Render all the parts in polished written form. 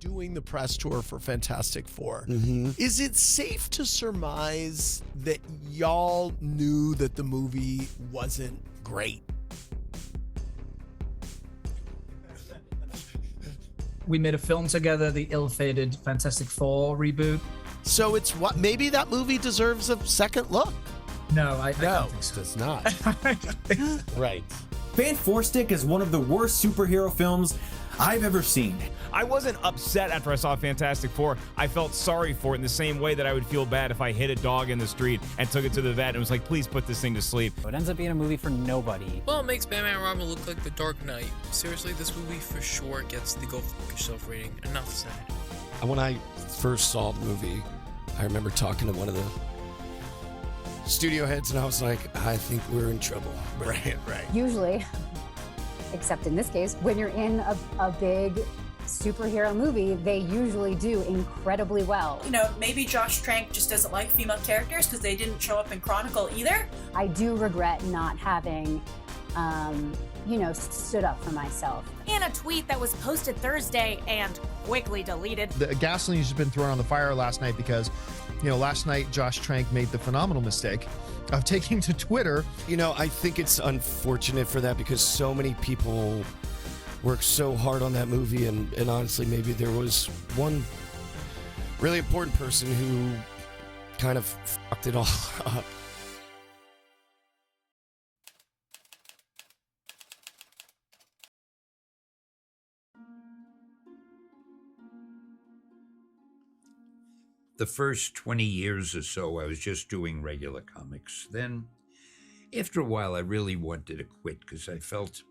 doing the press tour for Fantastic Four, is it safe to surmise that y'all knew that the movie wasn't great? We made a film together, the ill-fated Fantastic Four reboot. So it's what maybe that movie deserves a second look. No, I don't think so. Does not. Right. Fan Four Stick is one of the worst superhero films I've ever seen. I wasn't upset after I saw Fantastic Four. I felt sorry for it in the same way that I would feel bad if I hit a dog in the street and took it to the vet and was like, please put this thing to sleep. It ends up being a movie for nobody. Well, it makes Batman and Robin look like the Dark Knight. Seriously, this movie for sure gets the go fuck yourself rating. Enough said. When I first saw the movie, I remember talking to one of the studio heads and I was like, I think we're in trouble. Right. Usually, except in this case, when you're in a big superhero movie, they usually do incredibly well. You know, maybe Josh Trank just doesn't like female characters because they didn't show up in Chronicle either. I do regret not having, stood up for myself. In a tweet that was posted Thursday and quickly deleted. The gasoline has been thrown on the fire last night because, last night Josh Trank made the phenomenal mistake of taking to Twitter. I think it's unfortunate for that because so many people worked so hard on that movie, and honestly, maybe there was one really important person who kind of fucked it all up. The first 20 years or so, I was just doing regular comics. Then, after a while, I really wanted to quit because I felt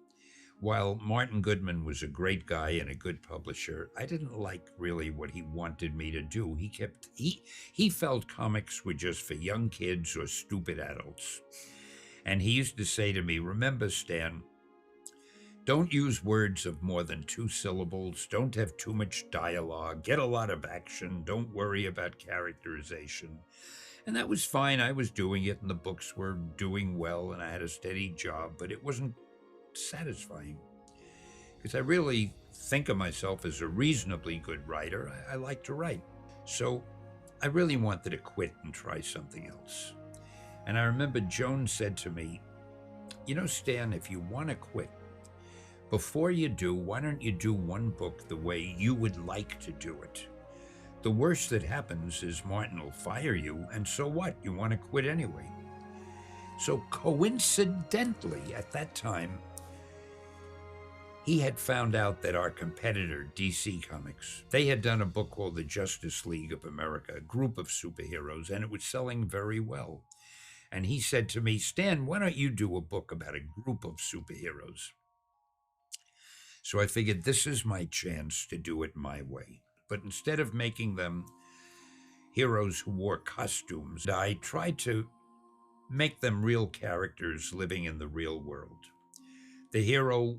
while Martin Goodman was a great guy and a good publisher, I didn't like really what he wanted me to do. He felt comics were just for young kids or stupid adults. And he used to say to me, remember, Stan, don't use words of more than 2 syllables. Don't have too much dialogue. Get a lot of action. Don't worry about characterization. And that was fine. I was doing it and the books were doing well and I had a steady job, but it wasn't satisfying because I really think of myself as a reasonably good writer. I like to write. So I really wanted to quit and try something else. And I remember Joan said to me, Stan, if you want to quit, before you do, why don't you do one book the way you would like to do it? The worst that happens is Martin will fire you, and so what? You want to quit anyway. So coincidentally, at that time, he had found out that our competitor, DC Comics, they had done a book called The Justice League of America, a group of superheroes, and it was selling very well. And he said to me, Stan, why don't you do a book about a group of superheroes? So I figured this is my chance to do it my way. But instead of making them heroes who wore costumes, I tried to make them real characters living in the real world. The hero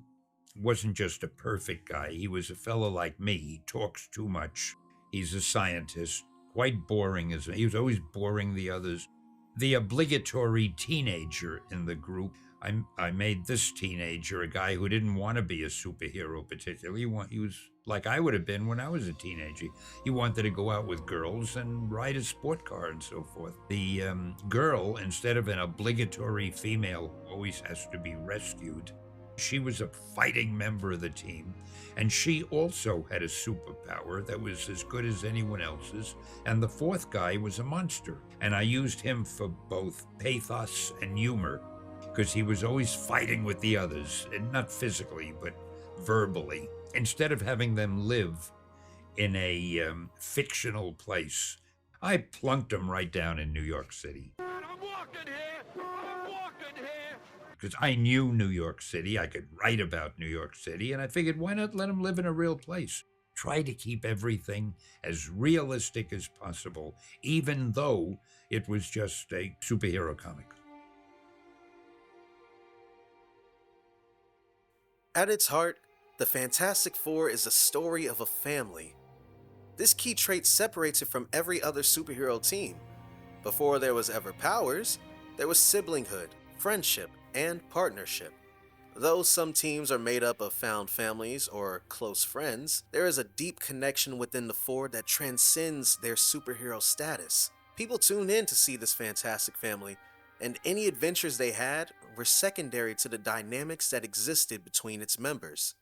wasn't just a perfect guy. He was a fellow like me. He talks too much. He's a scientist, quite boring. He was always boring the others. The obligatory teenager in the group. I made this teenager a guy who didn't want to be a superhero particularly. He was like I would have been when I was a teenager. He wanted to go out with girls and ride a sport car and so forth. The girl, instead of an obligatory female who always has to be rescued, she was a fighting member of the team, and she also had a superpower that was as good as anyone else's, and the fourth guy was a monster. And I used him for both pathos and humor, because he was always fighting with the others, and not physically, but verbally. Instead of having them live in a fictional place, I plunked them right down in New York City. I'm walking here! Because I knew New York City, I could write about New York City, and I figured, why not let them live in a real place? Try to keep everything as realistic as possible, even though it was just a superhero comic. At its heart, the Fantastic Four is a story of a family. This key trait separates it from every other superhero team. Before there was ever powers, there was siblinghood, friendship, and partnership. Though some teams are made up of found families or close friends, there is a deep connection within the four that transcends their superhero status. People tuned in to see this fantastic family, and any adventures they had were secondary to the dynamics that existed between its members.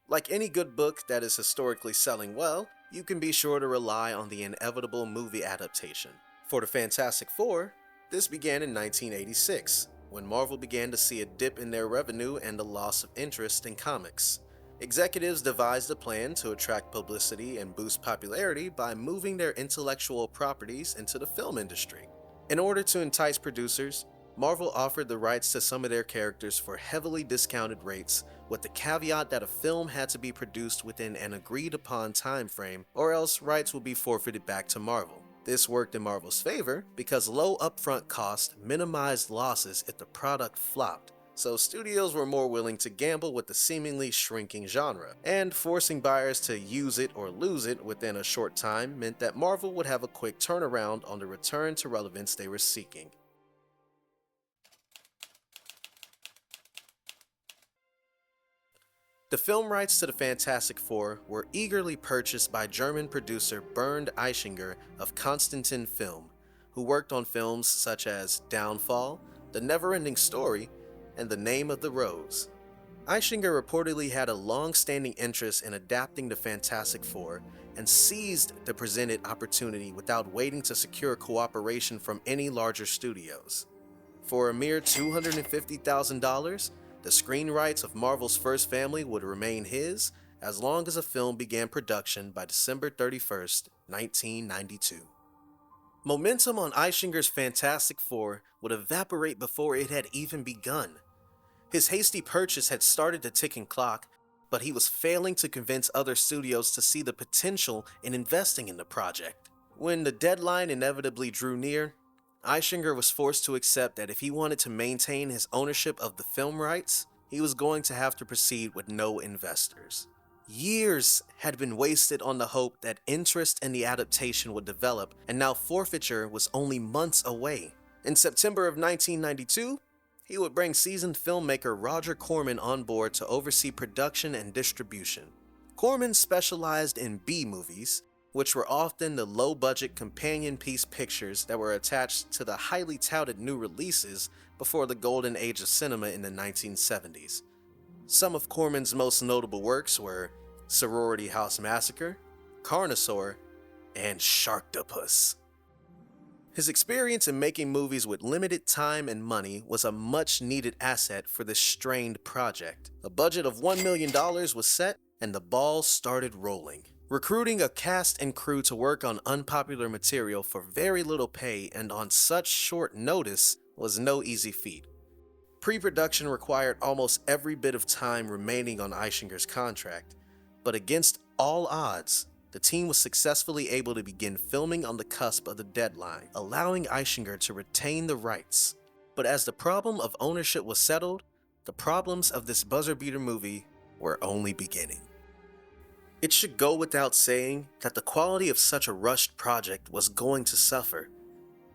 Like any good book that is historically selling well, you can be sure to rely on the inevitable movie adaptation. For the Fantastic Four, this began in 1986, when Marvel began to see a dip in their revenue and a loss of interest in comics. Executives devised a plan to attract publicity and boost popularity by moving their intellectual properties into the film industry. In order to entice producers, Marvel offered the rights to some of their characters for heavily discounted rates, with the caveat that a film had to be produced within an agreed-upon time frame, or else rights would be forfeited back to Marvel. This worked in Marvel's favor because low upfront cost minimized losses if the product flopped, so studios were more willing to gamble with the seemingly shrinking genre, and forcing buyers to use it or lose it within a short time meant that Marvel would have a quick turnaround on the return to relevance they were seeking. The film rights to the Fantastic Four were eagerly purchased by German producer Bernd Eichinger of Constantin Film, who worked on films such as Downfall, The Neverending Story, and The Name of the Rose. Eichinger reportedly had a long-standing interest in adapting the Fantastic Four and seized the presented opportunity without waiting to secure cooperation from any larger studios. For a mere $250,000, the screen rights of Marvel's first family would remain his as long as a film began production by December 31st, 1992. Momentum on Eichinger's Fantastic Four would evaporate before it had even begun. His hasty purchase had started the ticking clock, but he was failing to convince other studios to see the potential in investing in the project. When the deadline inevitably drew near, Eichinger was forced to accept that if he wanted to maintain his ownership of the film rights, he was going to have to proceed with no investors. Years had been wasted on the hope that interest in the adaptation would develop, and now forfeiture was only months away. In September of 1992, he would bring seasoned filmmaker Roger Corman on board to oversee production and distribution. Corman specialized in B-movies, which were often the low-budget companion piece pictures that were attached to the highly touted new releases before the golden age of cinema in the 1970s. Some of Corman's most notable works were Sorority House Massacre, Carnosaur, and Sharktopus. His experience in making movies with limited time and money was a much-needed asset for this strained project. A budget of $1 million was set, and the ball started rolling. Recruiting a cast and crew to work on unpopular material for very little pay and on such short notice was no easy feat. Pre-production required almost every bit of time remaining on Eichinger's contract, but against all odds, the team was successfully able to begin filming on the cusp of the deadline, allowing Eichinger to retain the rights. But as the problem of ownership was settled, the problems of this buzzer-beater movie were only beginning. It should go without saying that the quality of such a rushed project was going to suffer,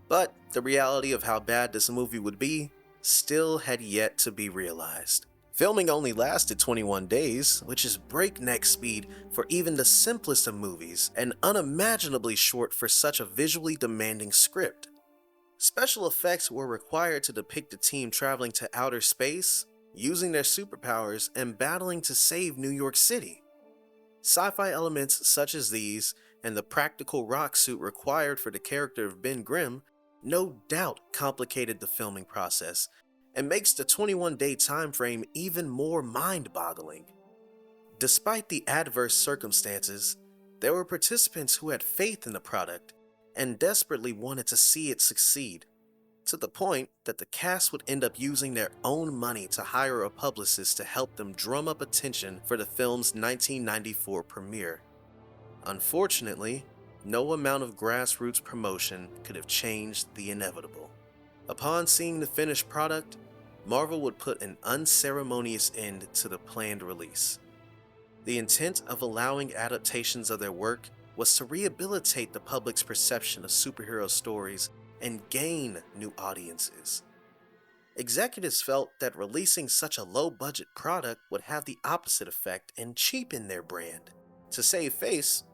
but the reality of how bad this movie would be still had yet to be realized. Filming only lasted 21 days, which is breakneck speed for even the simplest of movies, and unimaginably short for such a visually demanding script. Special effects were required to depict the team traveling to outer space, using their superpowers, and battling to save New York City. Sci-fi elements such as these, and the practical rock suit required for the character of Ben Grimm, no doubt complicated the filming process, and makes the 21-day time frame even more mind-boggling. Despite the adverse circumstances, there were participants who had faith in the product, and desperately wanted to see it succeed, to the point that the cast would end up using their own money to hire a publicist to help them drum up attention for the film's 1994 premiere. Unfortunately, no amount of grassroots promotion could have changed the inevitable. Upon seeing the finished product, Marvel would put an unceremonious end to the planned release. The intent of allowing adaptations of their work was to rehabilitate the public's perception of superhero stories and gain new audiences. Executives felt that releasing such a low-budget product would have the opposite effect and cheapen their brand. To save face,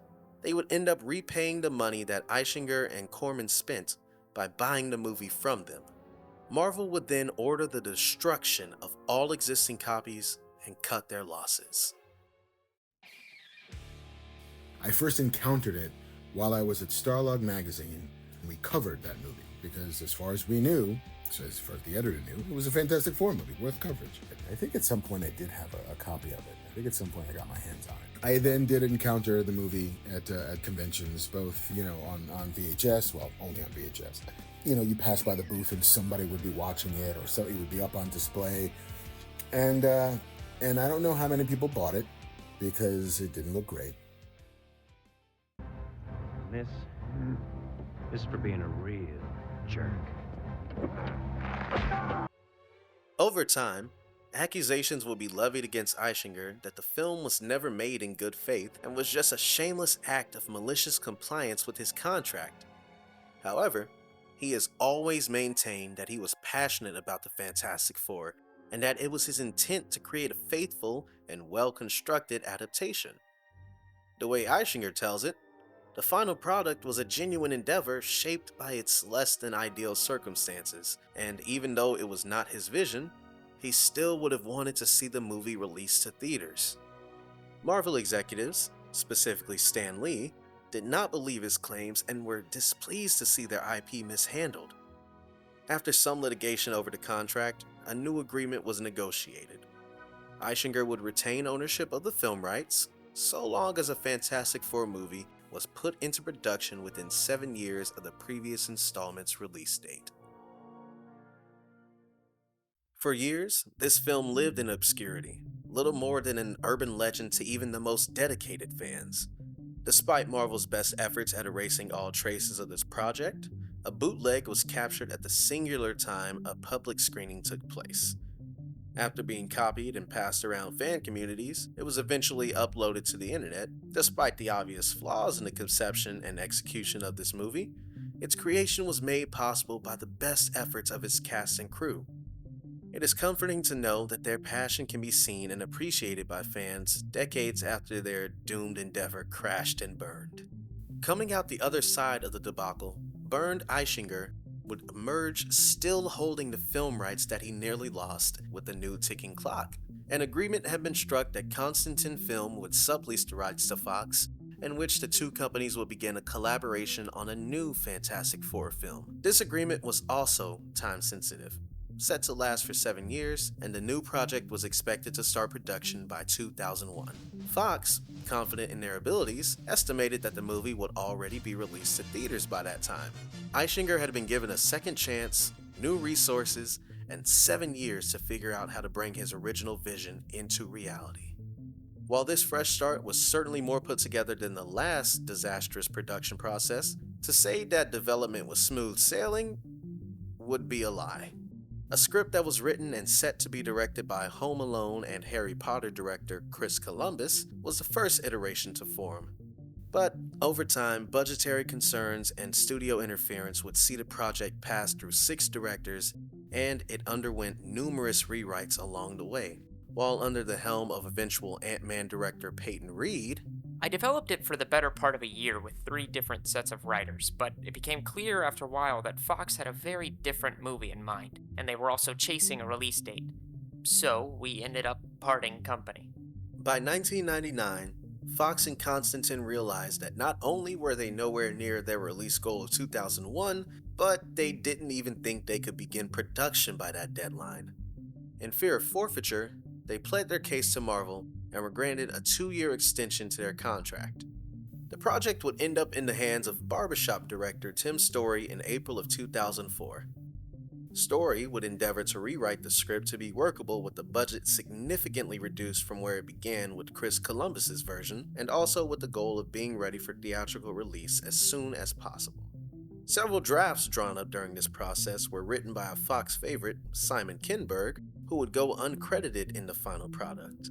they would end up repaying the money that Eischinger and Corman spent by buying the movie from them. Marvel would then order the destruction of all existing copies and cut their losses. I first encountered it while I was at Starlog magazine, and we covered that movie because as far as we knew, so as far as the editor knew, it was a Fantastic Four movie, worth coverage. I think at some point I did have a copy of it. I think at some point I got my hands on it. I then did encounter the movie at conventions, both, on VHS, well, only on VHS. You pass by the booth and somebody would be watching it or somebody would be up on display. And I don't know how many people bought it because it didn't look great. This is for being a real jerk. Over time, accusations would be levied against Eischinger that the film was never made in good faith and was just a shameless act of malicious compliance with his contract. However, he has always maintained that he was passionate about the Fantastic Four and that it was his intent to create a faithful and well-constructed adaptation. The way Eischinger tells it, the final product was a genuine endeavor shaped by its less than ideal circumstances, and even though it was not his vision, he still would have wanted to see the movie released to theaters. Marvel executives, specifically Stan Lee, did not believe his claims and were displeased to see their IP mishandled. After some litigation over the contract, a new agreement was negotiated. Eischinger would retain ownership of the film rights, so long as a Fantastic Four movie was put into production within 7 years of the previous installment's release date. For years, this film lived in obscurity, little more than an urban legend to even the most dedicated fans. Despite Marvel's best efforts at erasing all traces of this project, a bootleg was captured at the singular time a public screening took place. After being copied and passed around fan communities, it was eventually uploaded to the internet. Despite the obvious flaws in the conception and execution of this movie, its creation was made possible by the best efforts of its cast and crew. It is comforting to know that their passion can be seen and appreciated by fans decades after their doomed endeavor crashed and burned. Coming out the other side of the debacle, Bernd Eischinger would emerge still holding the film rights that he nearly lost with the new ticking clock. An agreement had been struck that Constantine Film would sublease the rights to Fox, in which the two companies would begin a collaboration on a new Fantastic Four film. This agreement was also time-sensitive, set to last for 7 years, and the new project was expected to start production by 2001. Fox, confident in their abilities, estimated that the movie would already be released to theaters by that time. Eischinger had been given a second chance, new resources, and 7 years to figure out how to bring his original vision into reality. While this fresh start was certainly more put together than the last disastrous production process, to say that development was smooth sailing would be a lie. A script that was written and set to be directed by Home Alone and Harry Potter director Chris Columbus was the first iteration to form. But over time, budgetary concerns and studio interference would see the project pass through 6 directors, and it underwent numerous rewrites along the way. While under the helm of eventual Ant-Man director Peyton Reed, I developed it for the better part of a year with 3 different sets of writers, but it became clear after a while that Fox had a very different movie in mind, and they were also chasing a release date. So we ended up parting company. By 1999, Fox and Constantine realized that not only were they nowhere near their release goal of 2001, but they didn't even think they could begin production by that deadline. In fear of forfeiture, they pled their case to Marvel and were granted a 2-year extension to their contract. The project would end up in the hands of Barbershop director Tim Story in April of 2004. Story would endeavor to rewrite the script to be workable with the budget significantly reduced from where it began with Chris Columbus's version, and also with the goal of being ready for theatrical release as soon as possible. Several drafts drawn up during this process were written by a Fox favorite, Simon Kinberg, who would go uncredited in the final product.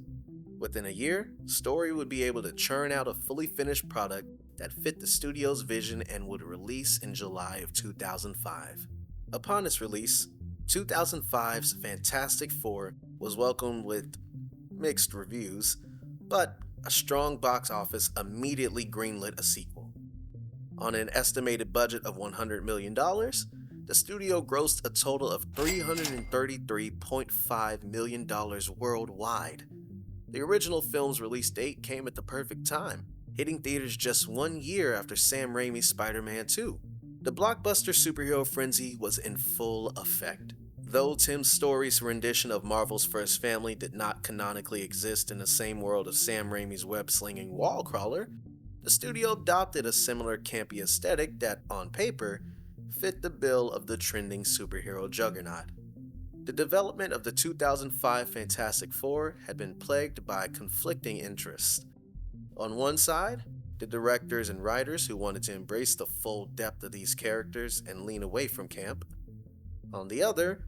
Within a year, Story would be able to churn out a fully finished product that fit the studio's vision and would release in July of 2005. Upon its release, 2005's Fantastic Four was welcomed with mixed reviews, but a strong box office immediately greenlit a sequel. On an estimated budget of $100 million, the studio grossed a total of $333.5 million worldwide. The original film's release date came at the perfect time, hitting theaters just 1 year after Sam Raimi's Spider-Man 2. The blockbuster superhero frenzy was in full effect. Though Tim Story's rendition of Marvel's First Family did not canonically exist in the same world as Sam Raimi's web-slinging wall crawler, the studio adopted a similar campy aesthetic that, on paper, fit the bill of the trending superhero juggernaut. The development of the 2005 Fantastic Four had been plagued by conflicting interests. On one side, the directors and writers who wanted to embrace the full depth of these characters and lean away from camp. On the other,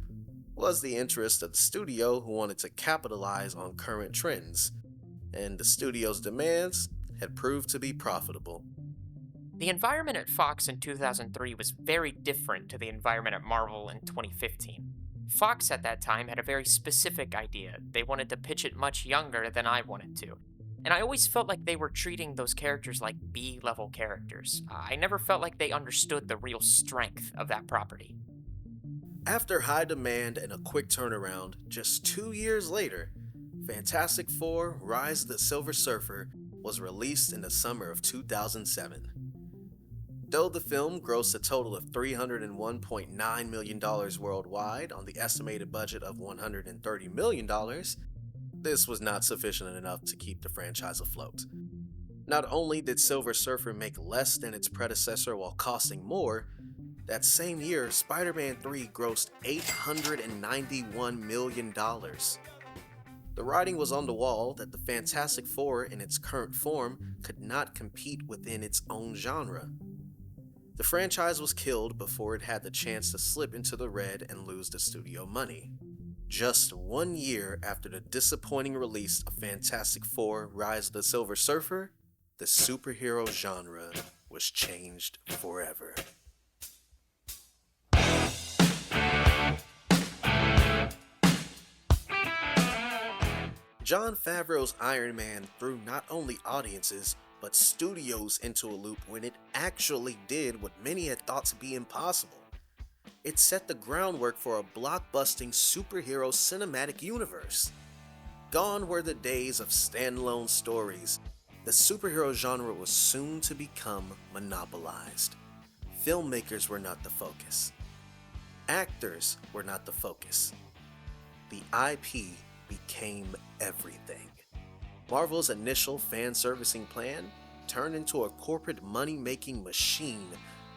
was the interest of the studio who wanted to capitalize on current trends, and the studio's demands had proved to be profitable. The environment at Fox in 2003 was very different to the environment at Marvel in 2015. Fox at that time had a very specific idea. They wanted to pitch it much younger than I wanted to. And I always felt like they were treating those characters like B-level characters. I never felt like they understood the real strength of that property. After high demand and a quick turnaround, just 2 years later, Fantastic Four: Rise of the Silver Surfer was released in the summer of 2007. Though the film grossed a total of $301.9 million worldwide on the estimated budget of $130 million, this was not sufficient enough to keep the franchise afloat. Not only did Silver Surfer make less than its predecessor while costing more, that same year, Spider-Man 3 grossed $891 million. The writing was on the wall that the Fantastic Four in its current form could not compete within its own genre. The franchise was killed before it had the chance to slip into the red and lose the studio money. Just 1 year after the disappointing release of Fantastic Four: Rise of the Silver Surfer, the superhero genre was changed forever. Jon Favreau's Iron Man threw not only audiences, but studios into a loop when it actually did what many had thought to be impossible. It set the groundwork for a blockbusting superhero cinematic universe. Gone were the days of standalone stories. The superhero genre was soon to become monopolized. Filmmakers were not the focus. Actors were not the focus. The IP became everything. Marvel's initial fan-servicing plan turned into a corporate money-making machine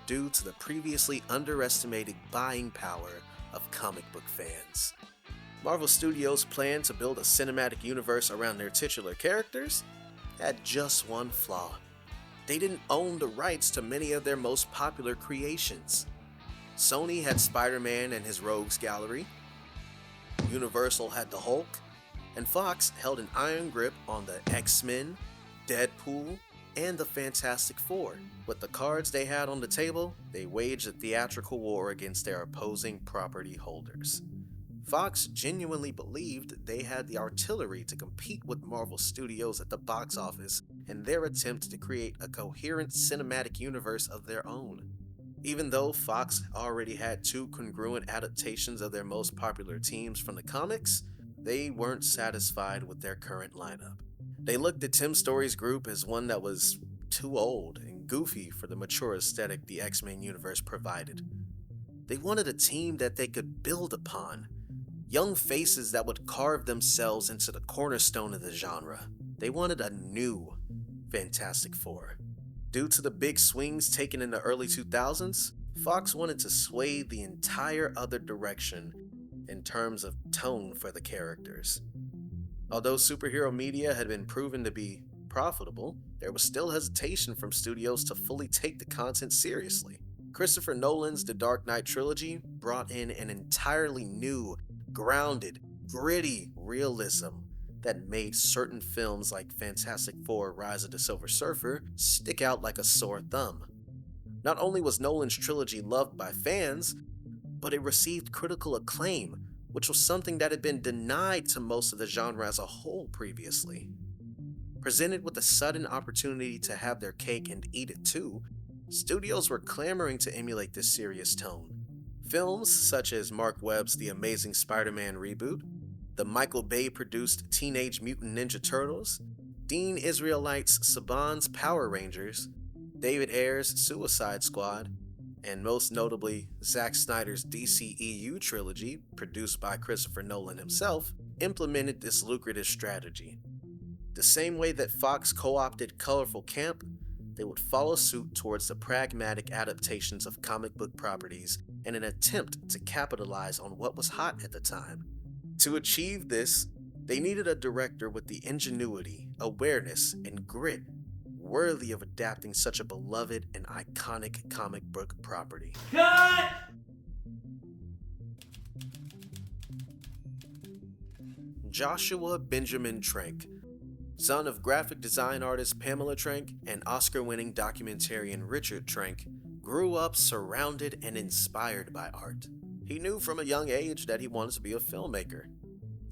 due to the previously underestimated buying power of comic book fans. Marvel Studios' plan to build a cinematic universe around their titular characters had just one flaw. They didn't own the rights to many of their most popular creations. Sony had Spider-Man and his Rogues Gallery, Universal had the Hulk, and Fox held an iron grip on the X-Men, Deadpool, and the Fantastic Four. With the cards they had on the table, they waged a theatrical war against their opposing property holders. Fox genuinely believed they had the artillery to compete with Marvel Studios at the box office in their attempt to create a coherent cinematic universe of their own. Even though Fox already had 2 congruent adaptations of their most popular teams from the comics, they weren't satisfied with their current lineup. They looked at Tim Story's group as one that was too old and goofy for the mature aesthetic the X-Men universe provided. They wanted a team that they could build upon, young faces that would carve themselves into the cornerstone of the genre. They wanted a new Fantastic Four. Due to the big swings taken in the early 2000s, Fox wanted to sway the entire other direction in terms of tone for the characters. Although superhero media had been proven to be profitable, there was still hesitation from studios to fully take the content seriously. Christopher Nolan's The Dark Knight trilogy brought in an entirely new, grounded, gritty realism that made certain films like Fantastic Four: Rise of the Silver Surfer stick out like a sore thumb. Not only was Nolan's trilogy loved by fans, but it received critical acclaim, which was something that had been denied to most of the genre as a whole previously. Presented with a sudden opportunity to have their cake and eat it too, studios were clamoring to emulate this serious tone. Films such as Mark Webb's The Amazing Spider-Man reboot, the Michael Bay-produced Teenage Mutant Ninja Turtles, Dean Israelite's Saban's Power Rangers, David Ayer's Suicide Squad, and most notably Zack Snyder's DCEU trilogy, produced by Christopher Nolan himself, implemented this lucrative strategy. The same way that Fox co-opted colorful camp, they would follow suit towards the pragmatic adaptations of comic book properties in an attempt to capitalize on what was hot at the time. To achieve this, they needed a director with the ingenuity, awareness, and grit worthy of adapting such a beloved and iconic comic book property. Cut! Joshua Benjamin Trank, son of graphic design artist Pamela Trank and Oscar-winning documentarian Richard Trank, grew up surrounded and inspired by art. He knew from a young age that he wanted to be a filmmaker.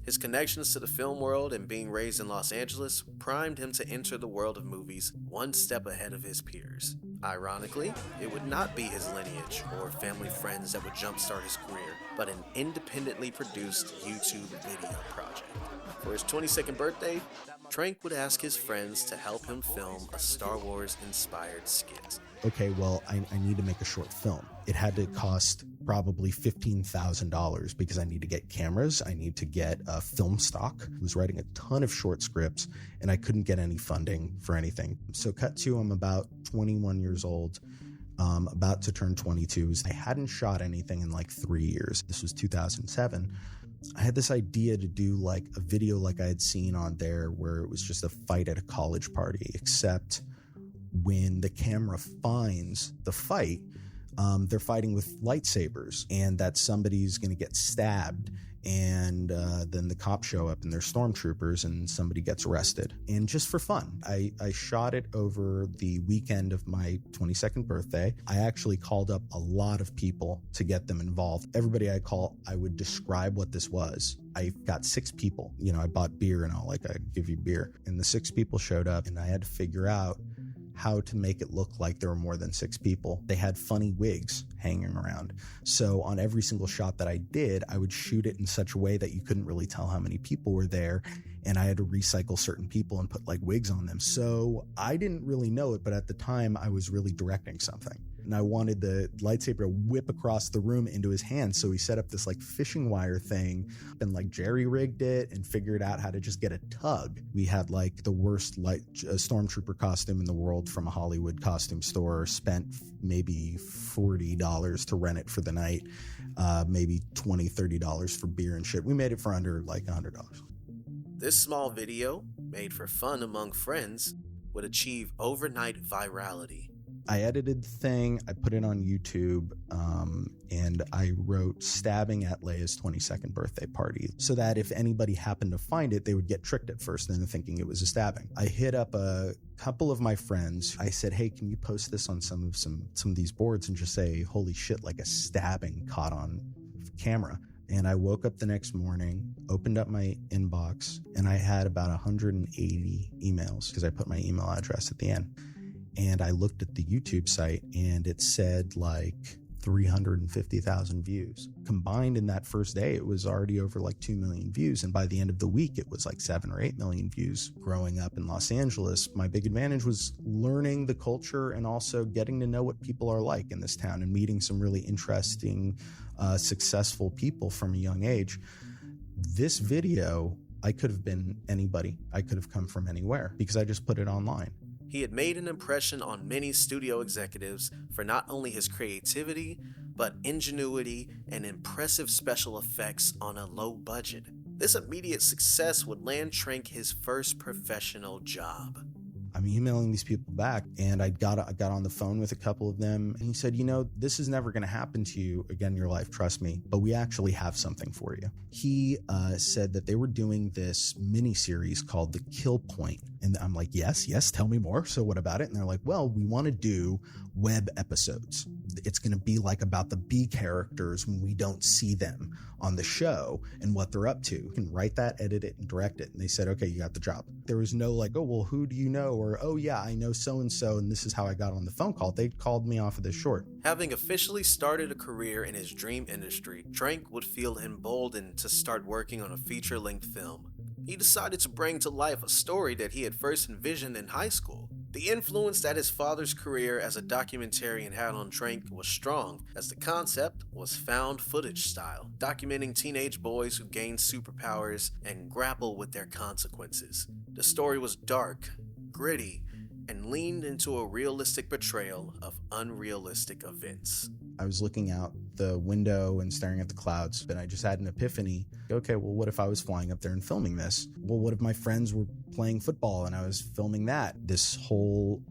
His connections to the film world and being raised in Los Angeles primed him to enter the world of movies one step ahead of his peers. Ironically, it would not be his lineage or family friends that would jumpstart his career, but an independently produced YouTube video project. For his 22nd birthday, Trank would ask his friends to help him film a Star Wars-inspired skit. Okay, well, I need to make a short film. It had to cost probably $15,000 because I need to get cameras. I need to get a film stock. I was writing a ton of short scripts and I couldn't get any funding for anything. So cut to, I'm about 21 years old, about to turn 22. I hadn't shot anything in like 3 years. This was 2007. I had this idea to do like a video like I had seen on there where it was just a fight at a college party, except when the camera finds the fight, they're fighting with lightsabers and that somebody's going to get stabbed, and then the cops show up and they're stormtroopers and somebody gets arrested. And just for fun, I shot it over the weekend of my 22nd birthday. I actually called up a lot of people to get them involved. Everybody I call, I would describe what this was. I got 6 people. You know, I bought beer and all, like, I'd give you beer. And the 6 people showed up and I had to figure out how to make it look like there were more than 6 people. They had funny wigs hanging around. So on every single shot that I did, I would shoot it in such a way that you couldn't really tell how many people were there. And I had to recycle certain people and put like wigs on them. So I didn't really know it, but at the time I was really directing something. And I wanted the lightsaber to whip across the room into his hand. So we set up this like fishing wire thing and like jerry rigged it and figured out how to just get a tug. We had like the worst stormtrooper costume in the world from a Hollywood costume store, spent maybe $40 to rent it for the night, maybe $20, $30 for beer and shit. We made it for under like $100. This small video, made for fun among friends, would achieve overnight virality. I edited the thing, I put it on YouTube, and I wrote stabbing at Leia's 22nd birthday party so that if anybody happened to find it, they would get tricked at first and then thinking it was a stabbing. I hit up a couple of my friends. I said, hey, can you post this on some of these boards and just say, holy shit, like a stabbing caught on camera. And I woke up the next morning, opened up my inbox, and I had about 180 emails because I put my email address at the end. And I looked at the YouTube site and it said like 350,000 views. Combined in that first day, it was already over like 2 million views. And by the end of the week, it was like 7 or 8 million views. Growing up in Los Angeles, my big advantage was learning the culture and also getting to know what people are like in this town and meeting some really interesting, successful people from a young age. This video, I could have been anybody. I could have come from anywhere because I just put it online. He had made an impression on many studio executives for not only his creativity, but ingenuity and impressive special effects on a low budget. This immediate success would land Trank his first professional job. I'm emailing these people back, and I got on the phone with a couple of them, and he said, this is never going to happen to you again in your life, trust me, but we actually have something for you. He said that they were doing this mini series called The Kill Point, and I'm like, yes, tell me more. So what about it? And they're like, well, we want to do web episodes. It's going to be like about the B characters when we don't see them on the show and what they're up to. You can write that, edit it, and direct it. And they said, okay, you got the job. There was no like, oh, well, who do you know? Or, oh, yeah, I know so-and-so, and this is how I got on the phone call. They called me off of this short. Having officially started a career in his dream industry, Trank would feel emboldened to start working on a feature-length film. He decided to bring to life a story that he had first envisioned in high school. The influence that his father's career as a documentarian had on Trank was strong, as the concept was found footage style, documenting teenage boys who gain superpowers and grapple with their consequences. The story was dark, gritty, and leaned into a realistic portrayal of unrealistic events. I was looking out the window and staring at the clouds, and I just had an epiphany. Okay, well, what if I was flying up there and filming this? Well, what if my friends were playing football and I was filming that? This whole,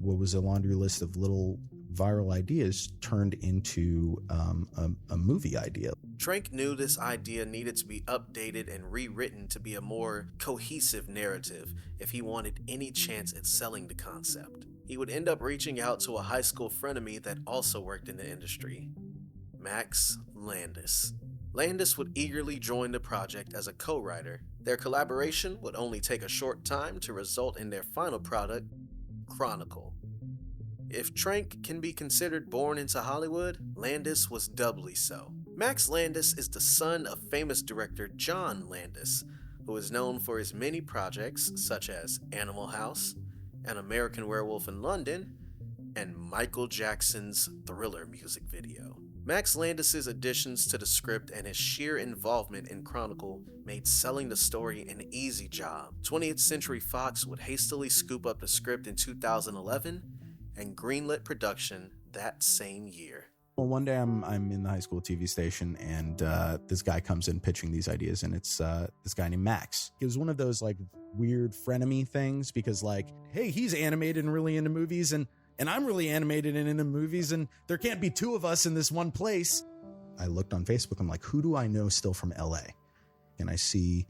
what was a laundry list of little viral ideas turned into a movie idea. Trank knew this idea needed to be updated and rewritten to be a more cohesive narrative if he wanted any chance at selling the concept. He would end up reaching out to a high school frenemy that also worked in the industry, Max Landis. Landis would eagerly join the project as a co-writer. Their collaboration would only take a short time to result in their final product, Chronicle. If Trank can be considered born into Hollywood, Landis was doubly so. Max Landis is the son of famous director John Landis, who is known for his many projects such as Animal House, An American Werewolf in London, and Michael Jackson's Thriller music video. Max Landis' additions to the script and his sheer involvement in Chronicle made selling the story an easy job. 20th Century Fox would hastily scoop up the script in 2011 and greenlit production that same year. Well, one day I'm in the high school TV station, and this guy comes in pitching these ideas, and it's this guy named Max. It was one of those like weird frenemy things because like, hey, he's animated and really into movies, and I'm really animated and into movies, and there can't be two of us in this one place. I looked on Facebook. I'm like, who do I know still from LA? And I see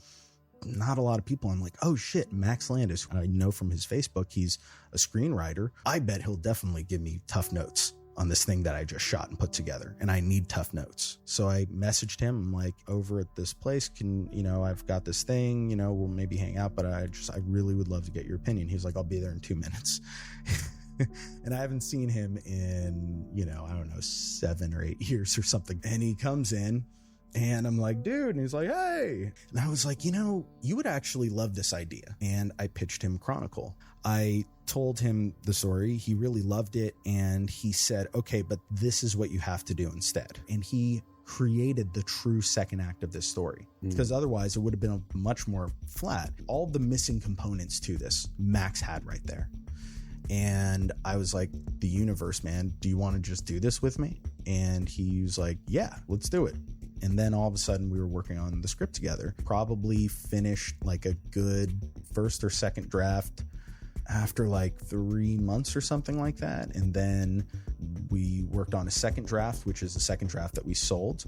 not a lot of people. I'm like, oh shit, Max Landis. I know from his Facebook, he's a screenwriter. I bet he'll definitely give me tough notes on this thing that I just shot and put together, and I need tough notes. So I messaged him. I'm like, over at this place, I've got this thing, we'll maybe hang out, but I really would love to get your opinion. He was like, I'll be there in 2 minutes. And I haven't seen him in, 7 or 8 years or something. And he comes in, and I'm like, dude, and he's like, hey. And I was like, you would actually love this idea. And I pitched him Chronicle. I told him the story. He really loved it. And he said, okay, but this is what you have to do instead. And he created the true second act of this story, because otherwise it would have been much more flat. All the missing components to this, Max had right there. And I was like, the universe, man, do you want to just do this with me? And he was like, yeah, let's do it. And then all of a sudden we were working on the script together, probably finished like a good first or second draft after like 3 months or something like that. And then we worked on a second draft, which is the second draft that we sold.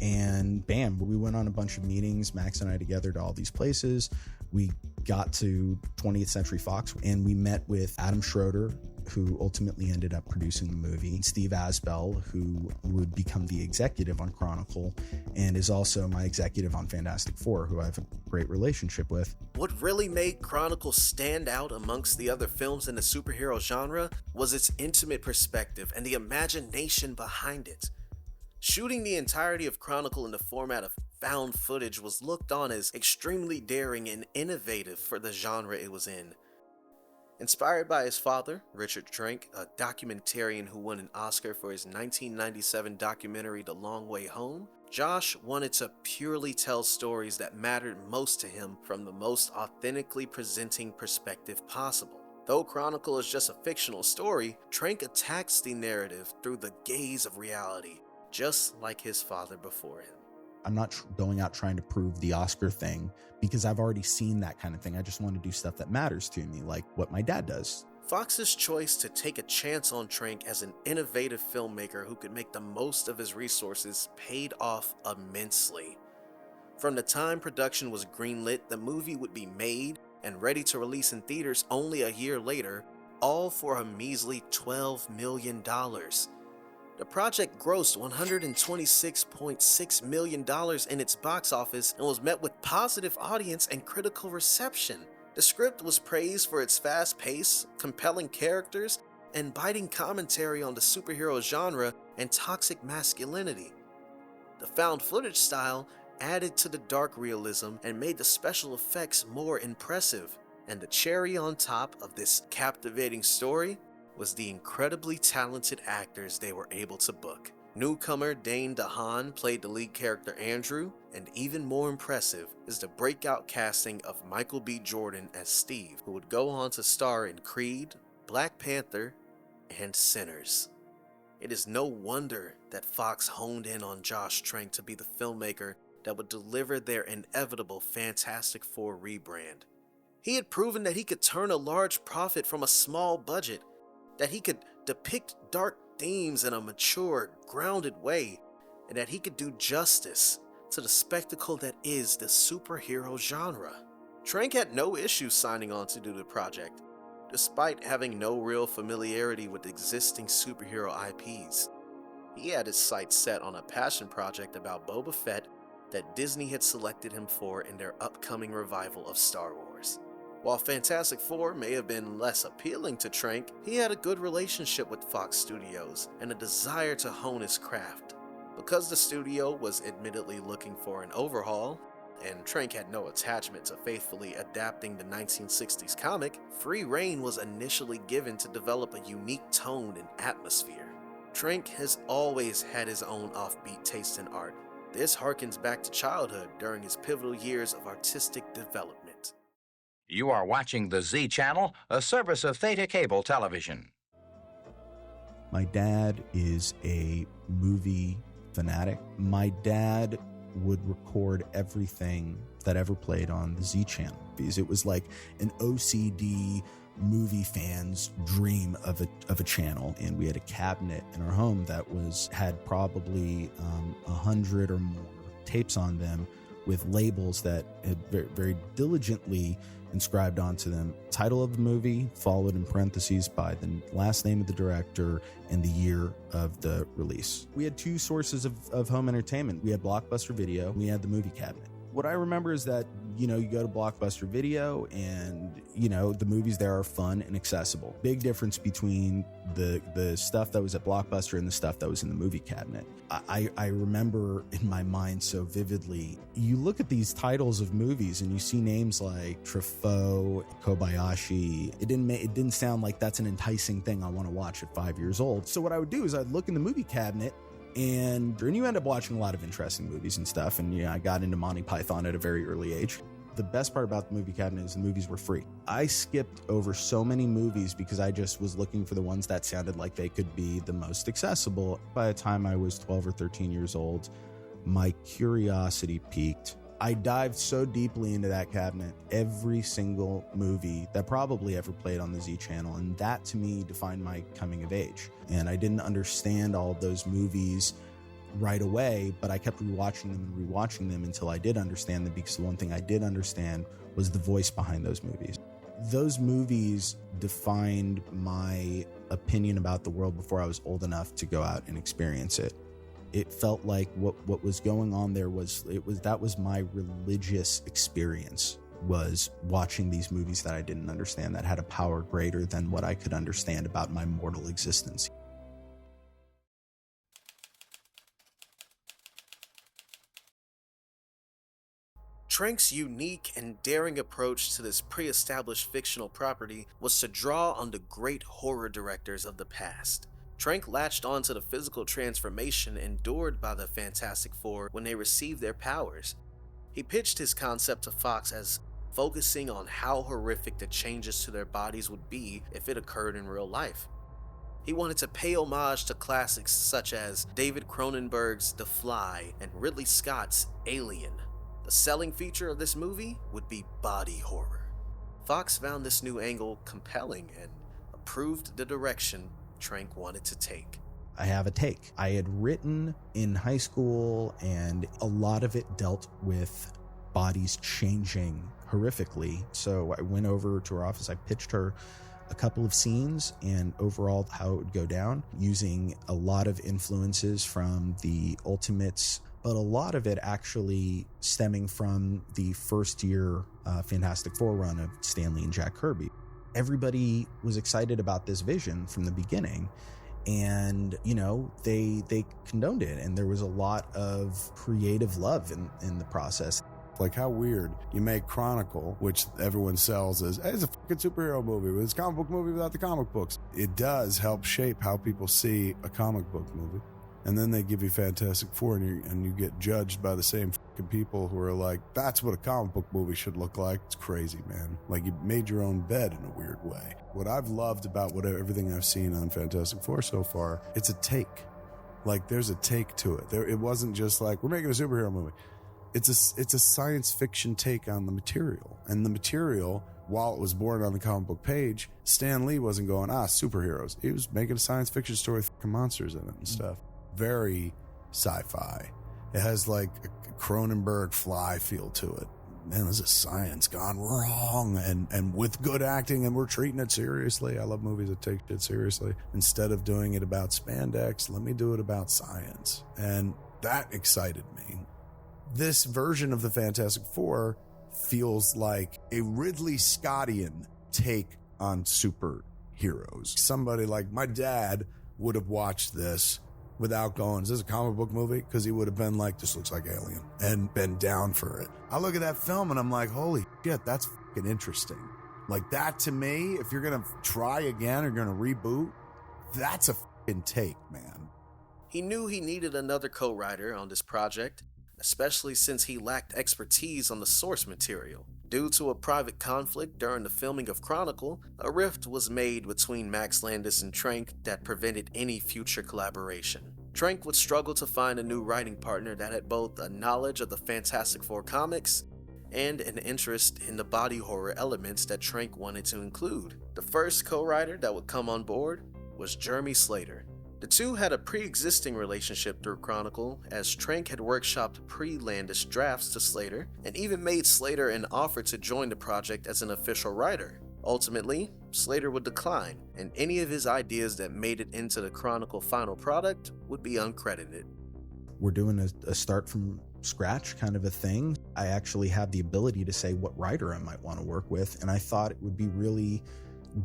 And bam, we went on a bunch of meetings, Max and I together, to all these places. We got to 20th Century Fox, and we met with Adam Schroeder, who ultimately ended up producing the movie, Steve Asbell, who would become the executive on Chronicle and is also my executive on Fantastic Four, who I have a great relationship with. What really made Chronicle stand out amongst the other films in the superhero genre was its intimate perspective and the imagination behind it. Shooting the entirety of Chronicle in the format of found footage was looked on as extremely daring and innovative for the genre it was in. Inspired by his father, Richard Trank, a documentarian who won an Oscar for his 1997 documentary The Long Way Home, Josh wanted to purely tell stories that mattered most to him from the most authentically presenting perspective possible. Though Chronicle is just a fictional story, Trank attacks the narrative through the gaze of reality, just like his father before him. I'm not going out trying to prove the Oscar thing because I've already seen that kind of thing. I just want to do stuff that matters to me, like what my dad does. Fox's choice to take a chance on Trank as an innovative filmmaker who could make the most of his resources paid off immensely. From the time production was greenlit, the movie would be made and ready to release in theaters only a year later, all for a measly $12 million. The project grossed $126.6 million in its box office and was met with positive audience and critical reception. The script was praised for its fast pace, compelling characters, and biting commentary on the superhero genre and toxic masculinity. The found footage style added to the dark realism and made the special effects more impressive. And the cherry on top of this captivating story was the incredibly talented actors they were able to book. Newcomer Dane DeHaan played the lead character Andrew, and even more impressive is the breakout casting of Michael B. Jordan as Steve, who would go on to star in Creed, Black Panther, and Sinners. It is no wonder that Fox honed in on Josh Trank to be the filmmaker that would deliver their inevitable Fantastic Four rebrand. He had proven that he could turn a large profit from a small budget, that he could depict dark themes in a mature, grounded way, and that he could do justice to the spectacle that is the superhero genre. Trank had no issue signing on to do the project, despite having no real familiarity with existing superhero IPs. He had his sights set on a passion project about Boba Fett that Disney had selected him for in their upcoming revival of Star Wars. While Fantastic Four may have been less appealing to Trank, he had a good relationship with Fox Studios and a desire to hone his craft. Because the studio was admittedly looking for an overhaul, and Trank had no attachment to faithfully adapting the 1960s comic, free rein was initially given to develop a unique tone and atmosphere. Trank has always had his own offbeat taste in art. This harkens back to childhood during his pivotal years of artistic development. You are watching the Z Channel, a service of Theta Cable Television. My dad is a movie fanatic. My dad would record everything that ever played on the Z Channel because it was like an OCD movie fan's dream of a channel. And we had a cabinet in our home that had probably 100 or more tapes on them with labels that had very, very diligently inscribed onto them title of the movie, followed in parentheses by the last name of the director and the year of the release. We had two sources of home entertainment. We had Blockbuster Video, we had the movie cabinet. What I remember is that, you go to Blockbuster Video and, the movies there are fun and accessible. Big difference between the stuff that was at Blockbuster and the stuff that was in the movie cabinet. I remember in my mind so vividly, you look at these titles of movies and you see names like Truffaut, Kobayashi. It didn't sound like that's an enticing thing I want to watch at 5 years old. So what I would do is I'd look in the movie cabinet and you end up watching a lot of interesting movies and stuff. And I got into Monty Python at a very early age. The best part about the movie cabinet is the movies were free. I skipped over so many movies because I just was looking for the ones that sounded like they could be the most accessible. By the time I was 12 or 13 years old, my curiosity peaked. I dived so deeply into that cabinet, every single movie that probably ever played on the Z Channel, and that to me defined my coming of age. And I didn't understand all of those movies right away, but I kept rewatching them until I did understand them, because the one thing I did understand was the voice behind those movies. Those movies defined my opinion about the world before I was old enough to go out and experience it. It felt like what was going on there was my religious experience, was watching these movies that I didn't understand, that had a power greater than what I could understand about my mortal existence. Trank's unique and daring approach to this pre-established fictional property was to draw on the great horror directors of the past. Trank latched onto the physical transformation endured by the Fantastic Four when they received their powers. He pitched his concept to Fox as focusing on how horrific the changes to their bodies would be if it occurred in real life. He wanted to pay homage to classics such as David Cronenberg's The Fly and Ridley Scott's Alien. The selling feature of this movie would be body horror. Fox found this new angle compelling and approved the direction Trank wanted to take. I have a take. I had written in high school, and a lot of it dealt with bodies changing horrifically. So I went over to her office, I pitched her a couple of scenes and overall how it would go down, using a lot of influences from the Ultimates, but a lot of it actually stemming from the first year Fantastic Four run of Stan Lee and Jack Kirby. Everybody was excited about this vision from the beginning, and they condoned it, and there was a lot of creative love in the process. Like, how weird you make Chronicle, which everyone sells as, hey, it's a fucking superhero movie, but it's a comic book movie without the comic books. It does help shape how people see a comic book movie. And then they give you Fantastic Four, and you get judged by the same fucking people who are like, that's what a comic book movie should look like. It's crazy, man. Like, you made your own bed in a weird way. What I've loved about everything I've seen on Fantastic Four so far, it's a take. Like, there's a take to it. It wasn't just like, we're making a superhero movie. It's a science fiction take on the material. And the material, while it was born on the comic book page, Stan Lee wasn't going, superheroes. He was making a science fiction story with fucking monsters in it and stuff. Very sci-fi. It has like a Cronenberg Fly feel to it. Man, this is science gone wrong, and with good acting, and we're treating it seriously. I love movies that take shit seriously. Instead of doing it about spandex, let me do it about science. And that excited me. This version of the Fantastic Four feels like a Ridley Scottian take on superheroes. Somebody like my dad would have watched this without going, is this a comic book movie? Because he would have been like, this looks like Alien, and been down for it. I look at that film and I'm like, holy shit, that's fucking interesting. Like, that to me, if you're going to try again or going to reboot, that's a fucking take, man. He knew he needed another co-writer on this project, especially since he lacked expertise on the source material. Due to a private conflict during the filming of Chronicle, a rift was made between Max Landis and Trank that prevented any future collaboration. Trank would struggle to find a new writing partner that had both a knowledge of the Fantastic Four comics and an interest in the body horror elements that Trank wanted to include. The first co-writer that would come on board was Jeremy Slater. The two had a pre-existing relationship through Chronicle, as Trank had workshopped pre-Landis drafts to Slater and even made Slater an offer to join the project as an official writer. Ultimately, Slater would decline, and any of his ideas that made it into the Chronicle final product would be uncredited. We're doing a start from scratch kind of a thing. I actually have the ability to say what writer I might want to work with, and I thought it would be really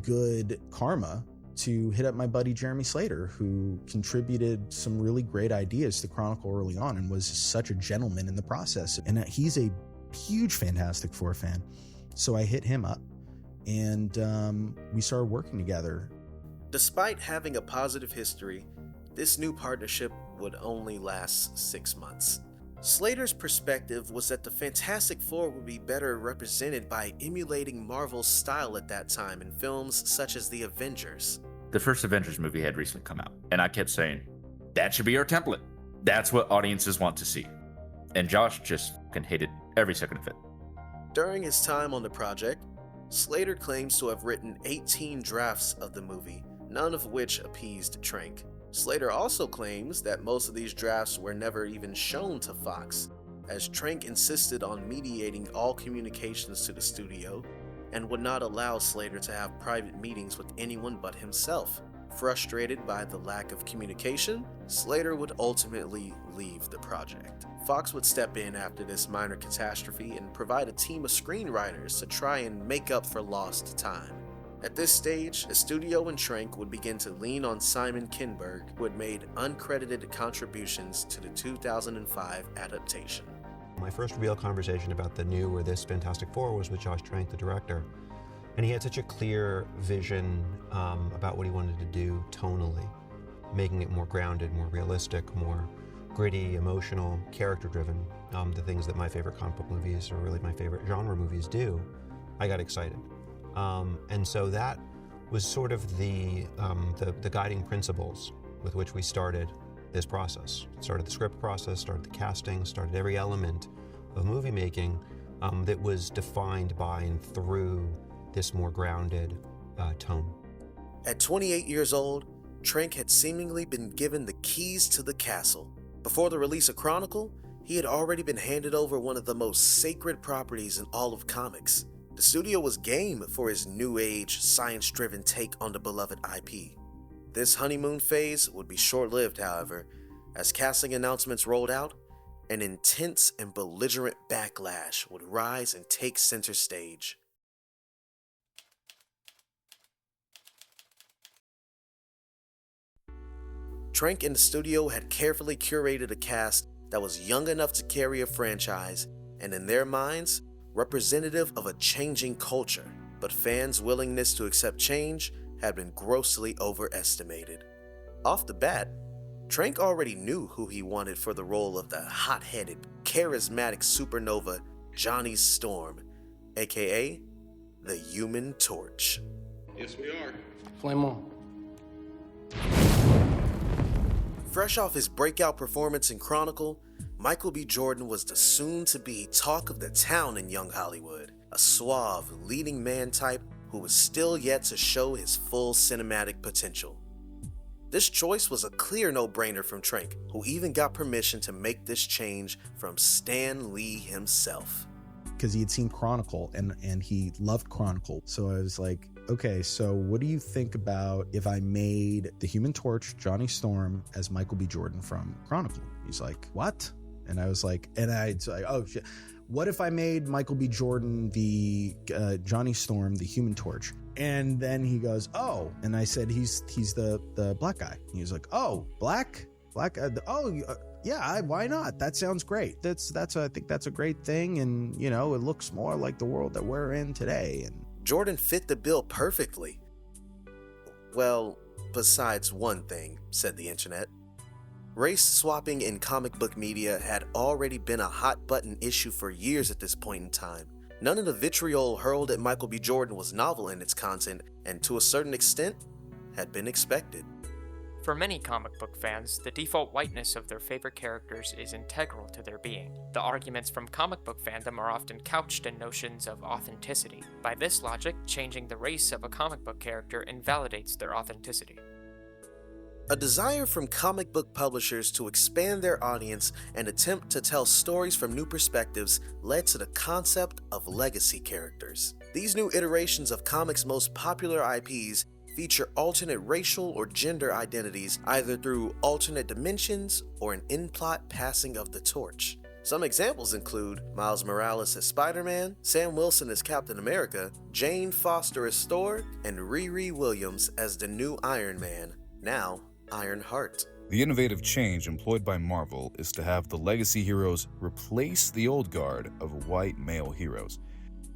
good karma to hit up my buddy Jeremy Slater, who contributed some really great ideas to Chronicle early on and was such a gentleman in the process. And he's a huge Fantastic Four fan. So I hit him up, and we started working together. Despite having a positive history, this new partnership would only last 6 months. Slater's perspective was that the Fantastic Four would be better represented by emulating Marvel's style at that time in films such as The Avengers. The first Avengers movie had recently come out, and I kept saying, that should be our template. That's what audiences want to see. And Josh just hated every second of it. During his time on the project, Slater claims to have written 18 drafts of the movie, none of which appeased Trank. Slater also claims that most of these drafts were never even shown to Fox, as Trank insisted on mediating all communications to the studio and would not allow Slater to have private meetings with anyone but himself. Frustrated by the lack of communication, Slater would ultimately leave the project. Fox would step in after this minor catastrophe and provide a team of screenwriters to try and make up for lost time. At this stage, the studio and Trank would begin to lean on Simon Kinberg, who had made uncredited contributions to the 2005 adaptation. My first real conversation about the new or this Fantastic Four was with Josh Trank, the director. And he had such a clear vision about what he wanted to do tonally, making it more grounded, more realistic, more gritty, emotional, character-driven, the things that my favorite comic book movies, or really my favorite genre movies, do. I got excited. And so that was sort of the guiding principles with which we started this process. Started the script process, started the casting, started every element of movie making that was defined by and through this more grounded tone. At 28 years old, Trank had seemingly been given the keys to the castle. Before the release of Chronicle, he had already been handed over one of the most sacred properties in all of comics. The studio was game for his new age, science-driven take on the beloved IP. This honeymoon phase would be short-lived, however, as casting announcements rolled out, an intense and belligerent backlash would rise and take center stage. Trank and the studio had carefully curated a cast that was young enough to carry a franchise, and in their minds, representative of a changing culture, but fans' willingness to accept change had been grossly overestimated. Off the bat, Trank already knew who he wanted for the role of the hot-headed, charismatic supernova Johnny Storm, aka the Human Torch. Yes, we are. Flame on. Fresh off his breakout performance in Chronicle, Michael B. Jordan was the soon-to-be talk of the town in young Hollywood, a suave, leading man type who was still yet to show his full cinematic potential. This choice was a clear no-brainer from Trank, who even got permission to make this change from Stan Lee himself. Because he had seen Chronicle and he loved Chronicle. So I was like, okay, so what do you think about if I made the Human Torch, Johnny Storm, as Michael B. Jordan from Chronicle? He's like, what? And I was like, oh shit. What if I made Michael B. Jordan the Johnny Storm, the Human Torch? And then he goes, oh. And I said, he's the black guy. He was like, oh, black? Yeah, why not? That sounds great. I think that's a great thing. And, you know, it looks more like the world that we're in today. And Jordan fit the bill perfectly. Well, besides one thing, said the internet. Race swapping in comic book media had already been a hot button issue for years at this point in time. None of the vitriol hurled at Michael B. Jordan was novel in its content, and to a certain extent, had been expected. For many comic book fans, the default whiteness of their favorite characters is integral to their being. The arguments from comic book fandom are often couched in notions of authenticity. By this logic, changing the race of a comic book character invalidates their authenticity. A desire from comic book publishers to expand their audience and attempt to tell stories from new perspectives led to the concept of legacy characters. These new iterations of comics' most popular IPs feature alternate racial or gender identities either through alternate dimensions or an in-plot passing of the torch. Some examples include Miles Morales as Spider-Man, Sam Wilson as Captain America, Jane Foster as Thor, and Riri Williams as the new Iron Man, now Ironheart. The innovative change employed by Marvel is to have the legacy heroes replace the old guard of white male heroes.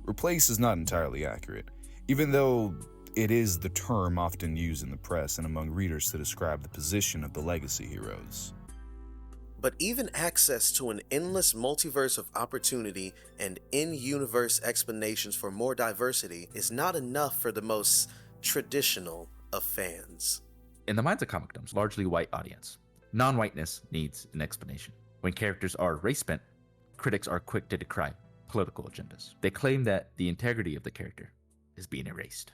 Replace is not entirely accurate, even though it is the term often used in the press and among readers to describe the position of the legacy heroes. But even access to an endless multiverse of opportunity and in-universe explanations for more diversity is not enough for the most traditional of fans. In the minds of comicdom's largely white audience, non-whiteness needs an explanation. When characters are race-bent, critics are quick to decry political agendas. They claim that the integrity of the character is being erased.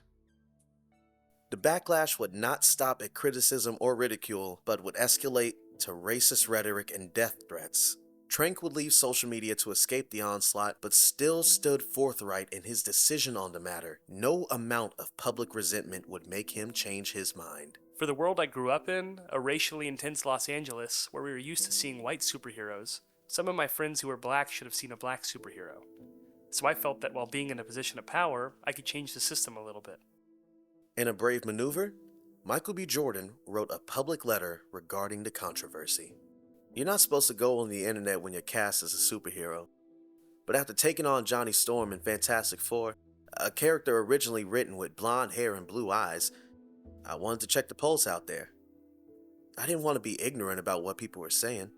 The backlash would not stop at criticism or ridicule, but would escalate to racist rhetoric and death threats. Trank would leave social media to escape the onslaught, but still stood forthright in his decision on the matter. No amount of public resentment would make him change his mind. For the world I grew up in, a racially intense Los Angeles, where we were used to seeing white superheroes, some of my friends who were black should have seen a black superhero. So I felt that while being in a position of power, I could change the system a little bit. In a brave maneuver, Michael B. Jordan wrote a public letter regarding the controversy. You're not supposed to go on the internet when you're cast as a superhero. But after taking on Johnny Storm in Fantastic Four, a character originally written with blonde hair and blue eyes, I wanted to check the pulse out there. I didn't want to be ignorant about what people were saying.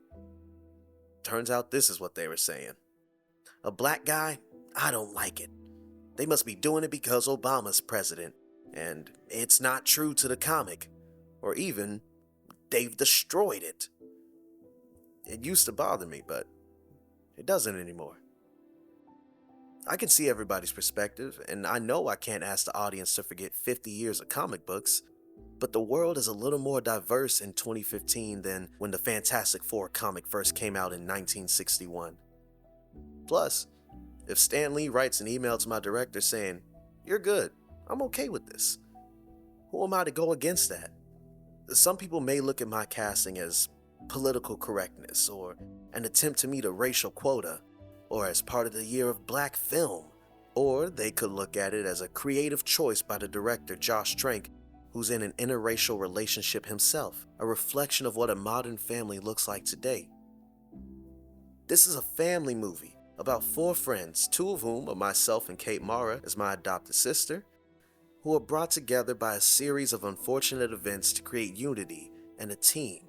Turns out this is what they were saying. A black guy? I don't like it. They must be doing it because Obama's president. and it's not true to the comic, or even they've destroyed it. It used to bother me, but it doesn't anymore. I can see everybody's perspective, and I know I can't ask the audience to forget 50 years of comic books, but the world is a little more diverse in 2015 than when the Fantastic Four comic first came out in 1961. Plus, if Stan Lee writes an email to my director saying, "You're good, I'm okay with this," who am I to go against that? Some people may look at my casting as political correctness, or an attempt to meet a racial quota, or as part of the year of black film, or they could look at it as a creative choice by the director Josh Trank, who's in an interracial relationship himself, a reflection of what a modern family looks like today. This is a family movie about 4 friends, 2 of whom are myself and Kate Mara as my adopted sister, who are brought together by a series of unfortunate events to create unity and a team.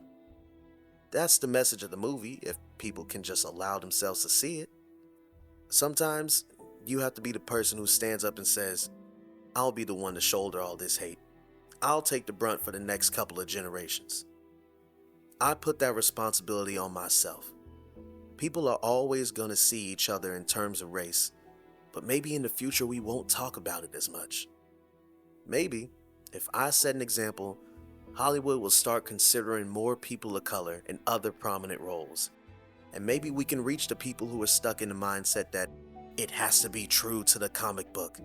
That's the message of the movie, if people can just allow themselves to see it. Sometimes, you have to be the person who stands up and says, "I'll be the one to shoulder all this hate. I'll take the brunt for the next couple of generations." I put that responsibility on myself. People are always going to see each other in terms of race, but maybe in the future we won't talk about it as much. Maybe, if I set an example, Hollywood will start considering more people of color in other prominent roles. And maybe we can reach the people who are stuck in the mindset that it has to be true to the comic book.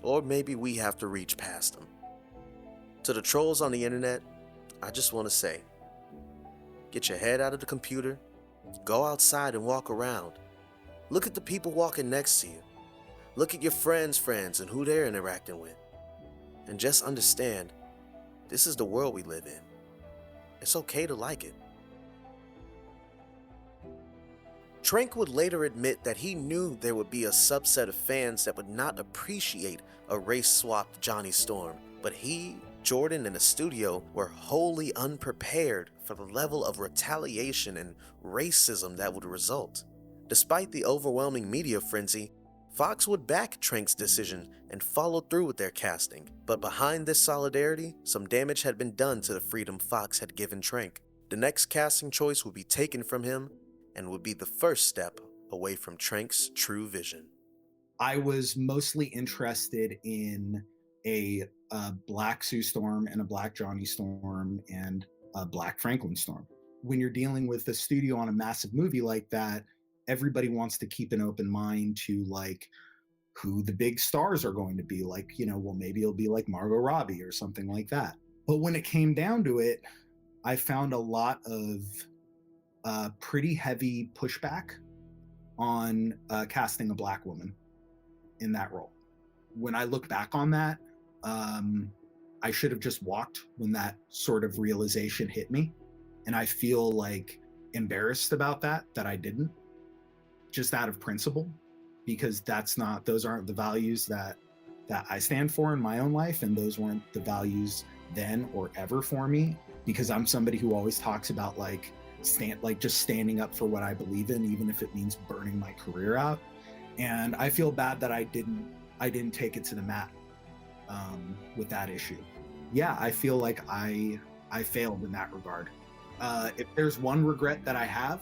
Or maybe we have to reach past them. To the trolls on the internet, I just want to say, get your head out of the computer, go outside and walk around. Look at the people walking next to you. Look at your friends' and who they're interacting with. And just understand, this is the world we live in. It's okay to like it. Trank would later admit that he knew there would be a subset of fans that would not appreciate a race-swapped Johnny Storm, but he, Jordan, and the studio were wholly unprepared for the level of retaliation and racism that would result. Despite the overwhelming media frenzy, Fox would back Trank's decision and follow through with their casting, but behind this solidarity, some damage had been done to the freedom Fox had given Trank. The next casting choice would be taken from him and would be the first step away from Trank's true vision. I was mostly interested in a black Sue Storm and a black Johnny Storm and a black Franklin Storm. When you're dealing with a studio on a massive movie like that, everybody wants to keep an open mind to like who the big stars are going to be. Like, well, maybe it'll be like Margot Robbie or something like that. But when it came down to it, I found a lot of pretty heavy pushback on casting a black woman in that role. When I look back on that, I should have just walked when that sort of realization hit me. And I feel like embarrassed about that I didn't, just out of principle, because those aren't the values that I stand for in my own life. And those weren't the values then or ever for me, because I'm somebody who always talks about just standing up for what I believe in, even if it means burning my career out. And I feel bad that I didn't take it to the mat with that issue. Yeah, I feel like I failed in that regard. If there's one regret that I have,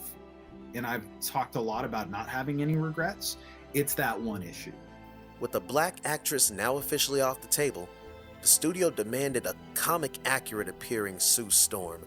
and I've talked a lot about not having any regrets, it's that one issue. With the black actress now officially off the table, the studio demanded a comic-accurate appearing Sue Storm.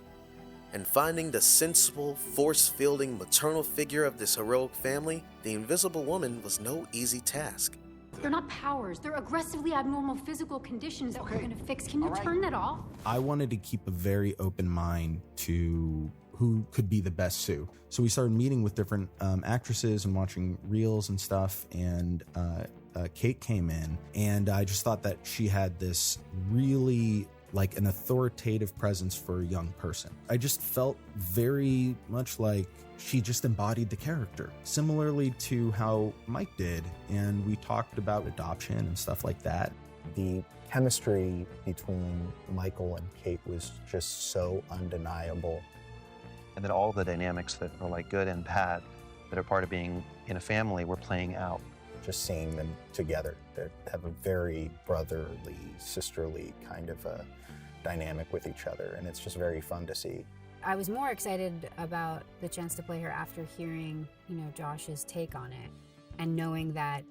And finding the sensible, force-fielding maternal figure of this heroic family, the Invisible Woman was no easy task. They're not powers. They're aggressively abnormal physical conditions that we're going to fix. Can you turn that off? I wanted to keep a very open mind to who could be the best Sue. So we started meeting with different actresses and watching reels and stuff. And Kate came in, and I just thought that she had this really like an authoritative presence for a young person. I just felt very much like she just embodied the character, similarly to how Mike did. And we talked about adoption and stuff like that. The chemistry between Michael and Kate was just so undeniable. And that all the dynamics that are like good and bad that are part of being in a family were playing out. just seeing them together. They have a very brotherly, sisterly kind of a dynamic with each other, and it's just very fun to see. I was more excited about the chance to play her after hearing, Josh's take on it, and knowing that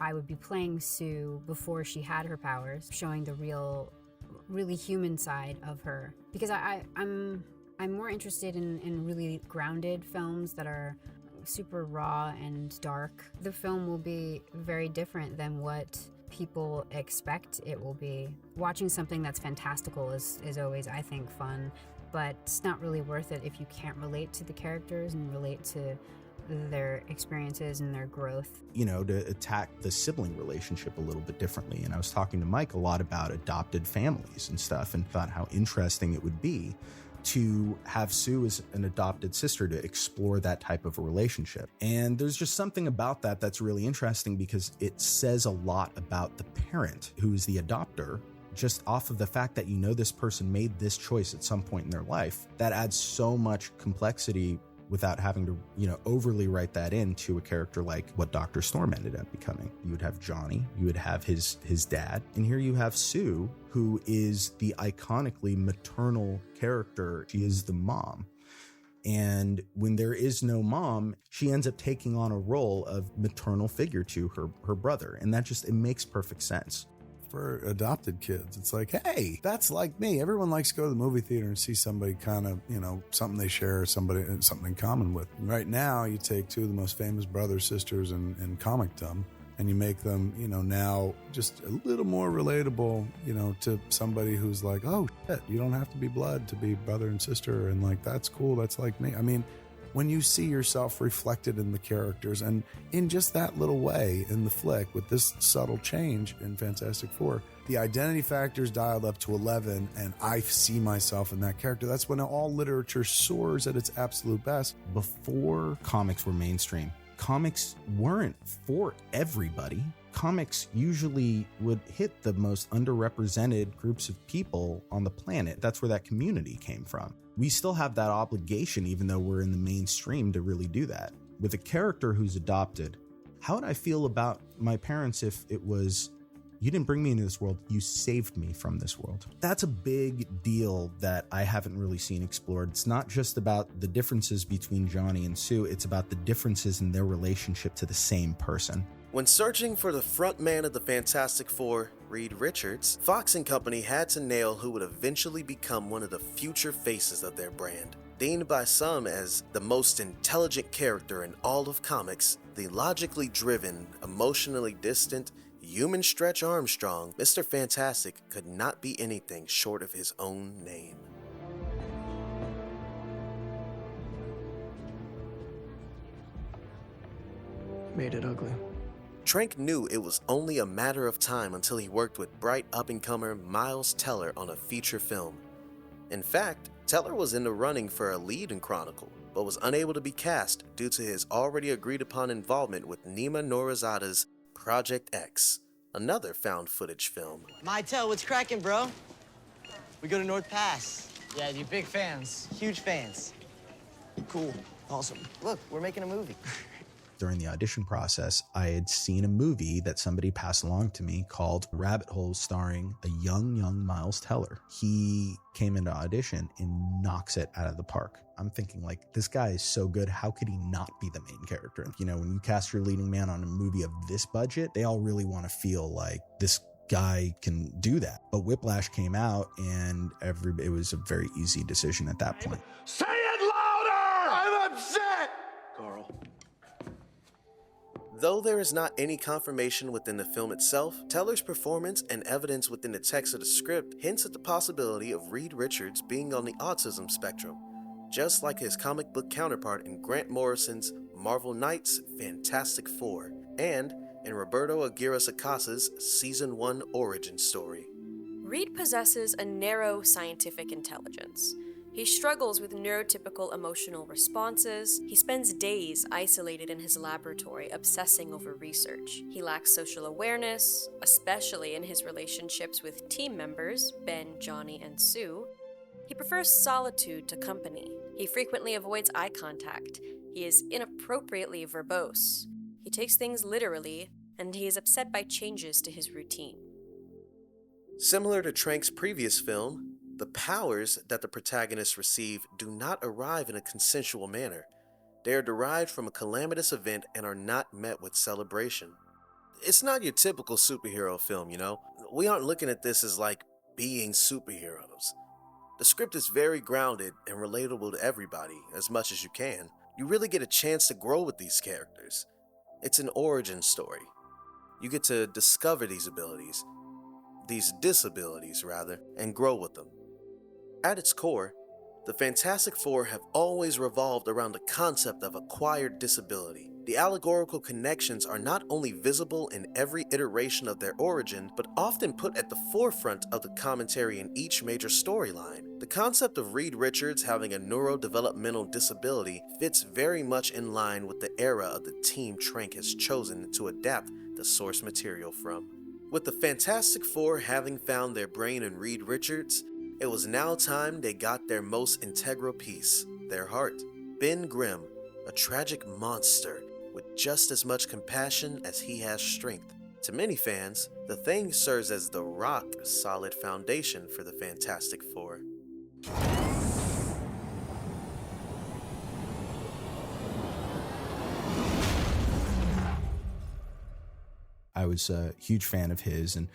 I would be playing Sue before she had her powers, showing the really human side of her. Because I'm more interested in really grounded films that are super raw and dark. The film will be very different than what people expect it will be. Watching something that's fantastical is always, I think, fun, but it's not really worth it if you can't relate to the characters and relate to their experiences and their growth. To attack the sibling relationship a little bit differently. And I was talking to Mike a lot about adopted families and stuff, and thought how interesting it would be to have Sue as an adopted sister, to explore that type of a relationship. And there's just something about that that's really interesting, because it says a lot about the parent who is the adopter, just off of the fact that this person made this choice at some point in their life. That adds so much complexity without having to, overly write that into a character like what Dr. Storm ended up becoming. You would have Johnny, you would have his dad, and here you have Sue, who is the iconically maternal character. She is the mom. And when there is no mom, she ends up taking on a role of maternal figure to her brother. And that it makes perfect sense. For adopted kids, it's like, hey, that's like me. Everyone likes to go to the movie theater and see somebody kind of, something they share, something in common with. And right now, you take two of the most famous brothers, sisters in comicdom, and you make them, now just a little more relatable, to somebody who's like, oh, shit, you don't have to be blood to be brother and sister. And like, that's cool. That's like me. I mean, when you see yourself reflected in the characters, and in just that little way in the flick with this subtle change in Fantastic Four, the identity factor's dialed up to 11, and I see myself in that character. That's when all literature soars at its absolute best. Before comics were mainstream, comics weren't for everybody. Comics usually would hit the most underrepresented groups of people on the planet. That's where that community came from. We still have that obligation, even though we're in the mainstream, to really do that. With a character who's adopted, how would I feel about my parents if it was, you didn't bring me into this world, you saved me from this world? That's a big deal that I haven't really seen explored. It's not just about the differences between Johnny and Sue, it's about the differences in their relationship to the same person. When searching for the front man of the Fantastic Four, Reed Richards, Fox & Company had to nail who would eventually become one of the future faces of their brand. Deemed by some as the most intelligent character in all of comics, the logically driven, emotionally distant, human Stretch Armstrong, Mr. Fantastic could not be anything short of his own name. Made it ugly. Trank knew it was only a matter of time until he worked with bright up-and-comer Miles Teller on a feature film. In fact, Teller was in the running for a lead in Chronicle, but was unable to be cast due to his already agreed-upon involvement with Nima Nourizadeh's Project X, another found-footage film. Tel, what's cracking, bro? We go to North Pass. Yeah, you big fans. Huge fans. Cool. Awesome. Look, we're making a movie. During the audition process, I had seen a movie that somebody passed along to me called Rabbit Hole, starring a young Miles Teller. He came into audition and knocks it out of the park. I'm thinking, like, this guy is so good, how could he not be the main character? When you cast your leading man on a movie of this budget, they all really want to feel like this guy can do that. But Whiplash came out, and it was a very easy decision at that point. Say it louder! I'm upset! Carl. Though there is not any confirmation within the film itself, Teller's performance and evidence within the text of the script hints at the possibility of Reed Richards being on the autism spectrum, just like his comic book counterpart in Grant Morrison's Marvel Knights Fantastic Four, and in Roberto Aguirre Sacasa's Season 1 origin story. Reed possesses a narrow scientific intelligence. He struggles with neurotypical emotional responses. He spends days isolated in his laboratory, obsessing over research. He lacks social awareness, especially in his relationships with team members, Ben, Johnny, and Sue. He prefers solitude to company. He frequently avoids eye contact. He is inappropriately verbose. He takes things literally and he is upset by changes to his routine. Similar to Trank's previous film, the powers that the protagonists receive do not arrive in a consensual manner. They are derived from a calamitous event and are not met with celebration. It's not your typical superhero film, you know? We aren't looking at this as like being superheroes. The script is very grounded and relatable to everybody as much as you can. You really get a chance to grow with these characters. It's an origin story. You get to discover these disabilities rather, and grow with them. At its core, the Fantastic Four have always revolved around the concept of acquired disability. The allegorical connections are not only visible in every iteration of their origin, but often put at the forefront of the commentary in each major storyline. The concept of Reed Richards having a neurodevelopmental disability fits very much in line with the era of the team Trank has chosen to adapt the source material from. With the Fantastic Four having found their brain in Reed Richards, it was now time they got their most integral piece, their heart. Ben Grimm, a tragic monster with just as much compassion as he has strength. To many fans, the Thing serves as the rock-solid foundation for the Fantastic Four. I was a huge fan of his, and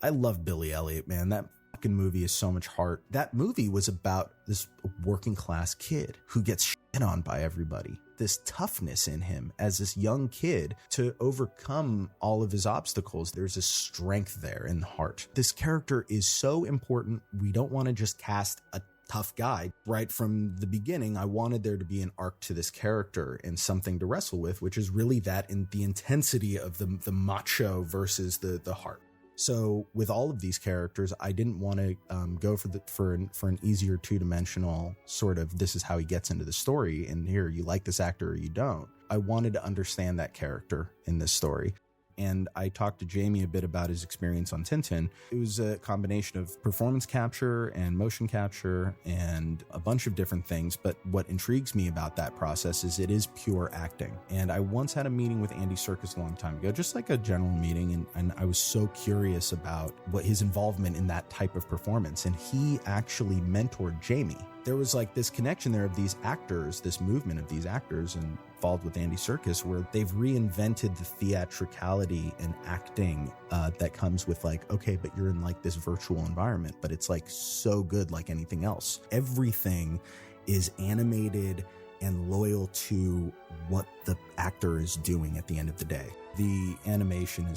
I love Billy Elliot, man. That fucking movie is so much heart. That movie was about this working class kid who gets shit on by everybody. This toughness in him as this young kid to overcome all of his obstacles. There's a strength there in the heart. This character is so important. We don't want to just cast a tough guy. Right from the beginning, I wanted there to be an arc to this character and something to wrestle with, which is really that in the intensity of the macho versus the heart. So with all of these characters, I didn't want to go for an easier two-dimensional sort of this is how he gets into the story, and here you like this actor or you don't. I wanted to understand that character in this story. And I talked to Jamie a bit about his experience on Tintin. It was a combination of performance capture and motion capture and a bunch of different things. But what intrigues me about that process is it is pure acting. And I once had a meeting with Andy Serkis a long time ago, just like a general meeting. And I was so curious about what his involvement in that type of performance. And he actually mentored Jamie. There was like this connection there of these actors, this movement of these actors involved with Andy Serkis, where they've reinvented the theatricality and acting that comes with like, okay, but you're in like this virtual environment, but it's like so good like anything else. Everything is animated and loyal to what the actor is doing at the end of the day. The animation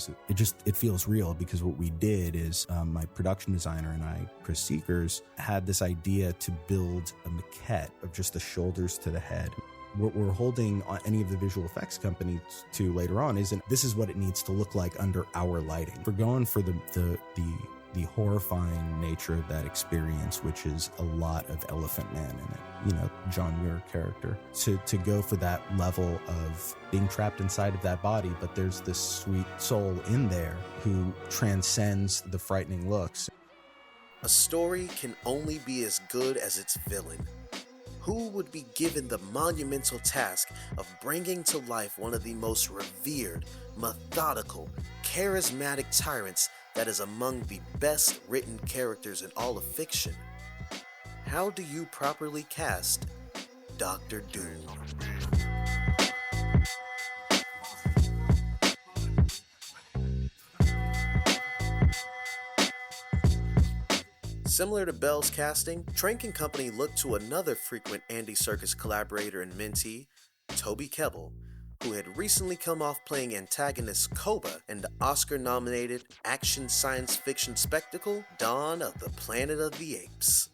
it feels real, because what we did is my production designer and I, Chris Seekers, had this idea to build a maquette of just the shoulders to the head. What we're holding any of the visual effects companies to later on isn't this is what it needs to look like under our lighting. We're going for the horrifying nature of that experience, which is a lot of Elephant Man in it. You know, John Muir character. To go for that level of being trapped inside of that body, but there's this sweet soul in there who transcends the frightening looks. A story can only be as good as its villain. Who would be given the monumental task of bringing to life one of the most revered, methodical, charismatic tyrants that is among the best written characters in all of fiction? How do you properly cast Dr. Doom? Similar to Bell's casting, Trank & Company looked to another frequent Andy Serkis collaborator and mentee, Toby Kebbell, who had recently come off playing antagonist Koba in the Oscar-nominated action science fiction spectacle Dawn of the Planet of the Apes.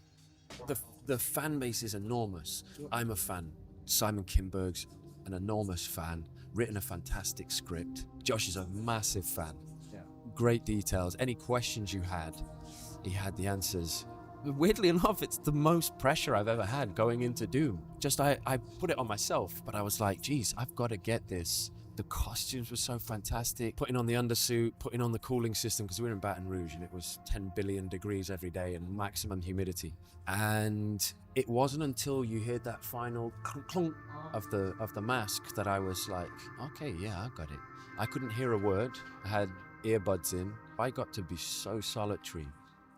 The fan base is enormous. I'm a fan. Simon Kinberg's an enormous fan, written a fantastic script. Josh is a massive fan. Great details. Any questions you had, he had the answers. Weirdly enough, it's the most pressure I've ever had going into Doom. I put it on myself, but I was like, geez, I've got to get this The costumes were so fantastic. Putting on the undersuit, putting on the cooling system, because we were in Baton Rouge and it was 10 billion degrees every day and maximum humidity. And it wasn't until you heard that final clunk clunk of the mask that I was like, okay, yeah, I got it. I couldn't hear a word. I had earbuds in. I got to be so solitary.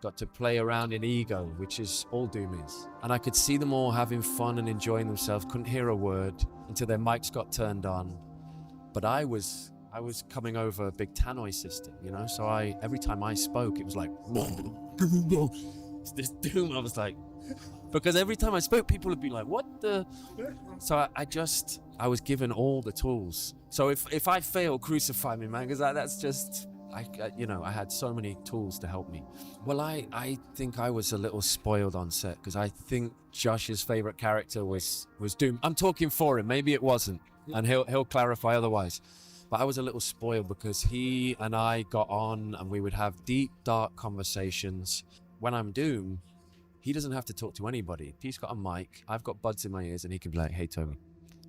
Got to play around in ego, which is all Doom is. And I could see them all having fun and enjoying themselves. Couldn't hear a word until their mics got turned on. But I was coming over a big tannoy system, you know? So every time I spoke, it was like, this Doom. I was like, because every time I spoke, people would be like, what the? So I was given all the tools. So if I fail, crucify me, man, because that's just, I had so many tools to help me. Well, I think I was a little spoiled on set, because I think Josh's favorite character was Doom. I'm talking for him, maybe it wasn't, and he'll clarify otherwise. But I was a little spoiled because he and I got on and we would have deep, dark conversations. When I'm Doom, he doesn't have to talk to anybody. He's got a mic, I've got buds in my ears, and he can be like, hey, Toby.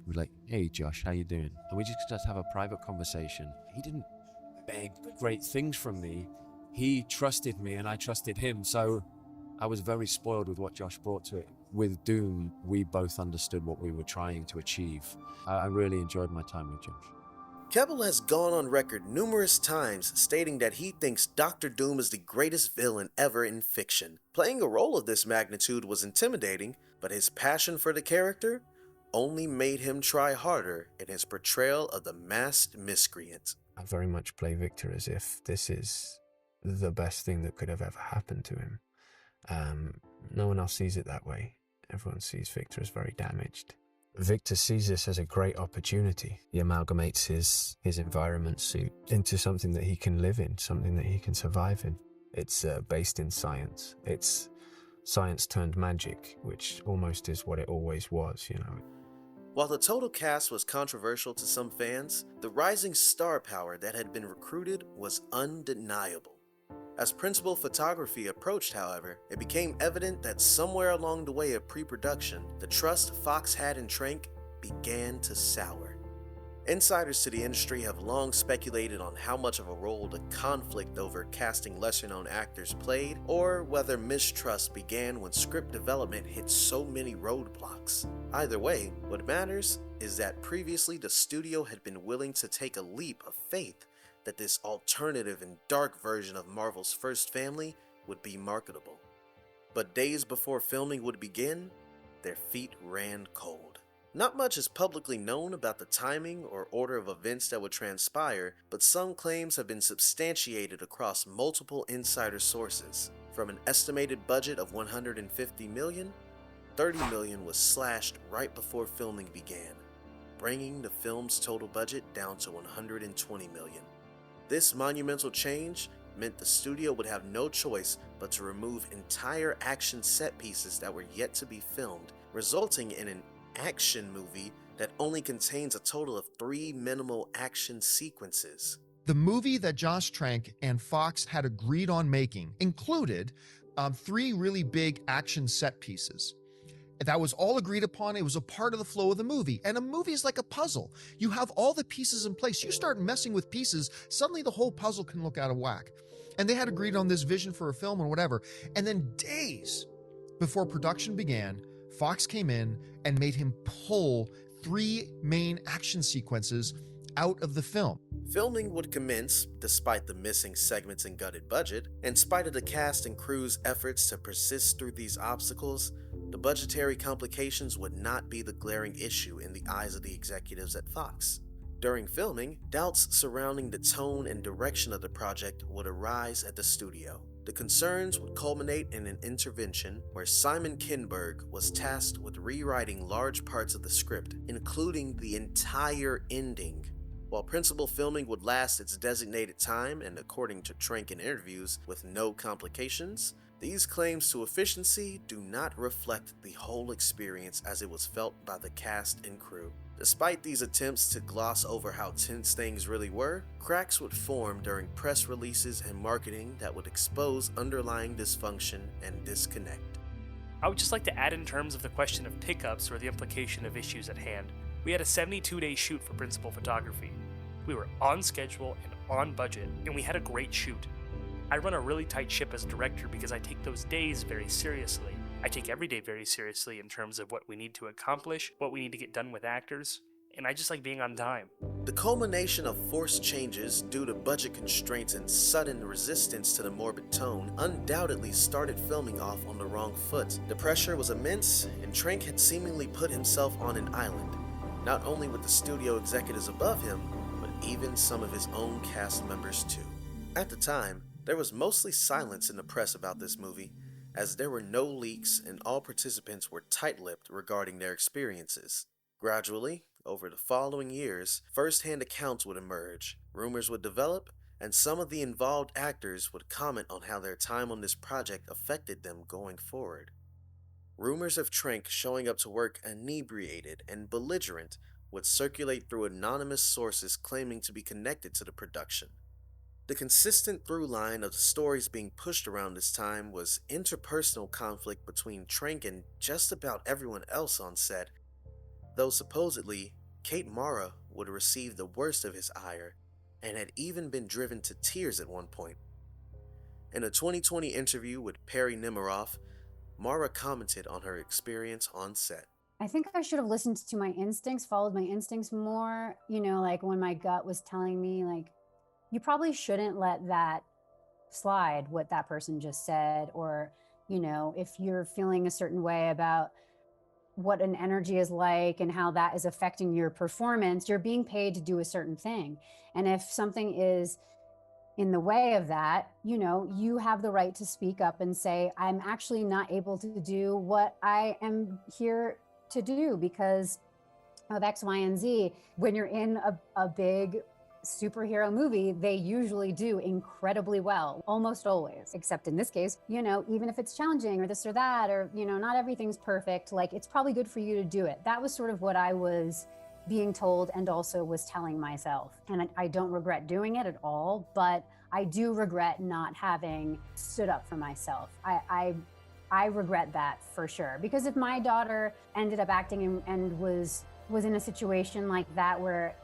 We'd be like, hey, Josh, how you doing? And we just have a private conversation. He didn't beg great things from me. He trusted me and I trusted him. So I was very spoiled with what Josh brought to it. With Doom, we both understood what we were trying to achieve. I really enjoyed my time with Josh. Keppel has gone on record numerous times stating that he thinks Dr. Doom is the greatest villain ever in fiction. Playing a role of this magnitude was intimidating, but his passion for the character only made him try harder in his portrayal of the masked miscreant. I very much play Victor as if this is the best thing that could have ever happened to him. No one else sees it that way. Everyone sees Victor as very damaged. Victor sees this as a great opportunity. He amalgamates his environment suit into something that he can live in, something that he can survive in. It's based in science. It's science turned magic, which almost is what it always was, you know. While the total cast was controversial to some fans, the rising star power that had been recruited was undeniable. As principal photography approached, however, it became evident that somewhere along the way of pre-production, the trust Fox had in Trank began to sour. Insiders to the industry have long speculated on how much of a role the conflict over casting lesser-known actors played, or whether mistrust began when script development hit so many roadblocks. Either way, what matters is that previously the studio had been willing to take a leap of faith that this alternative and dark version of Marvel's first family would be marketable. But days before filming would begin, their feet ran cold. Not much is publicly known about the timing or order of events that would transpire, but some claims have been substantiated across multiple insider sources. From an estimated budget of $150 million, $30 million was slashed right before filming began, bringing the film's total budget down to $120 million. This monumental change meant the studio would have no choice but to remove entire action set pieces that were yet to be filmed, resulting in an action movie that only contains a total of 3 minimal action sequences. The movie that Josh Trank and Fox had agreed on making included 3 really big action set pieces. That was all agreed upon. It was a part of the flow of the movie. And a movie is like a puzzle. You have all the pieces in place. You start messing with pieces, suddenly the whole puzzle can look out of whack. And they had agreed on this vision for a film and whatever. And then days before production began, Fox came in and made him pull 3 main action sequences out of the film. Filming would commence, despite the missing segments and gutted budget. In spite of the cast and crew's efforts to persist through these obstacles, the budgetary complications would not be the glaring issue in the eyes of the executives at Fox. During filming, doubts surrounding the tone and direction of the project would arise at the studio. The concerns would culminate in an intervention where Simon Kinberg was tasked with rewriting large parts of the script, including the entire ending. While principal filming would last its designated time and, according to Trank in interviews, with no complications, these claims to efficiency do not reflect the whole experience as it was felt by the cast and crew. Despite these attempts to gloss over how tense things really were, cracks would form during press releases and marketing that would expose underlying dysfunction and disconnect. I would just like to add in terms of the question of pickups or the implication of issues at hand. We had a 72-day shoot for principal photography. We were on schedule and on budget, and we had a great shoot. I run a really tight ship as a director because I take those days very seriously. I take every day very seriously in terms of what we need to accomplish, what we need to get done with actors, and I just like being on time. The culmination of forced changes due to budget constraints and sudden resistance to the morbid tone undoubtedly started filming off on the wrong foot. The pressure was immense, and Trank had seemingly put himself on an island, not only with the studio executives above him, but even some of his own cast members too. At the time, there was mostly silence in the press about this movie, as there were no leaks and all participants were tight-lipped regarding their experiences. Gradually, over the following years, first-hand accounts would emerge, rumors would develop, and some of the involved actors would comment on how their time on this project affected them going forward. Rumors of Trank showing up to work inebriated and belligerent would circulate through anonymous sources claiming to be connected to the production. The consistent through line of the stories being pushed around this time was interpersonal conflict between Trank and just about everyone else on set, though supposedly, Kate Mara would receive the worst of his ire and had even been driven to tears at one point. In a 2020 interview with Perry Nemiroff, Mara commented on her experience on set. I think I should have listened to my instincts, followed my instincts more, like when my gut was telling me, like, you probably shouldn't let that slide, what that person just said, or, if you're feeling a certain way about what an energy is like and how that is affecting your performance, you're being paid to do a certain thing. And if something is in the way of that, you have the right to speak up and say, I'm actually not able to do what I am here to do because of X, Y, and Z. When you're in a big superhero movie, they usually do incredibly well, almost always, except in this case, even if it's challenging or this or that, or, not everything's perfect, like it's probably good for you to do it. That was sort of what I was being told and also was telling myself. And I don't regret doing it at all, but I do regret not having stood up for myself. I regret that for sure. Because if my daughter ended up acting and was in a situation like that where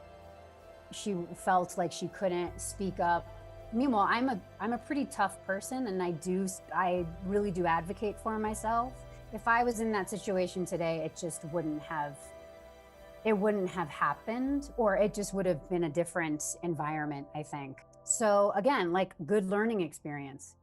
she felt like she couldn't speak up. Meanwhile, I'm a pretty tough person, and I really do advocate for myself. If I was in that situation today, it just wouldn't have happened, or it just would have been a different environment, I think. So again, like good learning experience,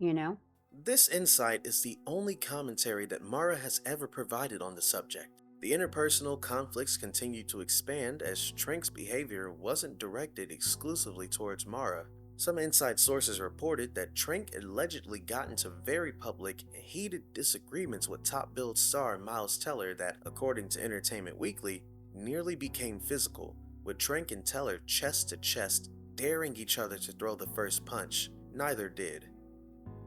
This insight is the only commentary that Mara has ever provided on the subject. The interpersonal conflicts continued to expand as Trank's behavior wasn't directed exclusively towards Mara. Some inside sources reported that Trank allegedly got into very public and heated disagreements with top-billed star Miles Teller that, according to Entertainment Weekly, nearly became physical, with Trank and Teller chest to chest, daring each other to throw the first punch. Neither did.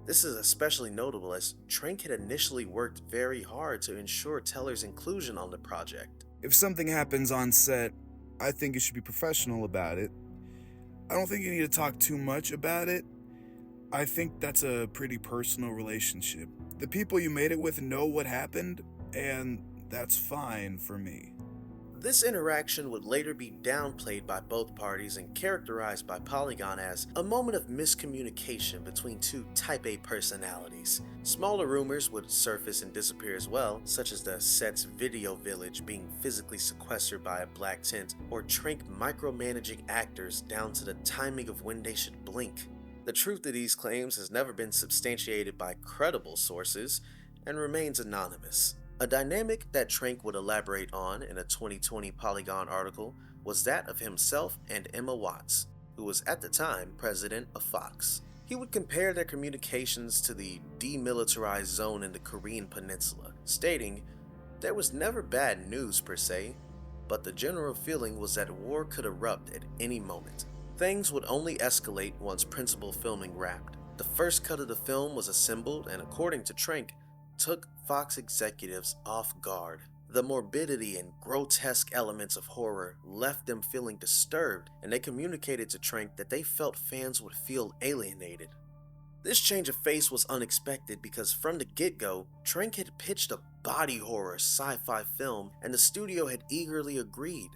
This is especially notable as Trank had initially worked very hard to ensure Teller's inclusion on the project. If something happens on set, I think you should be professional about it. I don't think you need to talk too much about it. I think that's a pretty personal relationship. The people you made it with know what happened, and that's fine for me. This interaction would later be downplayed by both parties and characterized by Polygon as a moment of miscommunication between two Type A personalities. Smaller rumors would surface and disappear as well, such as the set's video village being physically sequestered by a black tent, or Trank micromanaging actors down to the timing of when they should blink. The truth of these claims has never been substantiated by credible sources and remains anonymous. A dynamic that Trank would elaborate on in a 2020 Polygon article was that of himself and Emma Watts, who was at the time president of Fox. He would compare their communications to the demilitarized zone in the Korean Peninsula, stating, "There was never bad news per se, but the general feeling was that war could erupt at any moment." Things would only escalate once principal filming wrapped. The first cut of the film was assembled and, according to Trank, took Fox executives off guard. The morbidity and grotesque elements of horror left them feeling disturbed, and they communicated to Trank that they felt fans would feel alienated. This change of face was unexpected because from the get-go, Trank had pitched a body horror sci-fi film and the studio had eagerly agreed.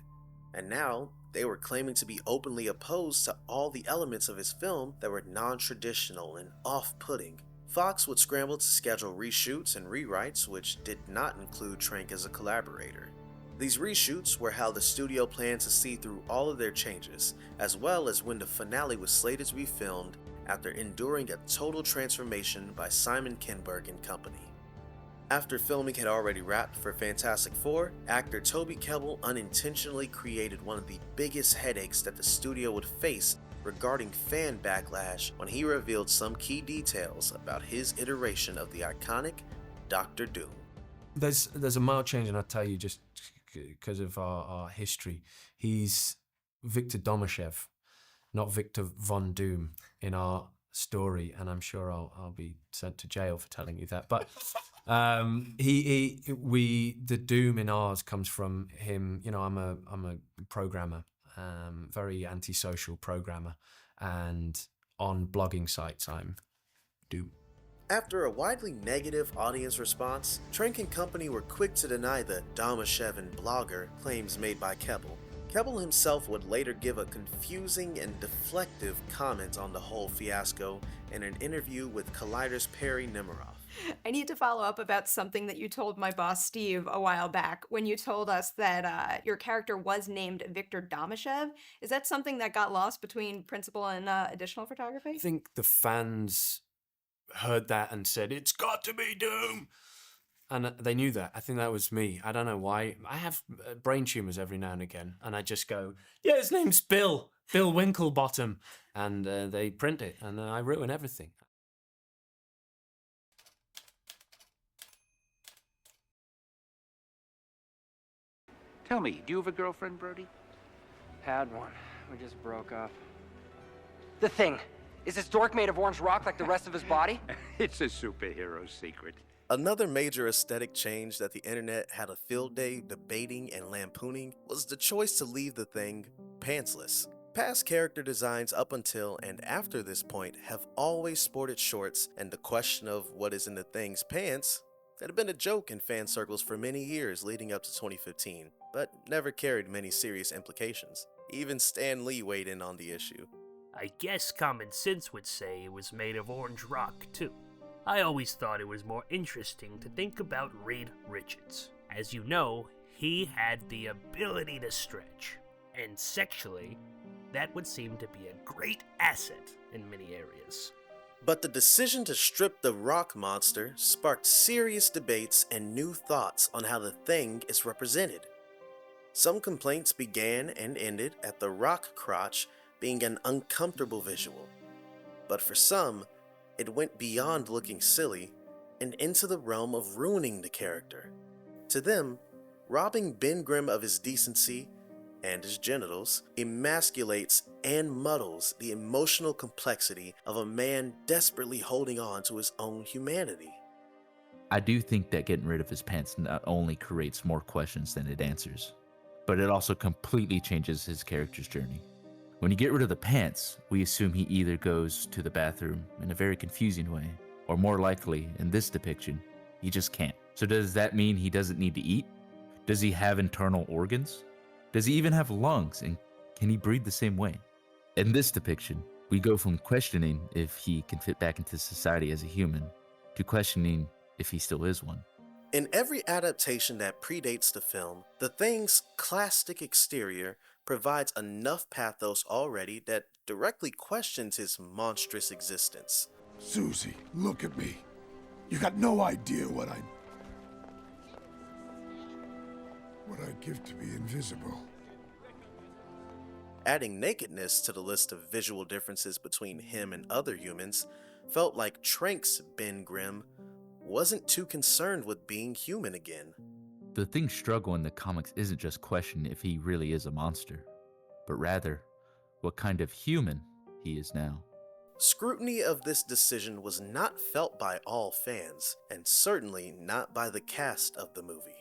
And now, They were claiming to be openly opposed to all the elements of his film that were non-traditional and off-putting. Fox would scramble to schedule reshoots and rewrites, which did not include Trank as a collaborator. These reshoots were how the studio planned to see through all of their changes, as well as when the finale was slated to be filmed after enduring a total transformation by Simon Kinberg and company. After filming had already wrapped for Fantastic Four, actor Toby Kebbell unintentionally created one of the biggest headaches that the studio would face regarding fan backlash when he revealed some key details about his iteration of the iconic Dr. Doom. There's a mild change, and I'll tell you just because of our history. He's Victor Domashev, not Victor Von Doom in our story, and I'm sure I'll be sent to jail for telling you that. But the Doom in ours comes from him. You know, I'm a programmer, very antisocial programmer, and on blogging sites I'm Doom. After a widely negative audience response, Trank and company were quick to deny the Domashev blogger claims made by Kebbell. Kebbell himself would later give a confusing and deflective comment on the whole fiasco in an interview with Collider's Perry Nemiroff. I need to follow up about something that you told my boss Steve a while back when you told us that your character was named Victor Domashev. Is that something that got lost between principal and additional photography? I think the fans heard that and said, "It's got to be Doom." And they knew that. I think that was me. I don't know why. I have brain tumors every now and again. And I just go, "Yeah, his name's Bill Winklebottom." And they print it. And I ruin everything. Tell me, do you have a girlfriend, Brody? Had one. We just broke up. The Thing. Is this Dork made of orange rock like the rest of his body? It's a superhero secret. Another major aesthetic change that the internet had a field day debating and lampooning was the choice to leave the Thing pantsless. Past character designs up until and after this point have always sported shorts, and the question of what is in the Thing's pants had been a joke in fan circles for many years leading up to 2015, but never carried many serious implications. Even Stan Lee weighed in on the issue. I guess common sense would say it was made of orange rock, too. I always thought it was more interesting to think about Reed Richards. As you know, he had the ability to stretch, and sexually, that would seem to be a great asset in many areas. But the decision to strip the rock monster sparked serious debates and new thoughts on how the Thing is represented. Some complaints began and ended at the rock crotch being an uncomfortable visual, but for some, it went beyond looking silly and into the realm of ruining the character. To them, robbing Ben Grimm of his decency and his genitals emasculates and muddles the emotional complexity of a man desperately holding on to his own humanity. I do think that getting rid of his pants not only creates more questions than it answers, but it also completely changes his character's journey. When you get rid of the pants, we assume he either goes to the bathroom in a very confusing way, or more likely, in this depiction, he just can't. So does that mean he doesn't need to eat? Does he have internal organs? Does he even have lungs, and can he breathe the same way? In this depiction, we go from questioning if he can fit back into society as a human, to questioning if he still is one. In every adaptation that predates the film, the Thing's classic exterior provides enough pathos already that directly questions his monstrous existence. Susie, look at me. You got no idea what I'd give to be invisible. Adding nakedness to the list of visual differences between him and other humans felt like Trank's Ben Grimm wasn't too concerned with being human again. The Thing's struggle in the comics isn't just questioning if he really is a monster, but rather what kind of human he is now. Scrutiny of this decision was not felt by all fans, and certainly not by the cast of the movie.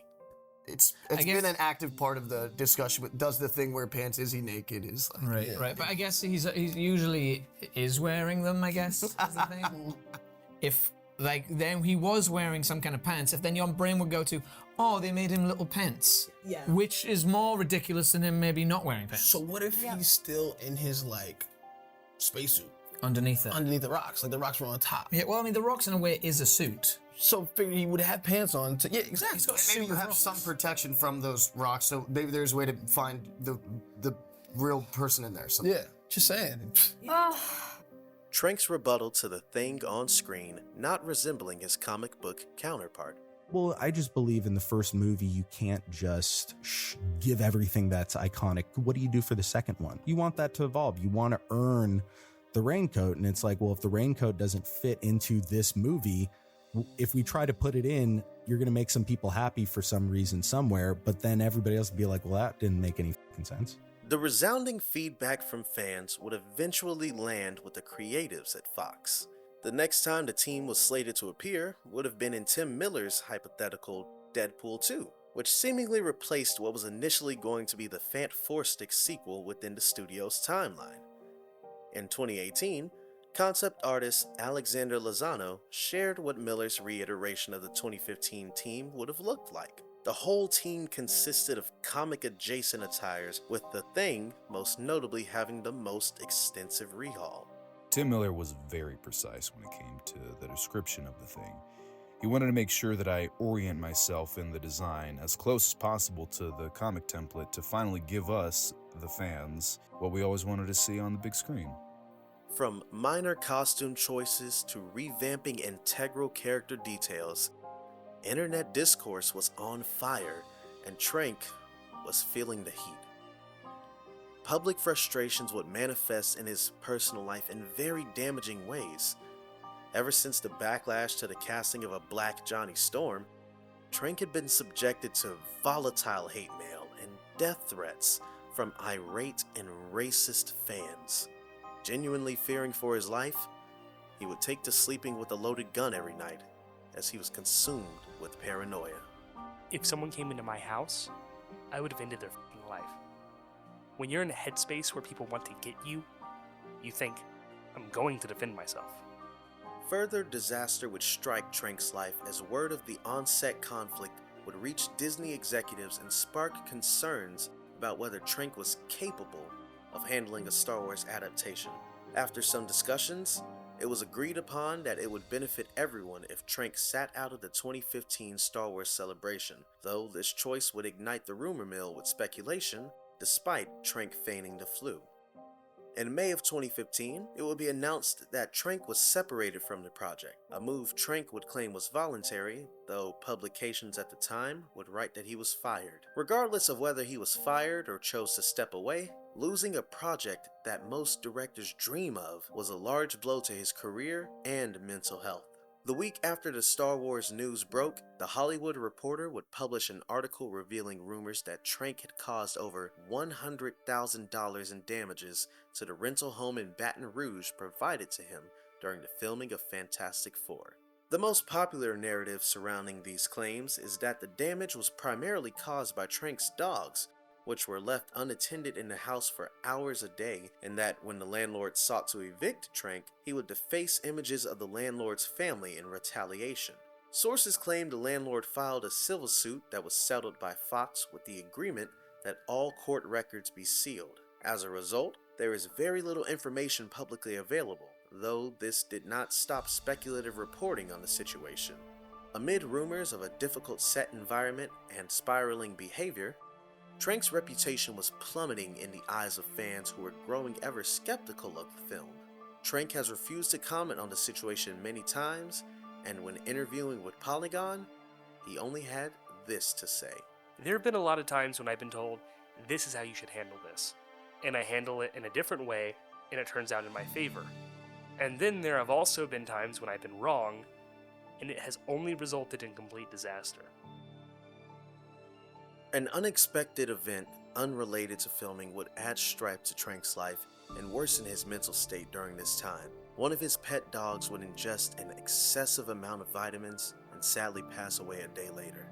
It's been an active part of the discussion. But does the Thing wear pants? Is he naked? Is like, Right. But I guess he's usually is wearing them. I guess is the thing. If Like, then he was wearing some kind of pants. If then your brain would go to, oh, they made him little pants. Yeah. Which is more ridiculous than him maybe not wearing pants. So what if he's still in his, like, spacesuit? Underneath it. Underneath the rocks. Like, the rocks were on top. Yeah, well, I mean, the rocks in a way is a suit. So figure he would have pants on. Yeah, exactly. He's got And maybe you have some protection from those rocks, so maybe there's a way to find the real person in there. Yeah, just saying. Trank's rebuttal to the thing on screen not resembling his comic book counterpart. Well, I just believe in the first movie, you can't just give everything that's iconic. What do you do for the second one? You want that to evolve. You want to earn the raincoat. And it's like, well, if the raincoat doesn't fit into this movie, if we try to put it in, you're going to make some people happy for some reason somewhere, but then everybody else will be like, well, that didn't make any fucking sense. The resounding feedback from fans would eventually land with the creatives at Fox. The next time the team was slated to appear would have been in Tim Miller's hypothetical Deadpool 2, which seemingly replaced what was initially going to be the Fant4stic sequel within the studio's timeline. In 2018, concept artist Alexander Lozano shared what Miller's reiteration of the 2015 team would have looked like. The whole team consisted of comic-adjacent attires, with The Thing most notably having the most extensive rehaul. Tim Miller was very precise when it came to the description of The Thing. He wanted to make sure that I orient myself in the design as close as possible to the comic template to finally give us, the fans, what we always wanted to see on the big screen. From minor costume choices to revamping integral character details, internet discourse was on fire, and Trank was feeling the heat. Public frustrations would manifest in his personal life in very damaging ways. Ever since the backlash to the casting of a black Johnny Storm, Trank had been subjected to volatile hate mail and death threats from irate and racist fans. Genuinely fearing for his life, he would take to sleeping with a loaded gun every night, as he was consumed with paranoia. If someone came into my house, I would have ended their fucking life. When you're in a headspace where people want to get you, you think, I'm going to defend myself. Further disaster would strike Trank's life as word of the on-set conflict would reach Disney executives and spark concerns about whether Trank was capable of handling a Star Wars adaptation. After some discussions, it was agreed upon that it would benefit everyone if Trank sat out of the 2015 Star Wars celebration, though this choice would ignite the rumor mill with speculation, despite Trank feigning the flu. In May of 2015, it would be announced that Trank was separated from the project, a move Trank would claim was voluntary, though publications at the time would write that he was fired. Regardless of whether he was fired or chose to step away, losing a project that most directors dream of was a large blow to his career and mental health. The week after the Star Wars news broke, The Hollywood Reporter would publish an article revealing rumors that Trank had caused over $100,000 in damages to the rental home in Baton Rouge provided to him during the filming of Fantastic Four. The most popular narrative surrounding these claims is that the damage was primarily caused by Trank's dogs, which were left unattended in the house for hours a day, and that when the landlord sought to evict Trank, he would deface images of the landlord's family in retaliation. Sources claim the landlord filed a civil suit that was settled by Fox with the agreement that all court records be sealed. As a result, there is very little information publicly available, though this did not stop speculative reporting on the situation. Amid rumors of a difficult set environment and spiraling behavior, Trank's reputation was plummeting in the eyes of fans who were growing ever skeptical of the film. Trank has refused to comment on the situation many times, and when interviewing with Polygon, he only had this to say. There have been a lot of times when I've been told, this is how you should handle this. And I handle it in a different way, and it turns out in my favor. And then there have also been times when I've been wrong, and it has only resulted in complete disaster. An unexpected event unrelated to filming would add strife to Trank's life and worsen his mental state during this time. One of his pet dogs would ingest an excessive amount of vitamins and sadly pass away a day later.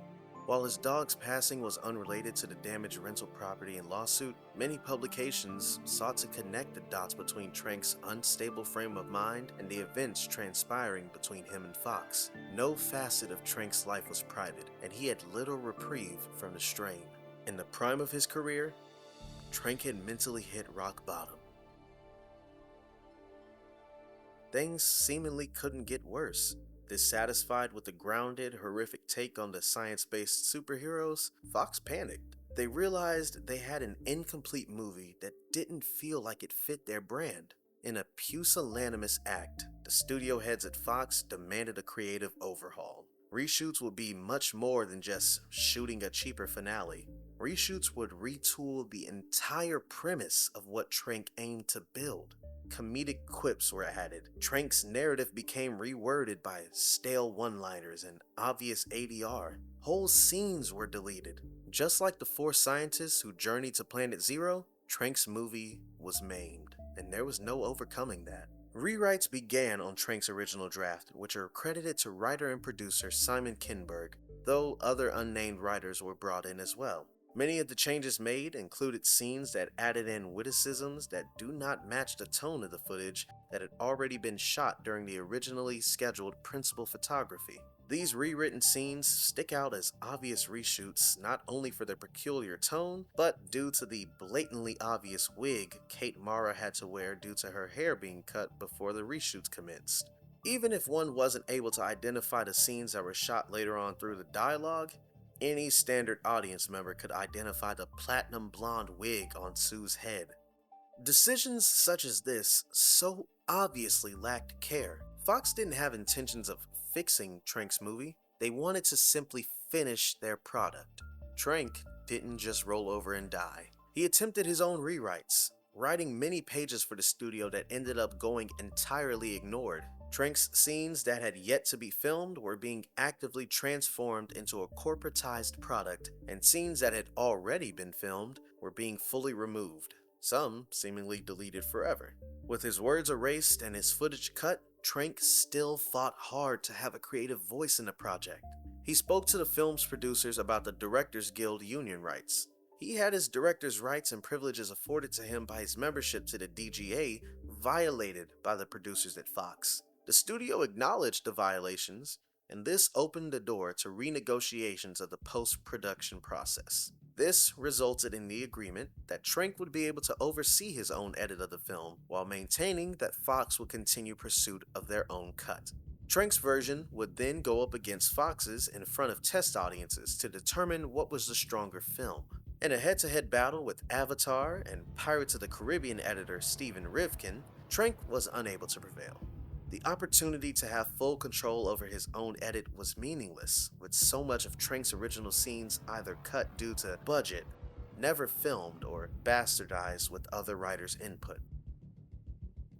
While his dog's passing was unrelated to the damaged rental property and lawsuit, many publications sought to connect the dots between Trank's unstable frame of mind and the events transpiring between him and Fox. No facet of Trank's life was private, and he had little reprieve from the strain. In the prime of his career, Trank had mentally hit rock bottom. Things seemingly couldn't get worse. Dissatisfied with the grounded, horrific take on the science-based superheroes, Fox panicked. They realized they had an incomplete movie that didn't feel like it fit their brand. In a pusillanimous act, the studio heads at Fox demanded a creative overhaul. Reshoots would be much more than just shooting a cheaper finale. Reshoots would retool the entire premise of what Trank aimed to build. Comedic quips were added. Trank's narrative became reworded by stale one-liners and obvious ADR. Whole scenes were deleted. Just like the 4 scientists who journeyed to Planet Zero, Trank's movie was maimed, and there was no overcoming that. Rewrites began on Trank's original draft, which are credited to writer and producer Simon Kinberg, though other unnamed writers were brought in as well. Many of the changes made included scenes that added in witticisms that do not match the tone of the footage that had already been shot during the originally scheduled principal photography. These rewritten scenes stick out as obvious reshoots not only for their peculiar tone, but due to the blatantly obvious wig Kate Mara had to wear due to her hair being cut before the reshoots commenced. Even if one wasn't able to identify the scenes that were shot later on through the dialogue, any standard audience member could identify the platinum blonde wig on Sue's head. Decisions such as this so obviously lacked care. Fox didn't have intentions of fixing Trank's movie, they wanted to simply finish their product. Trank didn't just roll over and die. He attempted his own rewrites, writing many pages for the studio that ended up going entirely ignored. Trank's scenes that had yet to be filmed were being actively transformed into a corporatized product, and scenes that had already been filmed were being fully removed, some seemingly deleted forever. With his words erased and his footage cut, Trank still fought hard to have a creative voice in the project. He spoke to the film's producers about the Directors Guild union rights. He had his director's rights and privileges afforded to him by his membership to the DGA violated by the producers at Fox. The studio acknowledged the violations, and this opened the door to renegotiations of the post-production process. This resulted in the agreement that Trank would be able to oversee his own edit of the film, while maintaining that Fox would continue pursuit of their own cut. Trank's version would then go up against Fox's in front of test audiences to determine what was the stronger film. In a head-to-head battle with Avatar and Pirates of the Caribbean editor Stephen Rivkin, Trank was unable to prevail. The opportunity to have full control over his own edit was meaningless, with so much of Trank's original scenes either cut due to budget, never filmed, or bastardized with other writers' input.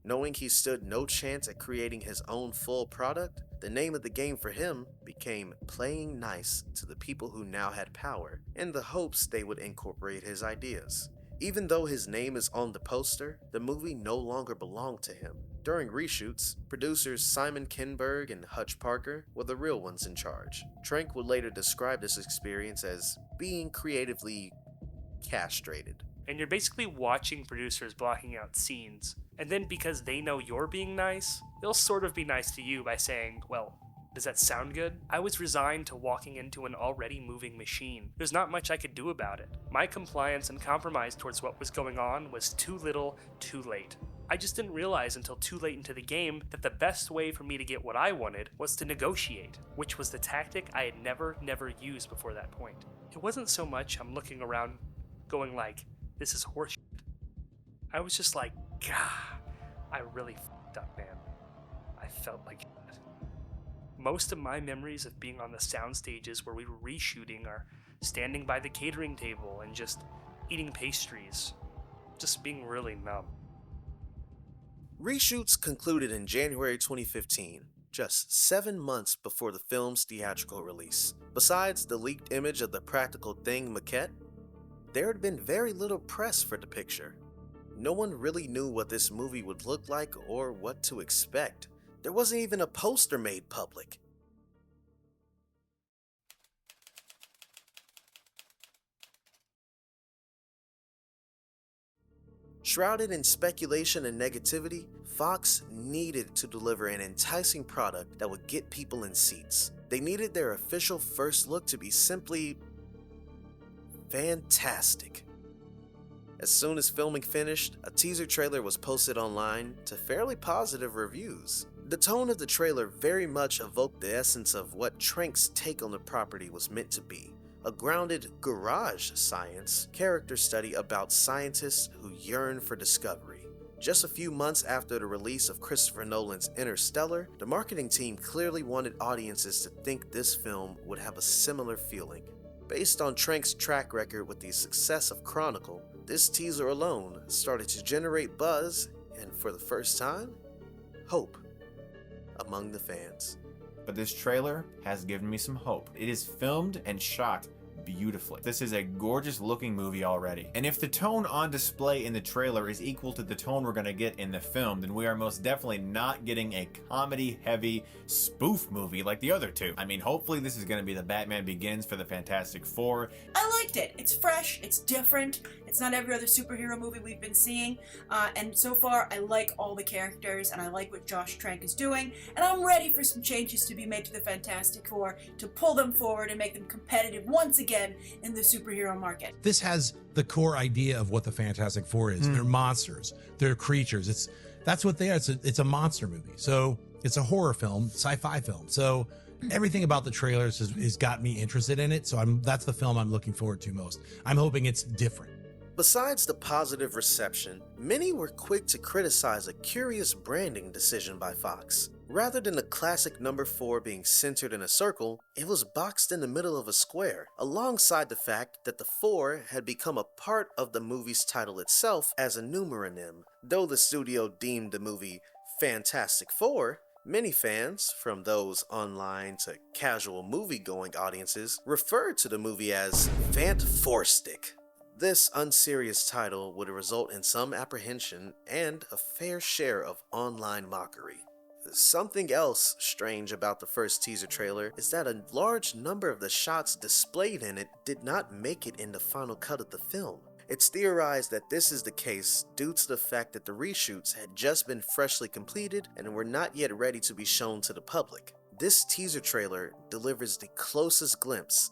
Knowing he stood no chance at creating his own full product, the name of the game for him became playing nice to the people who now had power, in the hopes they would incorporate his ideas. Even though his name is on the poster, the movie no longer belonged to him. During reshoots, producers Simon Kinberg and Hutch Parker were the real ones in charge. Trank would later describe this experience as being creatively castrated. And you're basically watching producers blocking out scenes, and then because they know you're being nice, they'll sort of be nice to you by saying, well, does that sound good? I was resigned to walking into an already moving machine. There's not much I could do about it. My compliance and compromise towards what was going on was too little, too late. I just didn't realize until too late into the game that the best way for me to get what I wanted was to negotiate, which was the tactic I had never used before that point. It wasn't so much I'm looking around going like, this is horseshit. I was just like, God, I really fucked up, man. I felt like shit. Most of my memories of being on the sound stages where we were reshooting are standing by the catering table and just eating pastries, just being really numb. Reshoots concluded in January 2015, just 7 months before the film's theatrical release. Besides the leaked image of the practical thing maquette, there had been very little press for the picture. No one really knew what this movie would look like or what to expect. There wasn't even a poster made public. Shrouded in speculation and negativity, Fox needed to deliver an enticing product that would get people in seats. They needed their official first look to be simply fantastic. As soon as filming finished, a teaser trailer was posted online to fairly positive reviews. The tone of the trailer very much evoked the essence of what Trank's take on the property was meant to be. A grounded garage science character study about scientists who yearn for discovery. Just a few months after the release of Christopher Nolan's Interstellar, the marketing team clearly wanted audiences to think this film would have a similar feeling. Based on Trank's track record with the success of Chronicle, this teaser alone started to generate buzz and, for the first time, hope among the fans. But this trailer has given me some hope. It is filmed and shot beautifully. This is a gorgeous looking movie already. And if the tone on display in the trailer is equal to the tone we're gonna get in the film, then we are most definitely not getting a comedy heavy spoof movie like the other two. I mean, hopefully this is gonna be the Batman Begins for the Fantastic Four. I liked it. It's fresh, it's different, it's not every other superhero movie we've been seeing, and so far I like all the characters and I like what Josh Trank is doing, and I'm ready for some changes to be made to the Fantastic Four to pull them forward and make them competitive once again in the superhero market. This has the core idea of what the Fantastic Four is. They're monsters, they're creatures. That's what they are. It's a monster movie. So it's a horror film, sci-fi film. So everything about the trailers has got me interested in it. So that's the film I'm looking forward to most. I'm hoping it's different. Besides the positive reception, many were quick to criticize a curious branding decision by Fox. Rather than the classic number 4 being centered in a circle, it was boxed in the middle of a square, alongside the fact that the 4 had become a part of the movie's title itself as a numeronym. Though the studio deemed the movie Fantastic Four, many fans, from those online to casual movie-going audiences, referred to the movie as Fant-Four-Stick. This unserious title would result in some apprehension and a fair share of online mockery. Something else strange about the first teaser trailer is that a large number of the shots displayed in it did not make it in the final cut of the film. It's theorized that this is the case due to the fact that the reshoots had just been freshly completed and were not yet ready to be shown to the public. This teaser trailer delivers the closest glimpse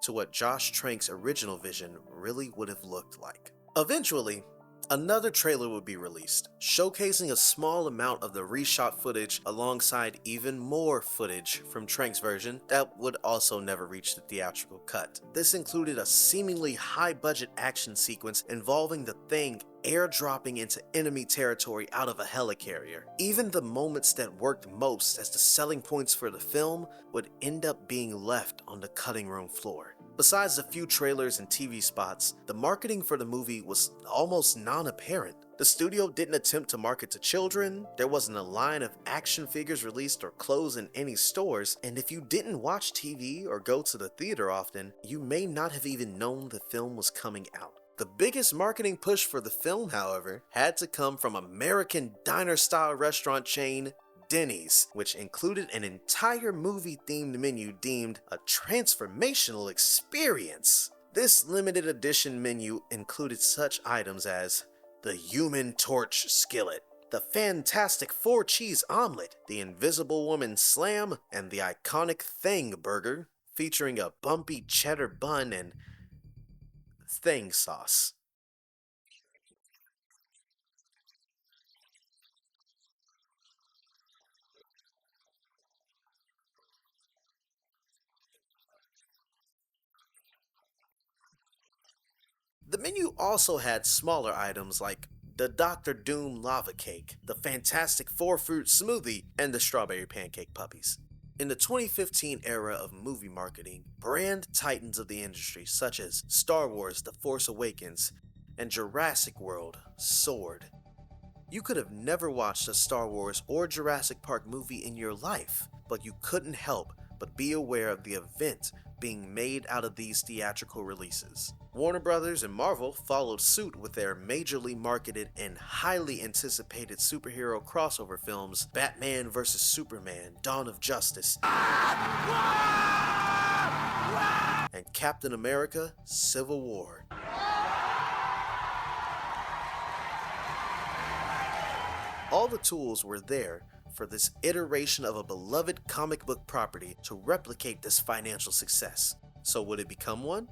to what Josh Trank's original vision really would have looked like. Eventually, another trailer would be released, showcasing a small amount of the reshot footage alongside even more footage from Trank's version that would also never reach the theatrical cut. This included a seemingly high-budget action sequence involving the Thing airdropping into enemy territory out of a helicarrier. Even the moments that worked most as the selling points for the film would end up being left on the cutting room floor. Besides a few trailers and TV spots, the marketing for the movie was almost non-apparent. The studio didn't attempt to market to children, there wasn't a line of action figures released or clothes in any stores, and if you didn't watch TV or go to the theater often, you may not have even known the film was coming out. The biggest marketing push for the film, however, had to come from American diner-style restaurant chain Denny's, which included an entire movie-themed menu deemed a transformational experience. This limited edition menu included such items as the Human Torch Skillet, the Fantastic Four Cheese Omelet, the Invisible Woman Slam, and the iconic Thing Burger, featuring a bumpy cheddar bun and Thing sauce. The menu also had smaller items like the Dr. Doom Lava Cake, the Fantastic Four Fruit Smoothie, and the Strawberry Pancake Puppies. In the 2015 era of movie marketing, brand titans of the industry such as Star Wars: The Force Awakens and Jurassic World soared. You could have never watched a Star Wars or Jurassic Park movie in your life, but you couldn't help but be aware of the event being made out of these theatrical releases. Warner Brothers and Marvel followed suit with their majorly marketed and highly anticipated superhero crossover films Batman vs. Superman: Dawn of Justice and Captain America: Civil War. All the tools were there for this iteration of a beloved comic book property to replicate this financial success. So would it become one?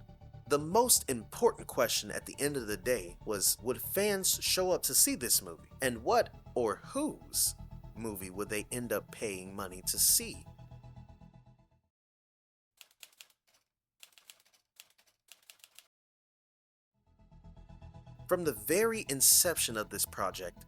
The most important question at the end of the day was, would fans show up to see this movie? And what, or whose, movie would they end up paying money to see? From the very inception of this project,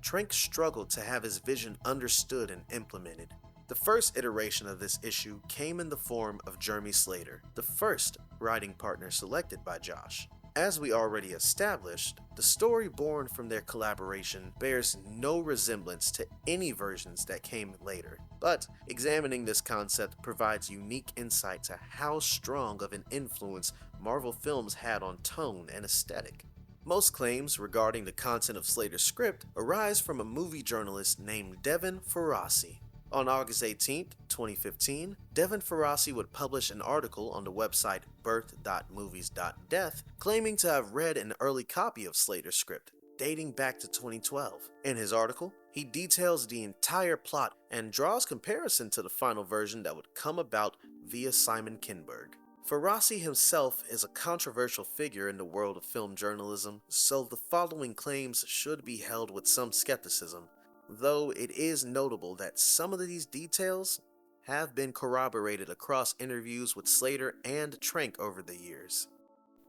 Trank struggled to have his vision understood and implemented. The first iteration of this issue came in the form of Jeremy Slater, the first writing partner selected by Josh. As we already established, the story born from their collaboration bears no resemblance to any versions that came later, but examining this concept provides unique insight to how strong of an influence Marvel films had on tone and aesthetic. Most claims regarding the content of Slater's script arise from a movie journalist named Devin Faraci. On August 18, 2015, Devin Faraci would publish an article on the website birth.movies.death claiming to have read an early copy of Slater's script, dating back to 2012. In his article, he details the entire plot and draws comparison to the final version that would come about via Simon Kinberg. Faraci himself is a controversial figure in the world of film journalism, so the following claims should be held with some skepticism, though it is notable that some of these details have been corroborated across interviews with Slater and Trank over the years.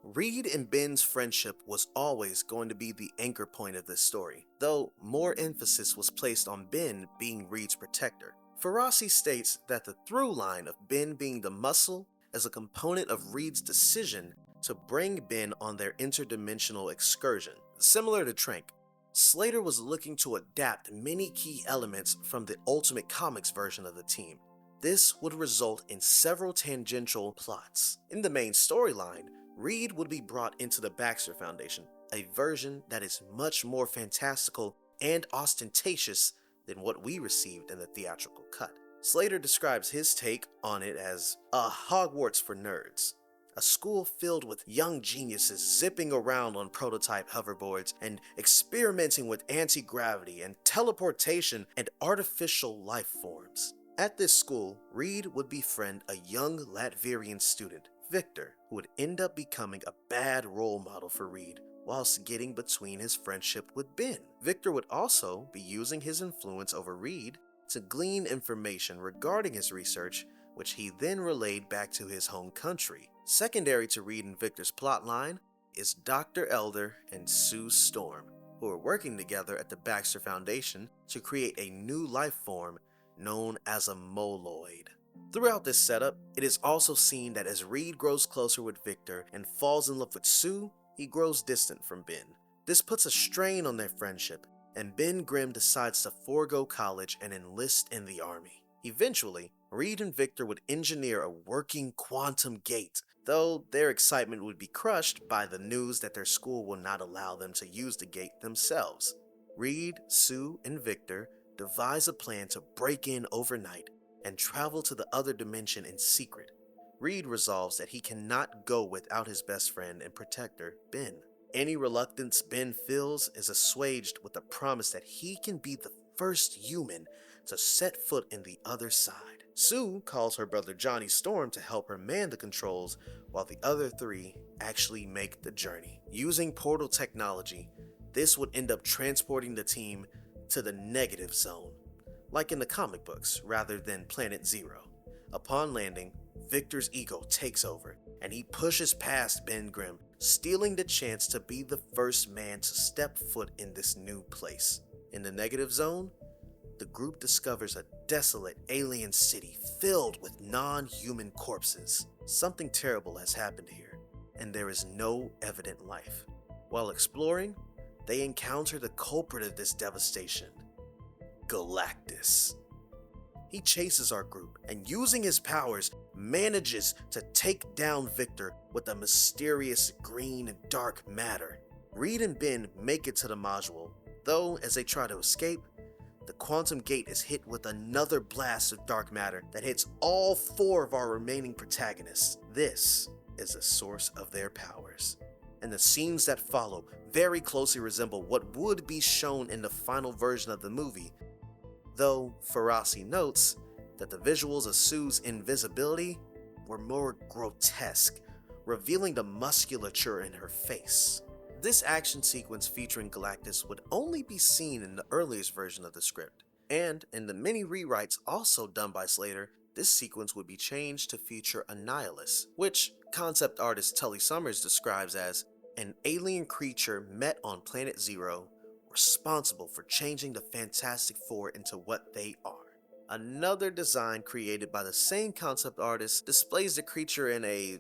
Reed and Ben's friendship was always going to be the anchor point of this story, though more emphasis was placed on Ben being Reed's protector. Faraci states that the through line of Ben being the muscle is a component of Reed's decision to bring Ben on their interdimensional excursion. Similar to Trank, Slater was looking to adapt many key elements from the Ultimate Comics version of the team. This would result in several tangential plots. In the main storyline, Reed would be brought into the Baxter Foundation, a version that is much more fantastical and ostentatious than what we received in the theatrical cut. Slater describes his take on it as a Hogwarts for nerds, a school filled with young geniuses zipping around on prototype hoverboards and experimenting with anti-gravity and teleportation and artificial life forms. At this school, Reed would befriend a young Latvian student, Victor, who would end up becoming a bad role model for Reed, whilst getting between his friendship with Ben. Victor would also be using his influence over Reed to glean information regarding his research, which he then relayed back to his home country. Secondary to Reed and Victor's plotline is Dr. Elder and Sue Storm, who are working together at the Baxter Foundation to create a new life form known as a moloid. Throughout this setup, it is also seen that as Reed grows closer with Victor and falls in love with Sue, he grows distant from Ben. This puts a strain on their friendship, and Ben Grimm decides to forego college and enlist in the army. Eventually, Reed and Victor would engineer a working quantum gate, though their excitement would be crushed by the news that their school will not allow them to use the gate themselves. Reed, Sue, and Victor devise a plan to break in overnight and travel to the other dimension in secret. Reed resolves that he cannot go without his best friend and protector, Ben. Any reluctance Ben feels is assuaged with the promise that he can be the first human to set foot in the other side. Sue calls her brother Johnny Storm to help her man the controls, while the other three actually make the journey. Using portal technology, this would end up transporting the team to the negative zone, like in the comic books, rather than Planet Zero. Upon landing, Victor's ego takes over, and he pushes past Ben Grimm, stealing the chance to be the first man to step foot in this new place. In the negative zone, the group discovers a desolate alien city filled with non-human corpses. Something terrible has happened here, and there is no evident life. While exploring, they encounter the culprit of this devastation, Galactus. He chases our group and, using his powers, manages to take down Victor with a mysterious green and dark matter. Reed and Ben make it to the module, though as they try to escape, the quantum gate is hit with another blast of dark matter that hits all four of our remaining protagonists. This is the source of their powers, and the scenes that follow very closely resemble what would be shown in the final version of the movie, though Ferrasi notes that the visuals of Sue's invisibility were more grotesque, revealing the musculature in her face. This action sequence featuring Galactus would only be seen in the earliest version of the script, and in the many rewrites also done by Slater, this sequence would be changed to feature Annihilus, which concept artist Tully Summers describes as an alien creature met on Planet Zero, responsible for changing the Fantastic Four into what they are. Another design created by the same concept artist displays the creature in a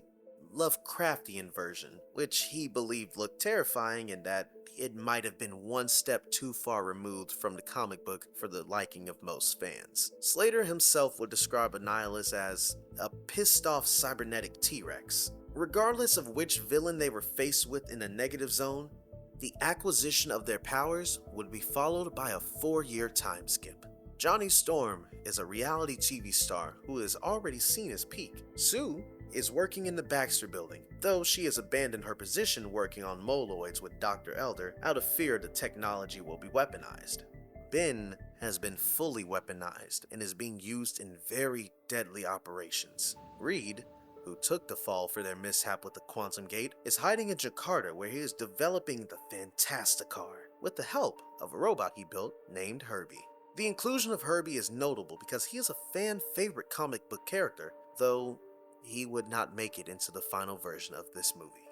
Lovecraftian version, which he believed looked terrifying and that it might have been one step too far removed from the comic book for the liking of most fans. Slater himself would describe Annihilus as a pissed-off cybernetic T-Rex. Regardless of which villain they were faced with in the negative zone, the acquisition of their powers would be followed by a 4-year time skip. Johnny Storm is a reality TV star who has already seen his peak. Sue is working in the Baxter building, though she has abandoned her position working on Moloids with Dr. Elder out of fear the technology will be weaponized. Ben has been fully weaponized and is being used in very deadly operations. Reed, who took the fall for their mishap with the Quantum Gate, is hiding in Jakarta where he is developing the Fantasticar with the help of a robot he built named Herbie. The inclusion of Herbie is notable because he is a fan favorite comic book character, though he would not make it into the final version of this movie.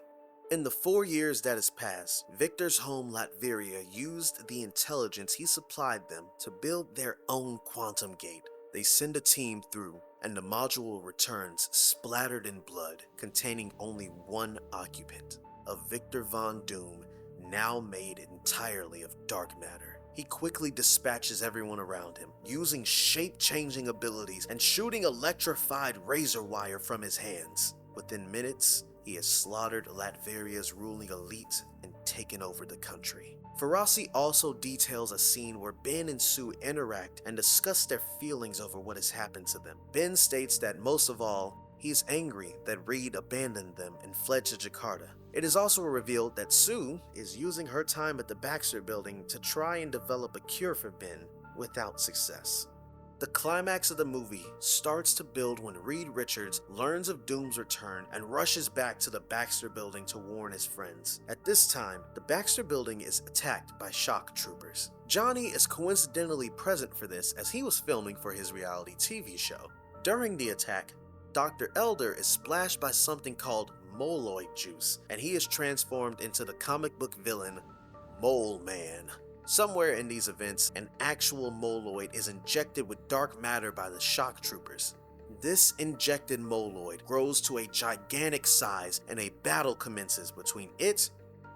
In the 4 years that has passed, Victor's home Latveria used the intelligence he supplied them to build their own quantum gate. They send a team through, and the module returns splattered in blood, containing only one occupant, a Victor Von Doom now made entirely of dark matter. He quickly dispatches everyone around him, using shape-changing abilities and shooting electrified razor wire from his hands. Within minutes, he has slaughtered Latveria's ruling elite and taken over the country. Ferrasi also details a scene where Ben and Sue interact and discuss their feelings over what has happened to them. Ben states that most of all, he is angry that Reed abandoned them and fled to Jakarta. It is also revealed that Sue is using her time at the Baxter building to try and develop a cure for Ben without success. The climax of the movie starts to build when Reed Richards learns of Doom's return and rushes back to the Baxter building to warn his friends. At this time, the Baxter building is attacked by shock troopers. Johnny is coincidentally present for this as he was filming for his reality TV show. During the attack, Dr. Elder is splashed by something called Moloid juice, and he is transformed into the comic book villain Mole Man. Somewhere in these events, an actual Moloid is injected with dark matter by the shock troopers. This injected Moloid grows to a gigantic size and a battle commences between it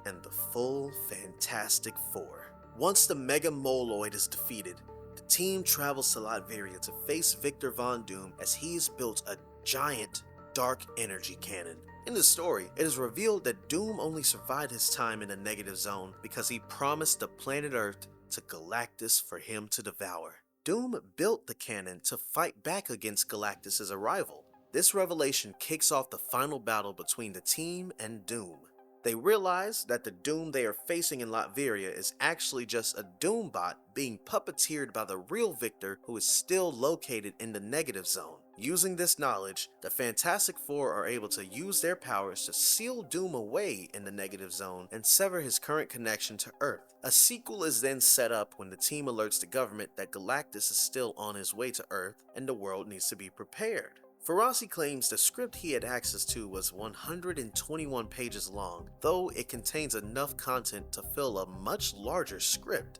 and the full Fantastic Four. Once the Mega Moloid is defeated, the team travels to Latveria to face Victor Von Doom as he's built a giant dark energy cannon. In the story, it is revealed that Doom only survived his time in the negative zone because he promised the planet Earth to Galactus for him to devour. Doom built the cannon to fight back against Galactus' arrival. This revelation kicks off the final battle between the team and Doom. They realize that the Doom they are facing in Latveria is actually just a Doom bot being puppeteered by the real Victor who is still located in the negative zone. Using this knowledge, the Fantastic Four are able to use their powers to seal Doom away in the negative zone and sever his current connection to Earth. A sequel is then set up when the team alerts the government that Galactus is still on his way to Earth and the world needs to be prepared. Ferrasi claims the script he had access to was 121 pages long, though it contains enough content to fill a much larger script.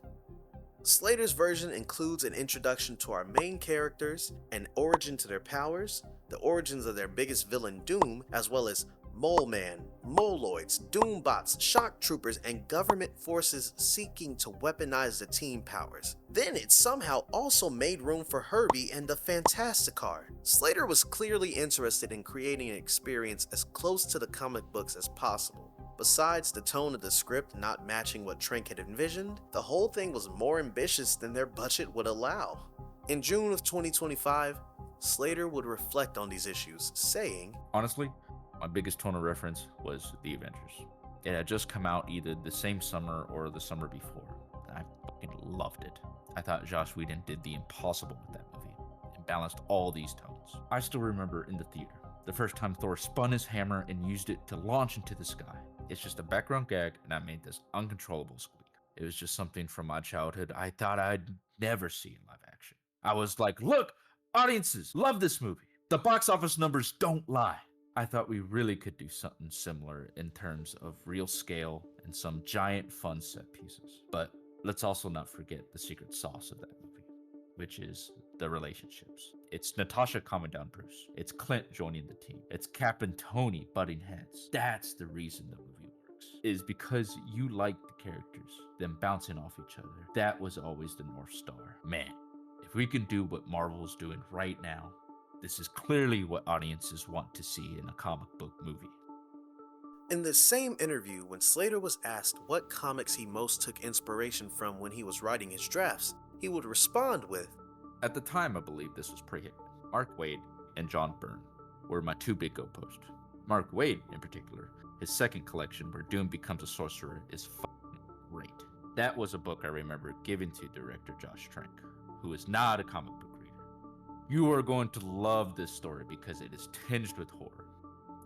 Slater's version includes an introduction to our main characters, an origin to their powers, the origins of their biggest villain Doom, as well as Mole Man, Moloids, Doombots, shock troopers, and government forces seeking to weaponize the team powers. Then it somehow also made room for Herbie and the Fantasticar. Slater was clearly interested in creating an experience as close to the comic books as possible. Besides the tone of the script not matching what Trank had envisioned, the whole thing was more ambitious than their budget would allow. In June of 2025, Slater would reflect on these issues, saying, Honestly, my biggest tone of reference was The Avengers. It had just come out either the same summer or the summer before. I fucking loved it. I thought Joss Whedon did the impossible with that movie and balanced all these tones. I still remember in the theater, the first time Thor spun his hammer and used it to launch into the sky. It's just a background gag, and I made this uncontrollable squeak. It was just something from my childhood I thought I'd never see in live action. I was like, look, audiences love this movie. The box office numbers don't lie. I thought we really could do something similar in terms of real scale and some giant fun set pieces. But let's also not forget the secret sauce of that movie, which is the relationships. It's Natasha calming down Bruce. It's Clint joining the team. It's Cap and Tony butting heads. That's the reason the movie works. It is because you like the characters, them bouncing off each other. That was always the North Star. Man, if we can do what Marvel's doing right now, this is clearly what audiences want to see in a comic book movie. In this same interview, when Slater was asked what comics he most took inspiration from when he was writing his drafts, he would respond with, At the time, I believe this was pre-Hickman. Mark Waid and John Byrne were my two big go-posts. Mark Waid, in particular, his second collection where Doom becomes a sorcerer is fucking great. That was a book I remember giving to director Josh Trank, who is not a comic book reader. You are going to love this story because it is tinged with horror.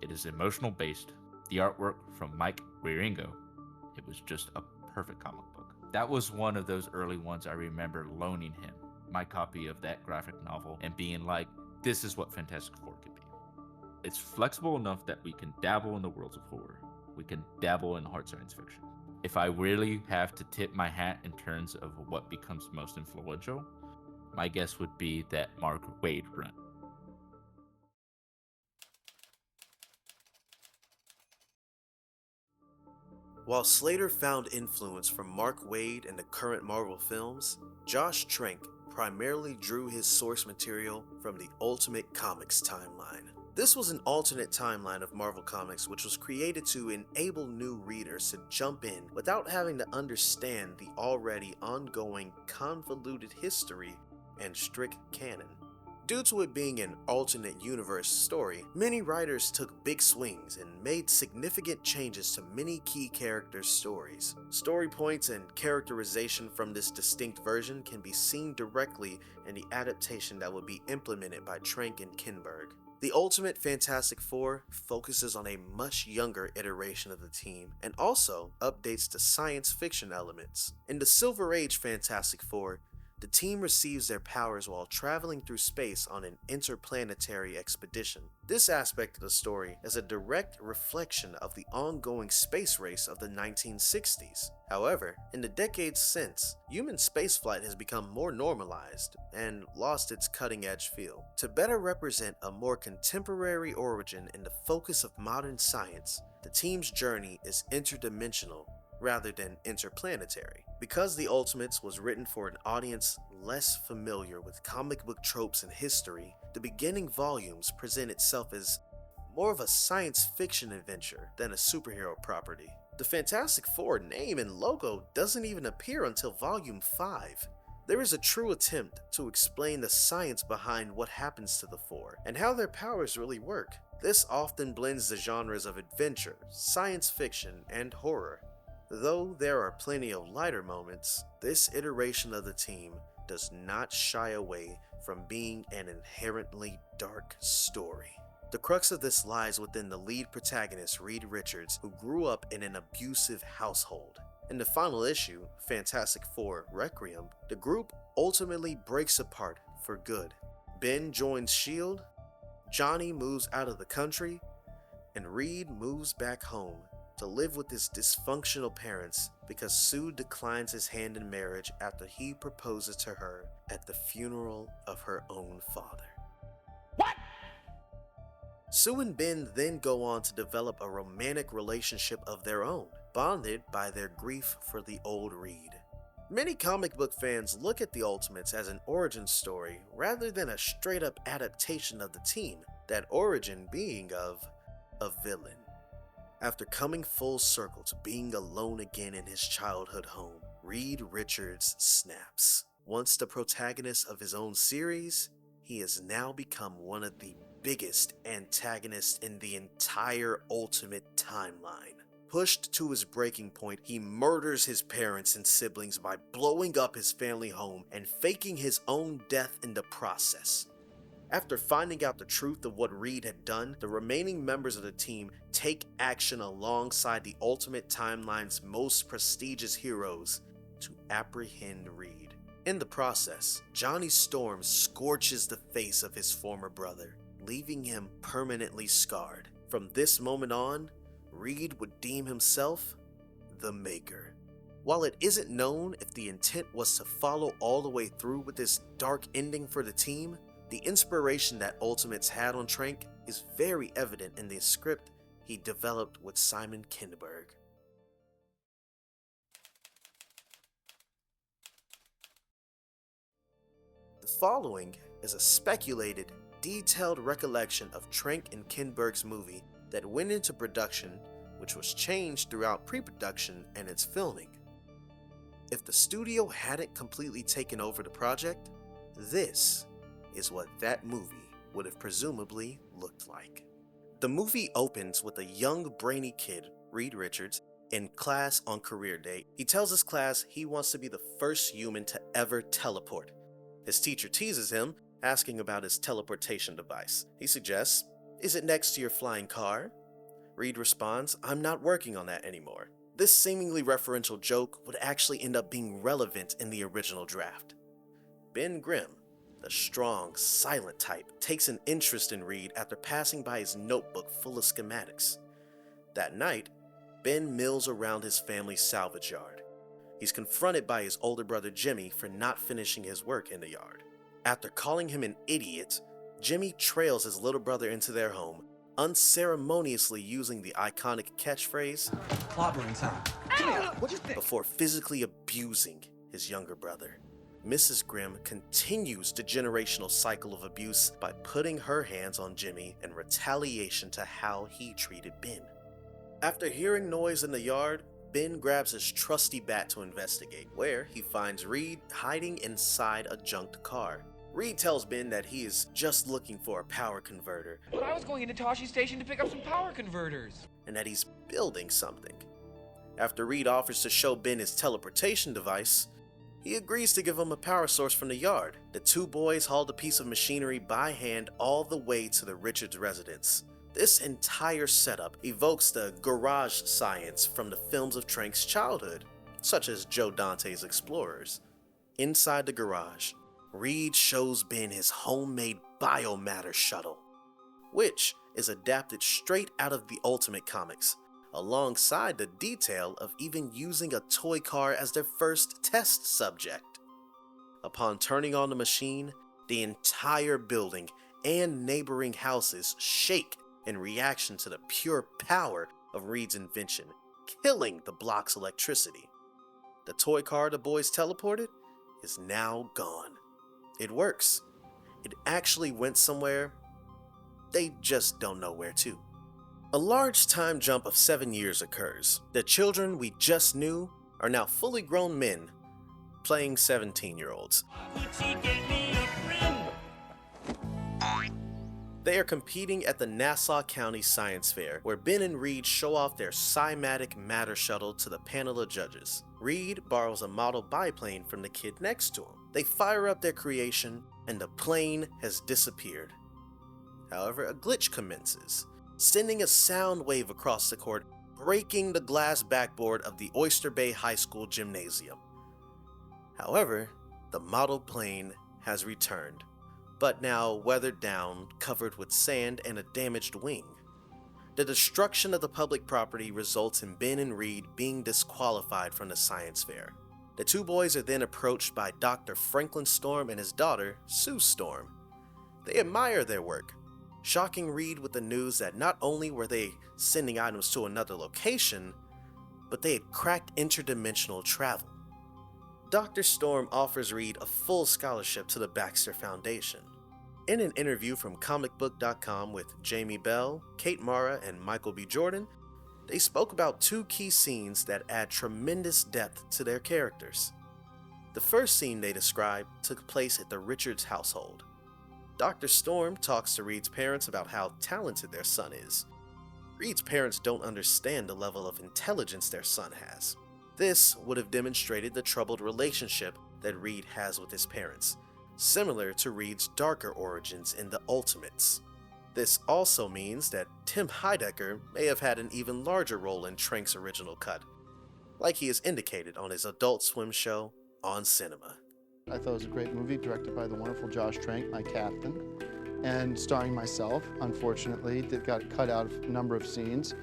It is emotional based. The artwork from Mike Wieringo, it was just a perfect comic book. That was one of those early ones I remember loaning him my copy of that graphic novel and being like, this is what Fantastic Four could be. It's flexible enough that we can dabble in the worlds of horror. We can dabble in hard science fiction. If I really have to tip my hat in terms of what becomes most influential, my guess would be that Mark Waid run. While Slater found influence from Mark Waid and the current Marvel films, Josh Trank primarily drew his source material from the Ultimate Comics timeline. This was an alternate timeline of Marvel Comics which was created to enable new readers to jump in without having to understand the already ongoing convoluted history and strict canon. Due to it being an alternate universe story, many writers took big swings and made significant changes to many key characters' stories. Story points and characterization from this distinct version can be seen directly in the adaptation that will be implemented by Trank and Kinberg. The Ultimate Fantastic Four focuses on a much younger iteration of the team and also updates the science fiction elements. In the Silver Age Fantastic Four, the team receives their powers while traveling through space on an interplanetary expedition. This aspect of the story is a direct reflection of the ongoing space race of the 1960s. However, in the decades since, human spaceflight has become more normalized and lost its cutting-edge feel. To better represent a more contemporary origin in the focus of modern science, the team's journey is interdimensional rather than interplanetary. Because The Ultimates was written for an audience less familiar with comic book tropes and history, the beginning volumes present itself as more of a science fiction adventure than a superhero property. The Fantastic Four name and logo doesn't even appear until volume 5. There is a true attempt to explain the science behind what happens to the Four and how their powers really work. This often blends the genres of adventure, science fiction, and horror. Though there are plenty of lighter moments, this iteration of the team does not shy away from being an inherently dark story. The crux of this lies within the lead protagonist, Reed Richards, who grew up in an abusive household. In the final issue, Fantastic Four: Requiem, the group ultimately breaks apart for good. Ben joins S.H.I.E.L.D., Johnny moves out of the country, and Reed moves back home to live with his dysfunctional parents because Sue declines his hand in marriage after he proposes to her at the funeral of her own father. What? Sue and Ben then go on to develop a romantic relationship of their own, bonded by their grief for the old Reed. Many comic book fans look at the Ultimates as an origin story rather than a straight-up adaptation of the team, that origin being of a villain. After coming full circle to being alone again in his childhood home, Reed Richards snaps. Once the protagonist of his own series, he has now become one of the biggest antagonists in the entire Ultimate timeline. Pushed to his breaking point, he murders his parents and siblings by blowing up his family home and faking his own death in the process. After finding out the truth of what Reed had done, the remaining members of the team take action alongside the Ultimate Timeline's most prestigious heroes to apprehend Reed. In the process, Johnny Storm scorches the face of his former brother, leaving him permanently scarred. From this moment on, Reed would deem himself the Maker. While it isn't known if the intent was to follow all the way through with this dark ending for the team, the inspiration that Ultimates had on Trank is very evident in the script he developed with Simon Kinberg. The following is a speculated, detailed recollection of Trank and Kinberg's movie that went into production, which was changed throughout pre-production and its filming. If the studio hadn't completely taken over the project, this is what that movie would have presumably looked like. The movie opens with a young brainy kid, Reed Richards, in class on career day. He tells his class he wants to be the first human to ever teleport. His teacher teases him, asking about his teleportation device. He suggests, "Is it next to your flying car?" Reed responds, "I'm not working on that anymore." This seemingly referential joke would actually end up being relevant in the original draft. Ben Grimm, the strong, silent type, takes an interest in Reed after passing by his notebook full of schematics. That night, Ben mills around his family's salvage yard. He's confronted by his older brother Jimmy for not finishing his work in the yard. After calling him an idiot, Jimmy trails his little brother into their home, unceremoniously using the iconic catchphrase, "Clobbering time." Come here, what'd you think? Before physically abusing his younger brother. Mrs. Grimm continues the generational cycle of abuse by putting her hands on Jimmy in retaliation to how he treated Ben. After hearing noise in the yard, Ben grabs his trusty bat to investigate, where he finds Reed hiding inside a junked car. Reed tells Ben that he is just looking for a power converter, But I was going into Toshi Station to pick up some power converters. and that he's building something. After Reed offers to show Ben his teleportation device, he agrees to give him a power source from the yard. The two boys haul the piece of machinery by hand all the way to the Richards residence. This entire setup evokes the garage science from the films of Trank's childhood, such as Joe Dante's Explorers. Inside the garage, Reed shows Ben his homemade biomatter shuttle, which is adapted straight out of the Ultimate comics, alongside the detail of even using a toy car as their first test subject. Upon turning on the machine, the entire building and neighboring houses shake in reaction to the pure power of Reed's invention, killing the block's electricity. The toy car the boys teleported is now gone. It works. It actually went somewhere. They just don't know where to. A large time jump of 7 years occurs. The children we just knew are now fully grown men, playing 17-year-olds. They are competing at the Nassau County Science Fair, where Ben and Reed show off their Cymatic Matter shuttle to the panel of judges. Reed borrows a model biplane from the kid next to him. They fire up their creation, and the plane has disappeared. However, a glitch commences, sending a sound wave across the court, breaking the glass backboard of the Oyster Bay High School gymnasium. However, the model plane has returned, but now weathered down, covered with sand and a damaged wing. The destruction of the public property results in Ben and Reed being disqualified from the science fair. The two boys are then approached by Dr. Franklin Storm and his daughter, Sue Storm. They admire their work, shocking Reed with the news that not only were they sending items to another location, but they had cracked interdimensional travel. Dr. Storm offers Reed a full scholarship to the Baxter Foundation. In an interview from comicbook.com with Jamie Bell, Kate Mara, and Michael B. Jordan, they spoke about two key scenes that add tremendous depth to their characters. The first scene they described took place at the Richards household. Dr. Storm talks to Reed's parents about how talented their son is. Reed's parents don't understand the level of intelligence their son has. This would have demonstrated the troubled relationship that Reed has with his parents, similar to Reed's darker origins in The Ultimates. This also means that Tim Heidecker may have had an even larger role in Trank's original cut, like he has indicated on his Adult Swim show, On Cinema. I thought it was a great movie, directed by the wonderful Josh Trank, my captain, and starring myself. Unfortunately, that got cut out of a number of scenes.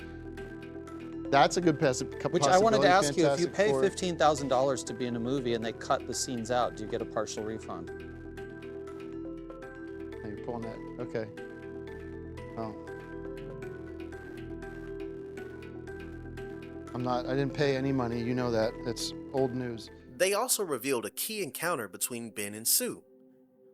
That's a good possibility. Which I wanted to ask you, if you Fantastic pay Four. $15,000 to be in a movie and they cut the scenes out, do you get a partial refund? Hey, you're pulling that. Okay. Oh. I didn't pay any money. You know that. That's old news. They also revealed a key encounter between Ben and Sue.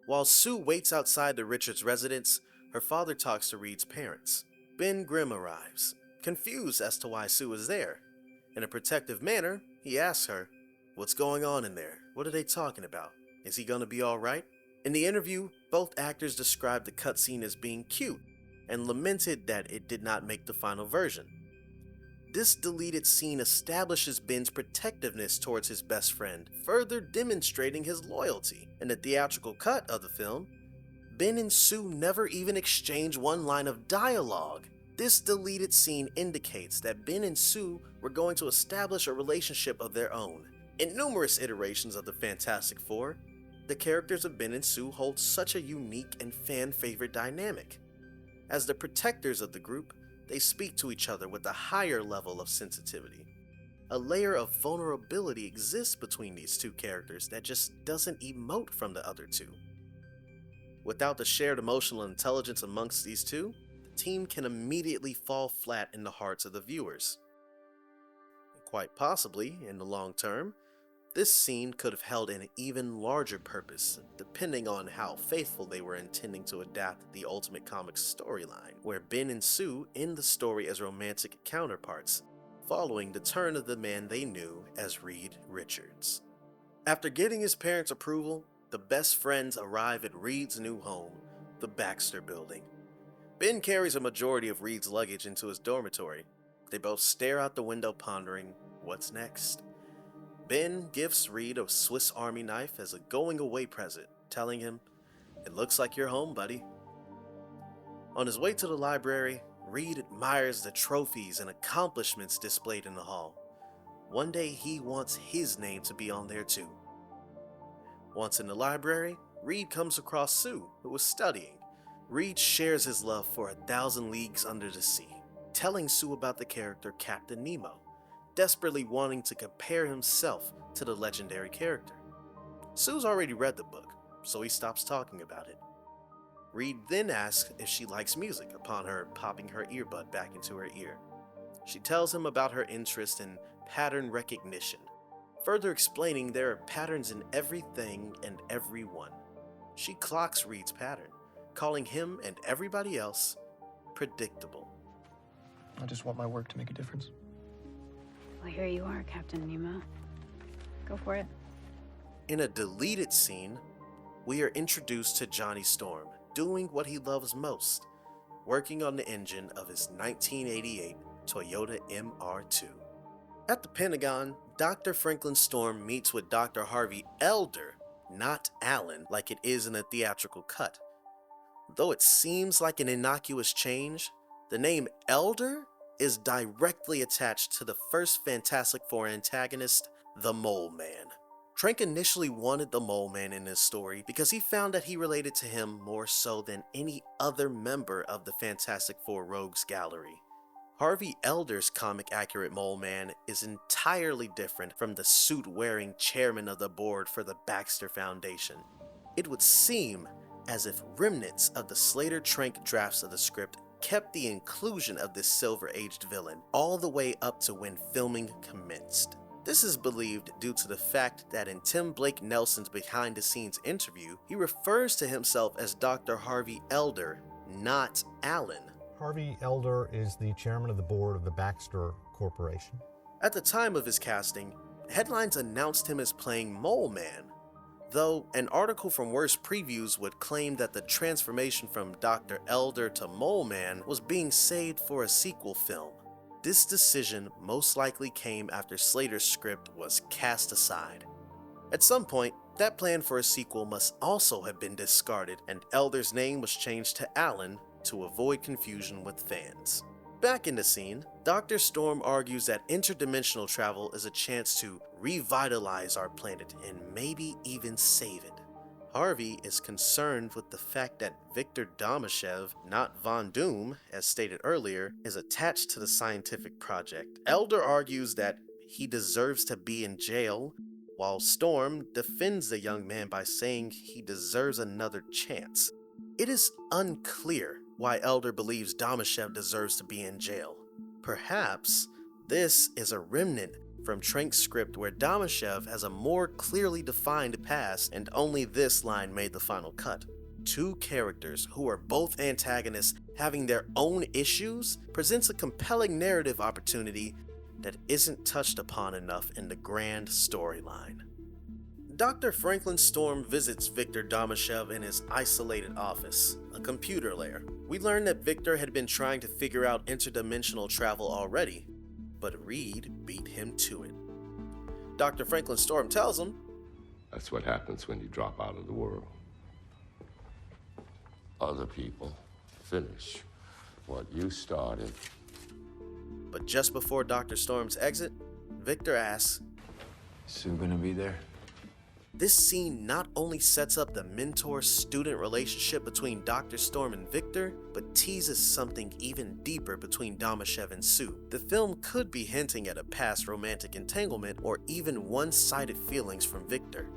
While Sue waits outside the Richards' residence, her father talks to Reed's parents. Ben Grimm arrives, confused as to why Sue is there. In a protective manner, he asks her, "What's going on in there? What are they talking about? Is he gonna be alright?" In the interview, both actors described the cutscene as being cute and lamented that it did not make the final version. This deleted scene establishes Ben's protectiveness towards his best friend, further demonstrating his loyalty. In the theatrical cut of the film, Ben and Sue never even exchange one line of dialogue. This deleted scene indicates that Ben and Sue were going to establish a relationship of their own. In numerous iterations of the Fantastic Four, the characters of Ben and Sue hold such a unique and fan-favorite dynamic. As the protectors of the group, they speak to each other with a higher level of sensitivity. A layer of vulnerability exists between these two characters that just doesn't emote from the other two. Without the shared emotional intelligence amongst these two, the team can immediately fall flat in the hearts of the viewers. Quite possibly, in the long term, this scene could have held an even larger purpose, depending on how faithful they were intending to adapt the Ultimate Comics storyline, where Ben and Sue end the story as romantic counterparts, following the turn of the man they knew as Reed Richards. After getting his parents' approval, the best friends arrive at Reed's new home, the Baxter Building. Ben carries a majority of Reed's luggage into his dormitory. They both stare out the window pondering, what's next? Ben gifts Reed a Swiss Army knife as a going-away present, telling him, "It looks like you're home, buddy." On his way to the library, Reed admires the trophies and accomplishments displayed in the hall. One day he wants his name to be on there too. Once in the library, Reed comes across Sue, who was studying. Reed shares his love for 1,000 Leagues Under the Sea, telling Sue about the character Captain Nemo, desperately wanting to compare himself to the legendary character. Sue's already read the book, so he stops talking about it. Reed then asks if she likes music upon her popping her earbud back into her ear. She tells him about her interest in pattern recognition, further explaining there are patterns in everything and everyone. She clocks Reed's pattern, calling him and everybody else predictable. I just want my work to make a difference. Well, here you are, Captain Nemo. Go for it. In a deleted scene, we are introduced to Johnny Storm, doing what he loves most, working on the engine of his 1988 Toyota MR2. At the Pentagon, Dr. Franklin Storm meets with Dr. Harvey Elder, not Allen, like it is in the theatrical cut. Though it seems like an innocuous change, the name Elder is directly attached to the first Fantastic Four antagonist, the Mole Man. Trank initially wanted the Mole Man in his story because he found that he related to him more so than any other member of the Fantastic Four Rogues Gallery. Harvey Elder's comic-accurate Mole Man is entirely different from the suit-wearing chairman of the board for the Baxter Foundation. It would seem as if remnants of the Slater Trank drafts of the script kept the inclusion of this silver-aged villain all the way up to when filming commenced. This is believed due to the fact that in Tim Blake Nelson's behind-the-scenes interview, he refers to himself as Dr. Harvey Elder, not Allen. Harvey Elder is the chairman of the board of the Baxter Corporation. At the time of his casting, headlines announced him as playing Mole Man. though an article from Worst Previews would claim that the transformation from Dr. Elder to Mole Man was being saved for a sequel film. This decision most likely came after Slater's script was cast aside. At some point, that plan for a sequel must also have been discarded, and Elder's name was changed to Alan to avoid confusion with fans. Back in the scene, Dr. Storm argues that interdimensional travel is a chance to revitalize our planet and maybe even save it. Harvey is concerned with the fact that Victor Domashev, not Von Doom, as stated earlier, is attached to the scientific project. Elder argues that he deserves to be in jail, while Storm defends the young man by saying he deserves another chance. It is unclear why Elder believes Domashev deserves to be in jail. Perhaps this is a remnant from Trank's script where Domashev has a more clearly defined past and only this line made the final cut. Two characters who are both antagonists having their own issues presents a compelling narrative opportunity that isn't touched upon enough in the grand storyline. Dr. Franklin Storm visits Victor Domashev in his isolated office, a computer lair. We learn that Victor had been trying to figure out interdimensional travel already, but Reed beat him to it. Dr. Franklin Storm tells him, "That's what happens when you drop out of the world. Other people finish what you started." But just before Dr. Storm's exit, Victor asks, "Sue gonna be there?" This scene not only sets up the mentor-student relationship between Dr. Storm and Victor, but teases something even deeper between Domashev and Sue. The film could be hinting at a past romantic entanglement or even one-sided feelings from Victor.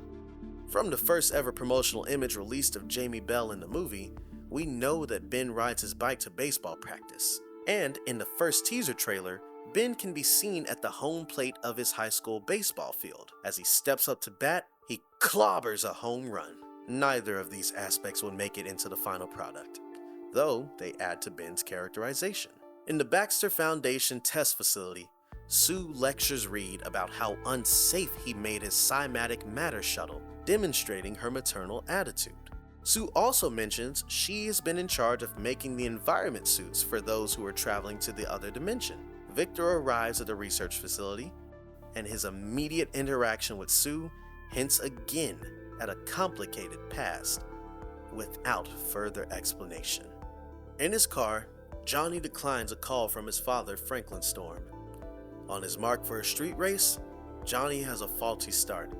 From the first ever promotional image released of Jamie Bell in the movie, we know that Ben rides his bike to baseball practice. And in the first teaser trailer, Ben can be seen at the home plate of his high school baseball field. As he steps up to bat, he clobbers a home run. Neither of these aspects will make it into the final product, though they add to Ben's characterization. In the Baxter Foundation test facility, Sue lectures Reed about how unsafe he made his cymatic matter shuttle, demonstrating her maternal attitude. Sue also mentions she has been in charge of making the environment suits for those who are traveling to the other dimension. Victor arrives at the research facility, and his immediate interaction with Sue hints again at a complicated past without further explanation. In his car, Johnny declines a call from his father, Franklin Storm. On his mark for a street race, Johnny has a faulty start,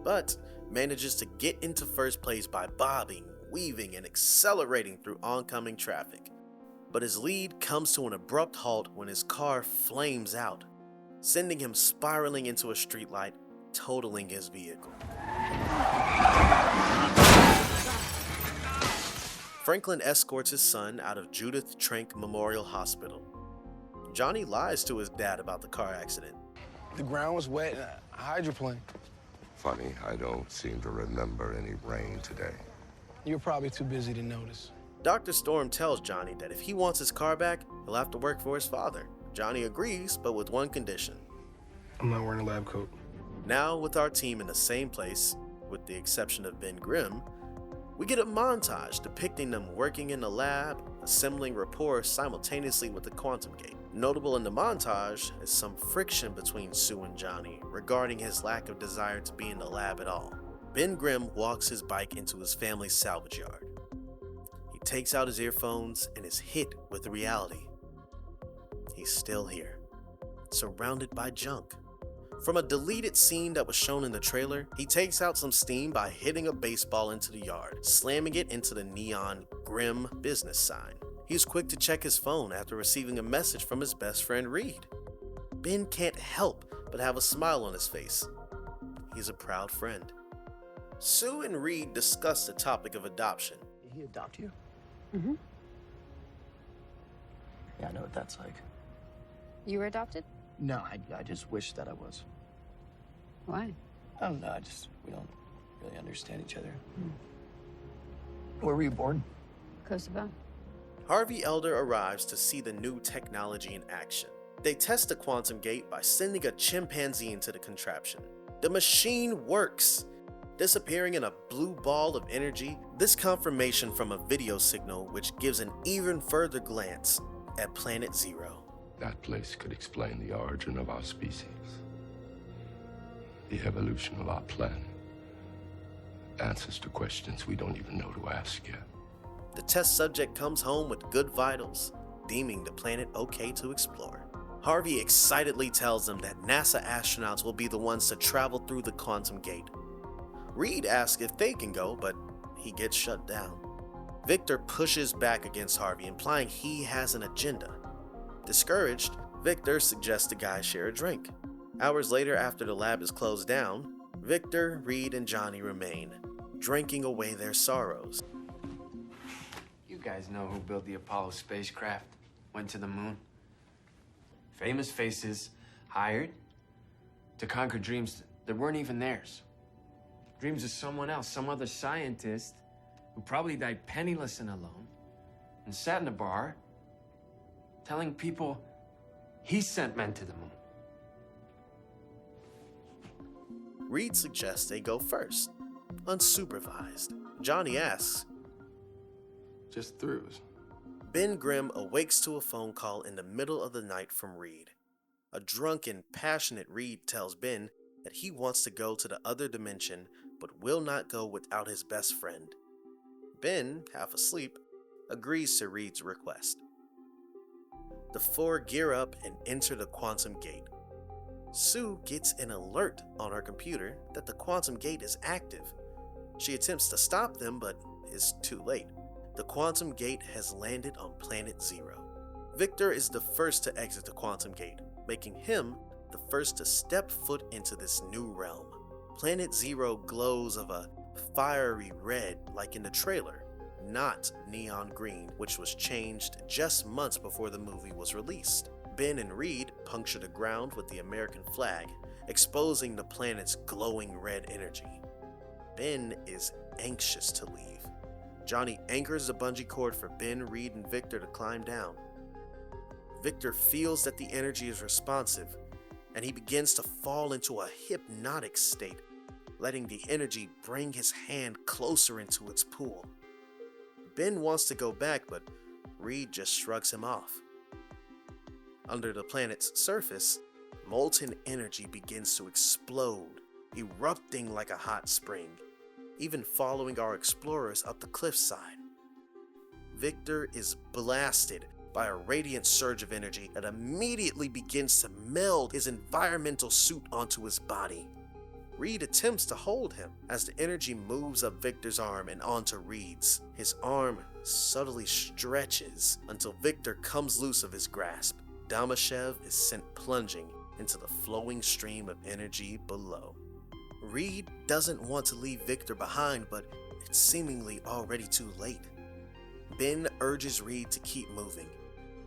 but manages to get into first place by bobbing, weaving, and accelerating through oncoming traffic. But his lead comes to an abrupt halt when his car flames out, sending him spiraling into a streetlight, totaling his vehicle. Franklin escorts his son out of Judith Trank Memorial Hospital. Johnny lies to his dad about the car accident. The ground was wet and a hydroplane. Funny, I don't seem to remember any rain today. You're probably too busy to notice. Dr. Storm tells Johnny that if he wants his car back, he'll have to work for his father. Johnny agrees, but with one condition. I'm not wearing a lab coat. Now, with our team in the same place, with the exception of Ben Grimm, we get a montage depicting them working in the lab, assembling rapport simultaneously with the quantum gate. Notable in the montage is some friction between Sue and Johnny regarding his lack of desire to be in the lab at all. Ben Grimm walks his bike into his family's salvage yard. He takes out his earphones and is hit with reality. He's still here, surrounded by junk. From a deleted scene that was shown in the trailer, he takes out some steam by hitting a baseball into the yard, slamming it into the neon Grimm business sign. He's quick to check his phone after receiving a message from his best friend Reed. Ben can't help but have a smile on his face. He's a proud friend. Sue and Reed discuss the topic of adoption. Did he adopt you? Mm-hmm. Yeah, I know what that's like. You were adopted? No, I just wish that I was. Why? I don't know, we don't really understand each other. Where were you born? Kosovo. Harvey Elder arrives to see the new technology in action. They test the quantum gate by sending a chimpanzee into the contraption. The machine works, disappearing in a blue ball of energy, this confirmation from a video signal which gives an even further glance at Planet Zero. That place could explain the origin of our species, the evolution of our planet, answers to questions we don't even know to ask yet. The test subject comes home with good vitals, deeming the planet okay to explore. Harvey excitedly tells them that NASA astronauts will be the ones to travel through the quantum gate. Reed asks if they can go, but he gets shut down. Victor pushes back against Harvey, implying he has an agenda. Discouraged, Victor suggests the guys share a drink. Hours later, after the lab is closed down, Victor, Reed, and Johnny remain, drinking away their sorrows. You guys know who built the Apollo spacecraft, went to the moon? Famous faces hired to conquer dreams that weren't even theirs. Dreams of someone else, some other scientist who probably died penniless and alone and sat in a bar telling people he sent men to the moon. Reed suggests they go first, unsupervised. Johnny asks, just throughs. Ben Grimm awakes to a phone call in the middle of the night from Reed. A drunken, passionate Reed tells Ben that he wants to go to the other dimension but will not go without his best friend. Ben, half asleep, agrees to Reed's request. The four gear up and enter the quantum gate. Sue gets an alert on her computer that the quantum gate is active. She attempts to stop them but is too late. The quantum gate has landed on Planet Zero. Victor is the first to exit the quantum gate, making him the first to step foot into this new realm. Planet Zero glows of a fiery red like in the trailer, not neon green, which was changed just months before the movie was released. Ben and Reed puncture the ground with the American flag, exposing the planet's glowing red energy. Ben is anxious to leave. Johnny anchors the bungee cord for Ben, Reed, and Victor to climb down. Victor feels that the energy is responsive, and he begins to fall into a hypnotic state, letting the energy bring his hand closer into its pool. Ben wants to go back, but Reed just shrugs him off. Under the planet's surface, molten energy begins to explode, erupting like a hot spring, even following our explorers up the cliffside. Victor is blasted by a radiant surge of energy that immediately begins to meld his environmental suit onto his body. Reed attempts to hold him as the energy moves up Victor's arm and onto Reed's. His arm subtly stretches until Victor comes loose of his grasp. Damashev is sent plunging into the flowing stream of energy below. Reed doesn't want to leave Victor behind, but it's seemingly already too late. Ben urges Reed to keep moving.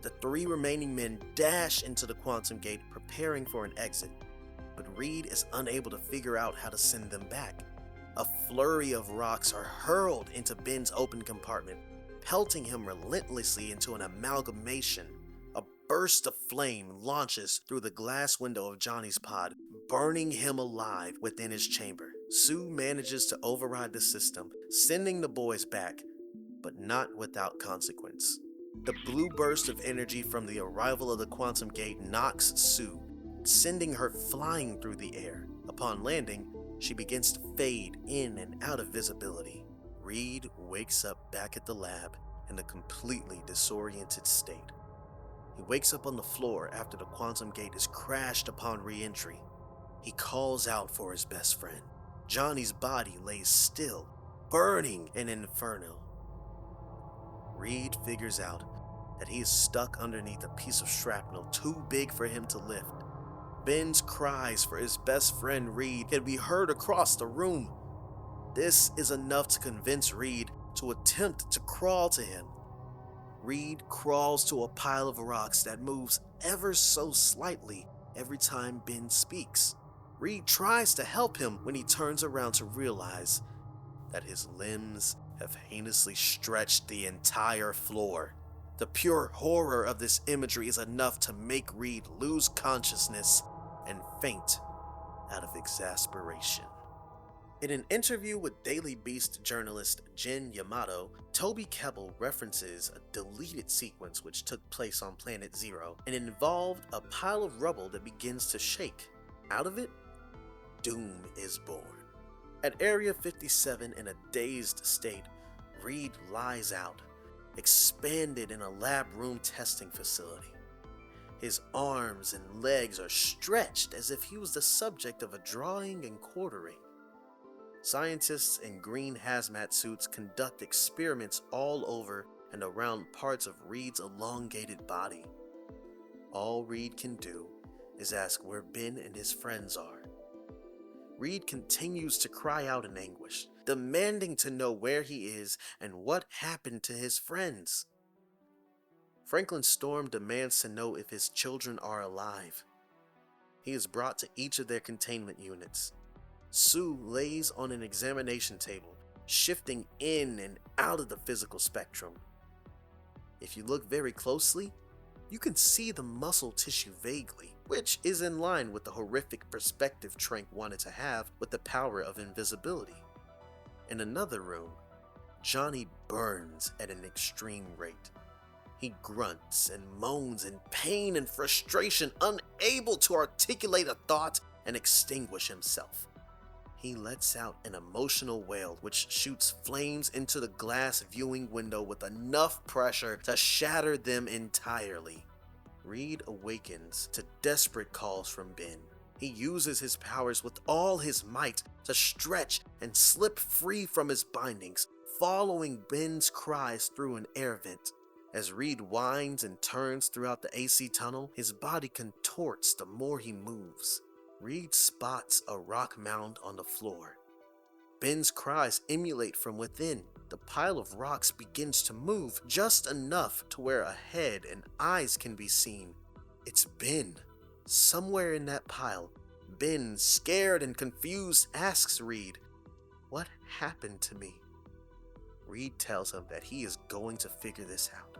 The three remaining men dash into the quantum gate, preparing for an exit, but Reed is unable to figure out how to send them back. A flurry of rocks are hurled into Ben's open compartment, pelting him relentlessly into an amalgamation. A burst of flame launches through the glass window of Johnny's pod, burning him alive within his chamber. Sue manages to override the system, sending the boys back, but not without consequence. The blue burst of energy from the arrival of the quantum gate knocks Sue, sending her flying through the air. Upon landing, she begins to fade in and out of visibility. Reed wakes up back at the lab in a completely disoriented state. He wakes up on the floor after the quantum gate is crashed upon re-entry. He calls out for his best friend. Johnny's body lays still, burning in an inferno. Reed figures out that he is stuck underneath a piece of shrapnel too big for him to lift. Ben's cries for his best friend Reed can be heard across the room. This is enough to convince Reed to attempt to crawl to him. Reed crawls to a pile of rocks that moves ever so slightly every time Ben speaks. Reed tries to help him when he turns around to realize that his limbs have heinously stretched the entire floor. The pure horror of this imagery is enough to make Reed lose consciousness and faint out of exasperation. In an interview with Daily Beast journalist Jin Yamato, Toby Kebbell references a deleted sequence which took place on Planet Zero and involved a pile of rubble that begins to shake. Out of it, doom is born. At Area 57 in a dazed state, Reed lies out, expanded in a lab room testing facility. His arms and legs are stretched as if he was the subject of a drawing and quartering. Scientists in green hazmat suits conduct experiments all over and around parts of Reed's elongated body. All Reed can do is ask where Ben and his friends are. Reed continues to cry out in anguish, demanding to know where he is and what happened to his friends. Franklin Storm demands to know if his children are alive. He is brought to each of their containment units. Sue lays on an examination table, shifting in and out of the physical spectrum. If you look very closely, you can see the muscle tissue vaguely, which is in line with the horrific perspective Trank wanted to have with the power of invisibility. In another room, Johnny burns at an extreme rate. He grunts and moans in pain and frustration, unable to articulate a thought and extinguish himself. He lets out an emotional wail which shoots flames into the glass viewing window with enough pressure to shatter them entirely. Reed awakens to desperate calls from Ben. He uses his powers with all his might to stretch and slip free from his bindings, following Ben's cries through an air vent. As Reed winds and turns throughout the AC tunnel, his body contorts the more he moves. Reed spots a rock mound on the floor. Ben's cries emulate from within. The pile of rocks begins to move just enough to where a head and eyes can be seen. It's Ben. Somewhere in that pile, Ben, scared and confused, asks Reed, "What happened to me?" Reed tells him that he is going to figure this out.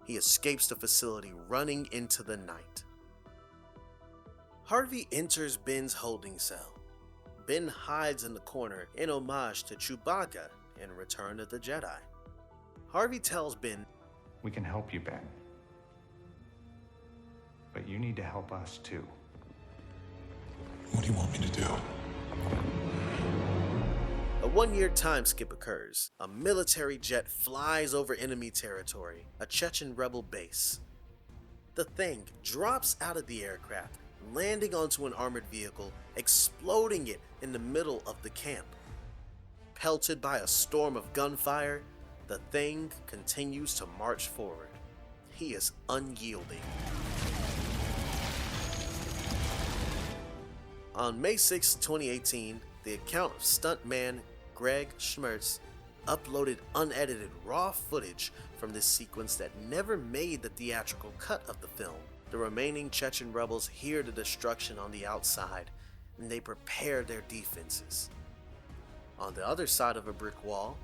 He escapes the facility, running into the night. Harvey enters Ben's holding cell. Ben hides in the corner in homage to Chewbacca in Return of the Jedi. Harvey tells Ben, "We can help you, Ben. But you need to help us too." What do you want me to do? A one-year time skip occurs. A military jet flies over enemy territory, a Chechen rebel base. The thing drops out of the aircraft, landing onto an armored vehicle, exploding it in the middle of the camp. Pelted by a storm of gunfire, the thing continues to march forward. He is unyielding. On May 6, 2018, the account of stuntman Greg Schmertz uploaded unedited raw footage from this sequence that never made the theatrical cut of the film. The remaining Chechen rebels hear the destruction on the outside, and they prepare their defenses. On the other side of a brick wall,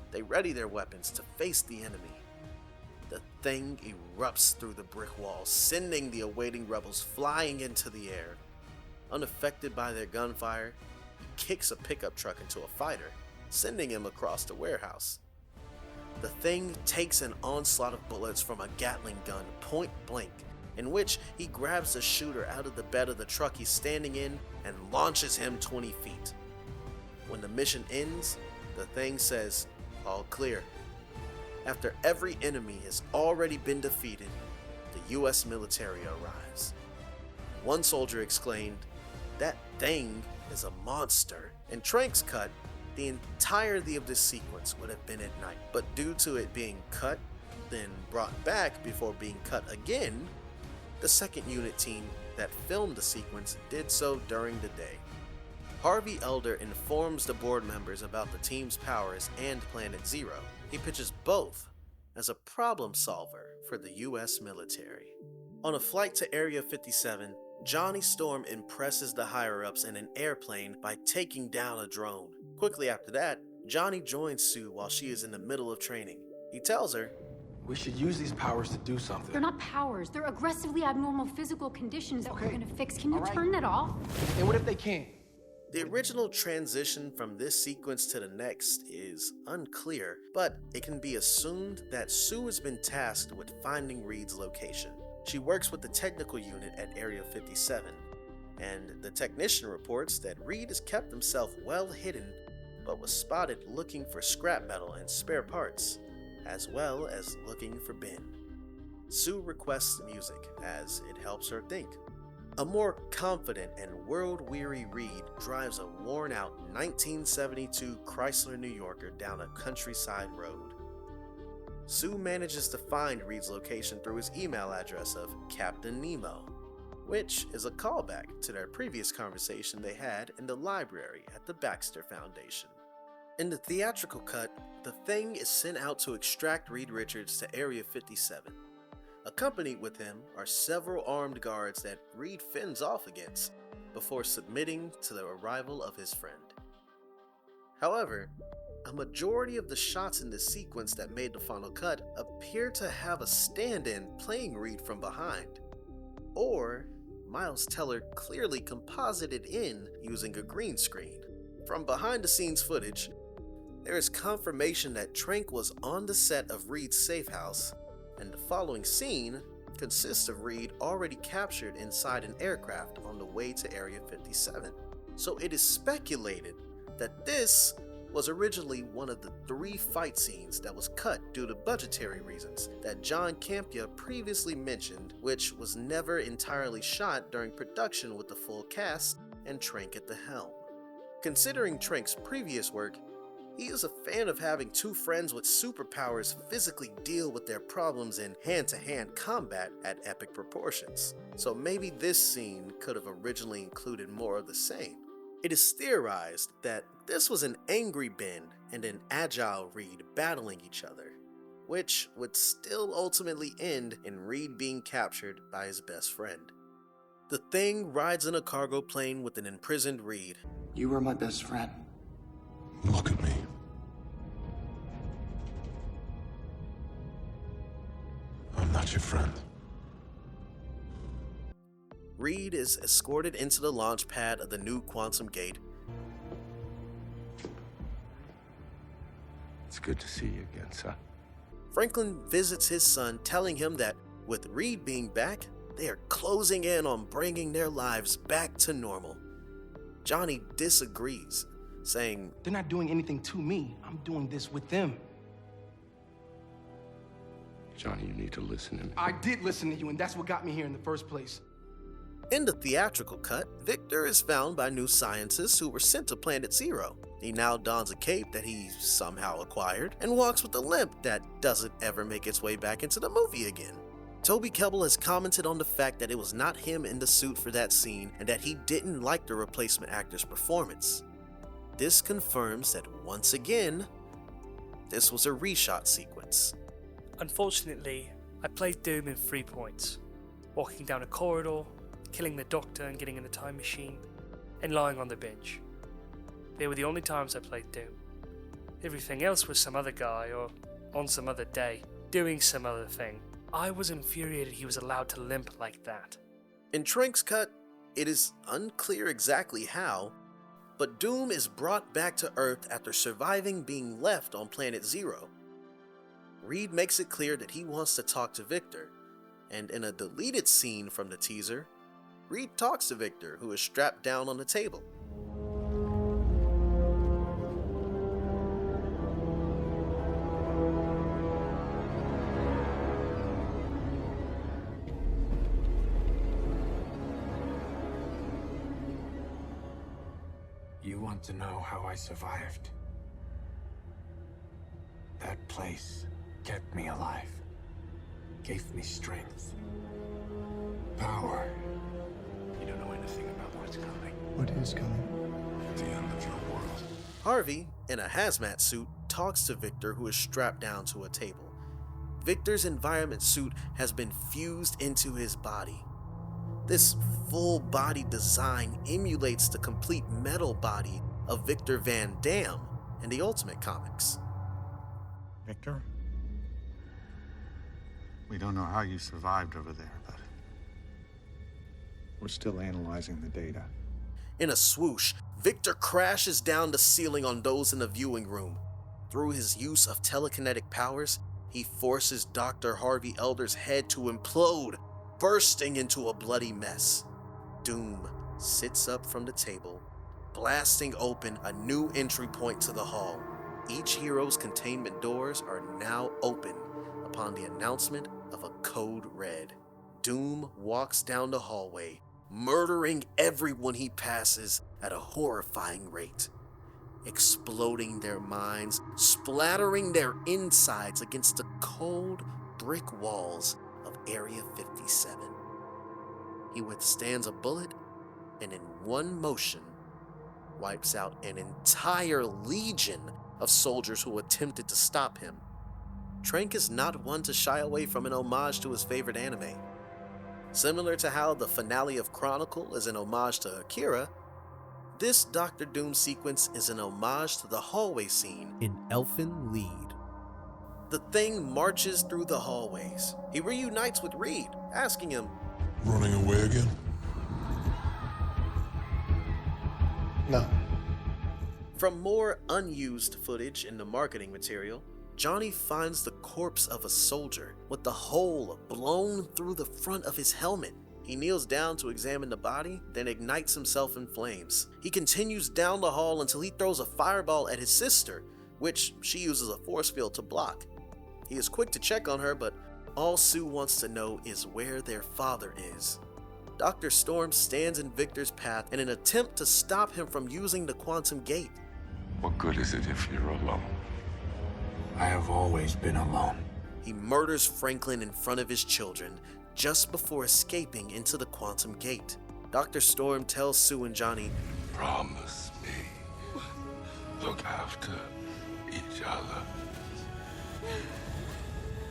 they ready their weapons to face the enemy. The thing erupts through the brick wall, sending the awaiting rebels flying into the air. Unaffected by their gunfire, he kicks a pickup truck into a fighter, sending him across the warehouse. The thing takes an onslaught of bullets from a Gatling gun point blank, in which he grabs the shooter out of the bed of the truck he's standing in and launches him 20 feet. When the mission ends, the thing says, "All clear." After every enemy has already been defeated, the US military arrives. One soldier exclaimed, "That thing is a monster." In Trank's cut, the entirety of this sequence would have been at night, but due to it being cut, then brought back before being cut again, the second unit team that filmed the sequence did so during the day. Harvey Elder informs the board members about the team's powers and Planet Zero. He pitches both as a problem solver for the US military. On a flight to Area 57, Johnny Storm impresses the higher-ups in an airplane by taking down a drone. Quickly after that, Johnny joins Sue while she is in the middle of training. He tells her, "We should use these powers to do something." They're not powers. They're aggressively abnormal physical conditions that we're gonna fix. Can you turn that off? And what if they can't? The original transition from this sequence to the next is unclear, but it can be assumed that Sue has been tasked with finding Reed's location. She works with the technical unit at Area 57, and the technician reports that Reed has kept himself well hidden, but was spotted looking for scrap metal and spare parts, as well as looking for Ben. Sue requests music, as it helps her think. A more confident and world-weary Reed drives a worn-out 1972 Chrysler New Yorker down a countryside road. Sue manages to find Reed's location through his email address of Captain Nemo, which is a callback to their previous conversation they had in the library at the Baxter Foundation. In the theatrical cut, the Thing is sent out to extract Reed Richards to Area 57. Accompanied with him are several armed guards that Reed fends off against before submitting to the arrival of his friend. However, a majority of the shots in this sequence that made the final cut appear to have a stand-in playing Reed from behind, or Miles Teller clearly composited in using a green screen. From behind-the-scenes footage, there is confirmation that Trank was on the set of Reed's safe house, and the following scene consists of Reed already captured inside an aircraft on the way to Area 57. So it is speculated that this was originally one of the 3 fight scenes that was cut due to budgetary reasons that John Campea previously mentioned, which was never entirely shot during production with the full cast and Trank at the helm. Considering Trank's previous work, he is a fan of having 2 friends with superpowers physically deal with their problems in hand-to-hand combat at epic proportions. So maybe this scene could have originally included more of the same. It is theorized that this was an angry Ben and an agile Reed battling each other, which would still ultimately end in Reed being captured by his best friend. The Thing rides in a cargo plane with an imprisoned Reed. You were my best friend. Look at me. I'm not your friend. Reed is escorted into the launch pad of the new Quantum Gate. It's good to see you again, son. Franklin visits his son, telling him that with Reed being back, they are closing in on bringing their lives back to normal. Johnny disagrees, saying, They're not doing anything to me. I'm doing this with them. Johnny, you need to listen to me. I did listen to you, and that's what got me here in the first place. In the theatrical cut, Victor is found by new scientists who were sent to Planet Zero. He now dons a cape that he somehow acquired and walks with a limp that doesn't ever make its way back into the movie again. Toby Kebbell has commented on the fact that it was not him in the suit for that scene and that he didn't like the replacement actor's performance. This confirms that once again, this was a reshot sequence. Unfortunately, I played Doom in 3 points. Walking down a corridor, killing the Doctor and getting in the time machine, and lying on the bench. They were the only times I played Doom. Everything else was some other guy, or on some other day, doing some other thing. I was infuriated he was allowed to limp like that. In Trank's cut, it is unclear exactly how, but Doom is brought back to Earth after surviving being left on Planet Zero. Reed makes it clear that he wants to talk to Victor, and in a deleted scene from the teaser, Reed talks to Victor, who is strapped down on the table. You want to know how I survived? That place kept me alive, gave me strength, power. You don't know anything about what's coming. What is coming? The end of your world. Harvey, in a hazmat suit, talks to Victor, who is strapped down to a table. Victor's environment suit has been fused into his body. This full body design emulates the complete metal body of Victor Van Dam in the Ultimate Comics. Victor? We don't know how you survived over there, but we're still analyzing the data. In a swoosh, Victor crashes down the ceiling on those in the viewing room. Through his use of telekinetic powers, he forces Dr. Harvey Elder's head to implode, bursting into a bloody mess. Doom sits up from the table, blasting open a new entry point to the hall. Each hero's containment doors are now open upon the announcement of a code red. Doom walks down the hallway, murdering everyone he passes at a horrifying rate, exploding their minds, splattering their insides against the cold brick walls of Area 57. He withstands a bullet and in one motion wipes out an entire legion of soldiers who attempted to stop him. Trank is not one to shy away from an homage to his favorite anime. Similar to how the finale of Chronicle is an homage to Akira, this Doctor Doom sequence is an homage to the hallway scene in Elfen Lied. The Thing marches through the hallways. He reunites with Reed, asking him, "Running away again?" No. From more unused footage in the marketing material, Johnny finds the corpse of a soldier with the hole blown through the front of his helmet. He kneels down to examine the body, then ignites himself in flames. He continues down the hall until he throws a fireball at his sister, which she uses a force field to block. He is quick to check on her, but all Sue wants to know is where their father is. Dr. Storm stands in Victor's path in an attempt to stop him from using the quantum gate. What good is it if you're alone? I have always been alone. He murders Franklin in front of his children just before escaping into the quantum gate. Dr. Storm tells Sue and Johnny, Promise me. Look after each other.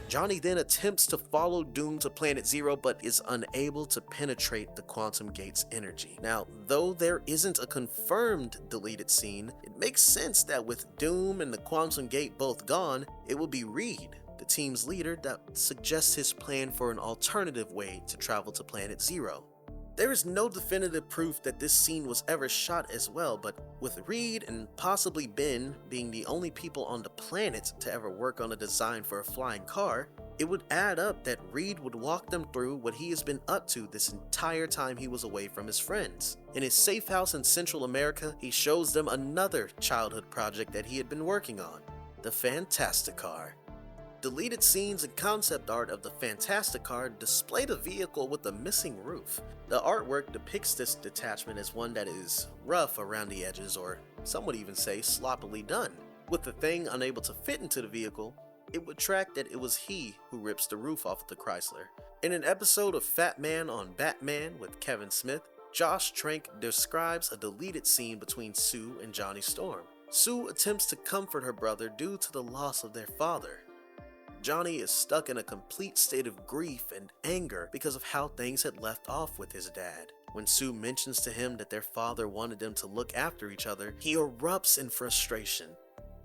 Johnny then attempts to follow Doom to Planet Zero, but is unable to penetrate the quantum gate's energy. Now, though there isn't a confirmed deleted scene, it makes sense that with Doom and the quantum gate both gone, it will be Reed, the team's leader, that suggests his plan for an alternative way to travel to Planet Zero. There is no definitive proof that this scene was ever shot as well, but with Reed and possibly Ben being the only people on the planet to ever work on a design for a flying car, it would add up that Reed would walk them through what he has been up to this entire time he was away from his friends. In his safe house in Central America, he shows them another childhood project that he had been working on, the Fantastic Car. Deleted scenes and concept art of the Fantastic Car display the vehicle with a missing roof. The artwork depicts this detachment as one that is rough around the edges, or some would even say sloppily done. With the Thing unable to fit into the vehicle, it would track that it was he who rips the roof off of the Chrysler. In an episode of Fat Man on Batman with Kevin Smith, Josh Trank describes a deleted scene between Sue and Johnny Storm. Sue attempts to comfort her brother due to the loss of their father. Johnny is stuck in a complete state of grief and anger because of how things had left off with his dad. When Sue mentions to him that their father wanted them to look after each other, he erupts in frustration.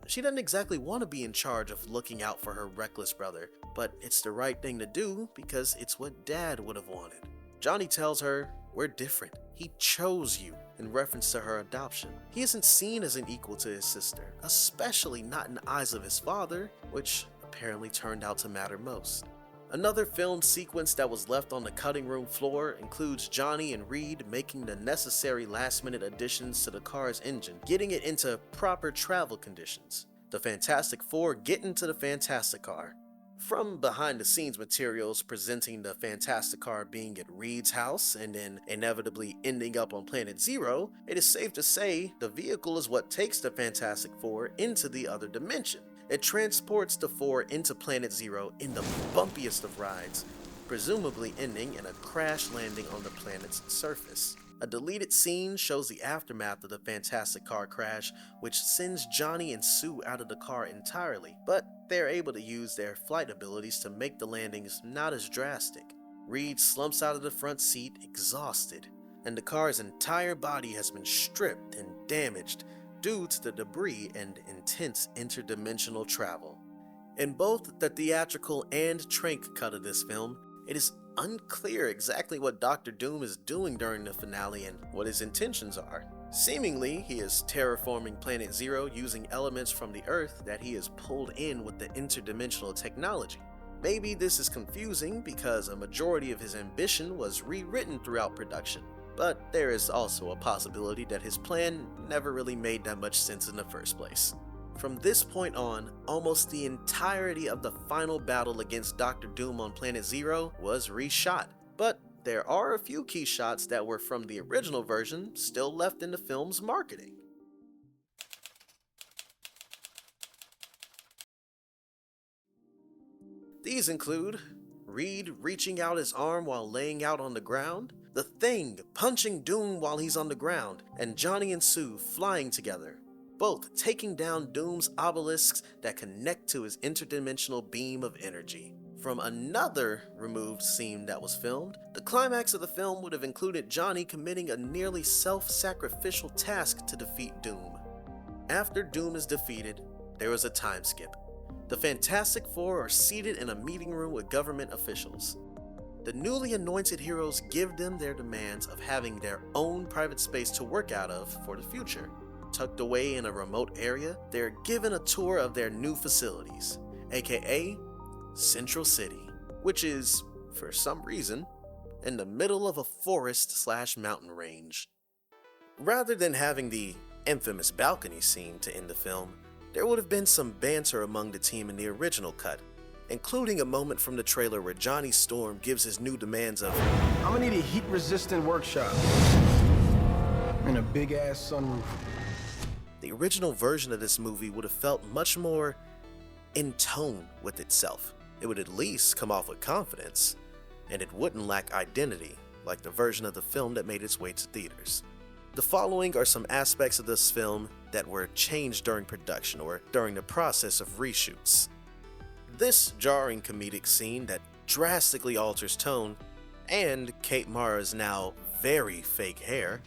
She doesn't exactly want to be in charge of looking out for her reckless brother, but it's the right thing to do because it's what Dad would have wanted. Johnny tells her, "We're different. He chose you," in reference to her adoption. He isn't seen as an equal to his sister, especially not in the eyes of his father, which apparently turned out to matter most. Another film sequence that was left on the cutting room floor includes Johnny and Reed making the necessary last-minute additions to the car's engine, getting it into proper travel conditions. The Fantastic Four get into the Fantastic Car. From behind-the-scenes materials presenting the Fantastic Car being at Reed's house and then inevitably ending up on Planet Zero, it is safe to say the vehicle is what takes the Fantastic Four into the other dimension. It transports the four into Planet Zero in the bumpiest of rides, presumably ending in a crash landing on the planet's surface. A deleted scene shows the aftermath of the Fantastic Car crash, which sends Johnny and Sue out of the car entirely, but they're able to use their flight abilities to make the landings not as drastic. Reed slumps out of the front seat, exhausted, and the car's entire body has been stripped and damaged due to the debris and intense interdimensional travel. In both the theatrical and Trank cut of this film, It is unclear exactly what Dr. Doom is doing during the finale and what his intentions are. Seemingly, he is terraforming Planet Zero using elements from the Earth that he has pulled in with the interdimensional technology. Maybe this is confusing because a majority of his ambition was rewritten throughout production, but there is also a possibility that his plan never really made that much sense in the first place. From this point on, almost the entirety of the final battle against Dr. Doom on Planet Zero was reshot, but there are a few key shots that were from the original version still left in the film's marketing. These include Reed reaching out his arm while laying out on the ground, the Thing punching Doom while he's on the ground, and Johnny and Sue flying together, both taking down Doom's obelisks that connect to his interdimensional beam of energy. From another removed scene that was filmed, the climax of the film would have included Johnny committing a nearly self-sacrificial task to defeat Doom. After Doom is defeated, there was a time skip. The Fantastic Four are seated in a meeting room with government officials. The newly anointed heroes give them their demands of having their own private space to work out of for the future. Tucked away in a remote area, they are given a tour of their new facilities, aka Central City, which is, for some reason, in the middle of a forest/mountain range. Rather than having the infamous balcony scene to end the film, there would have been some banter among the team in the original cut, including a moment from the trailer where Johnny Storm gives his new demands of, I'm gonna need a heat-resistant workshop and a big-ass sunroof. The original version of this movie would have felt much more in tone with itself. It would at least come off with confidence, and it wouldn't lack identity like the version of the film that made its way to theaters. The following are some aspects of this film that were changed during production or during the process of reshoots. This jarring comedic scene that drastically alters tone, and Kate Mara's now very fake hair,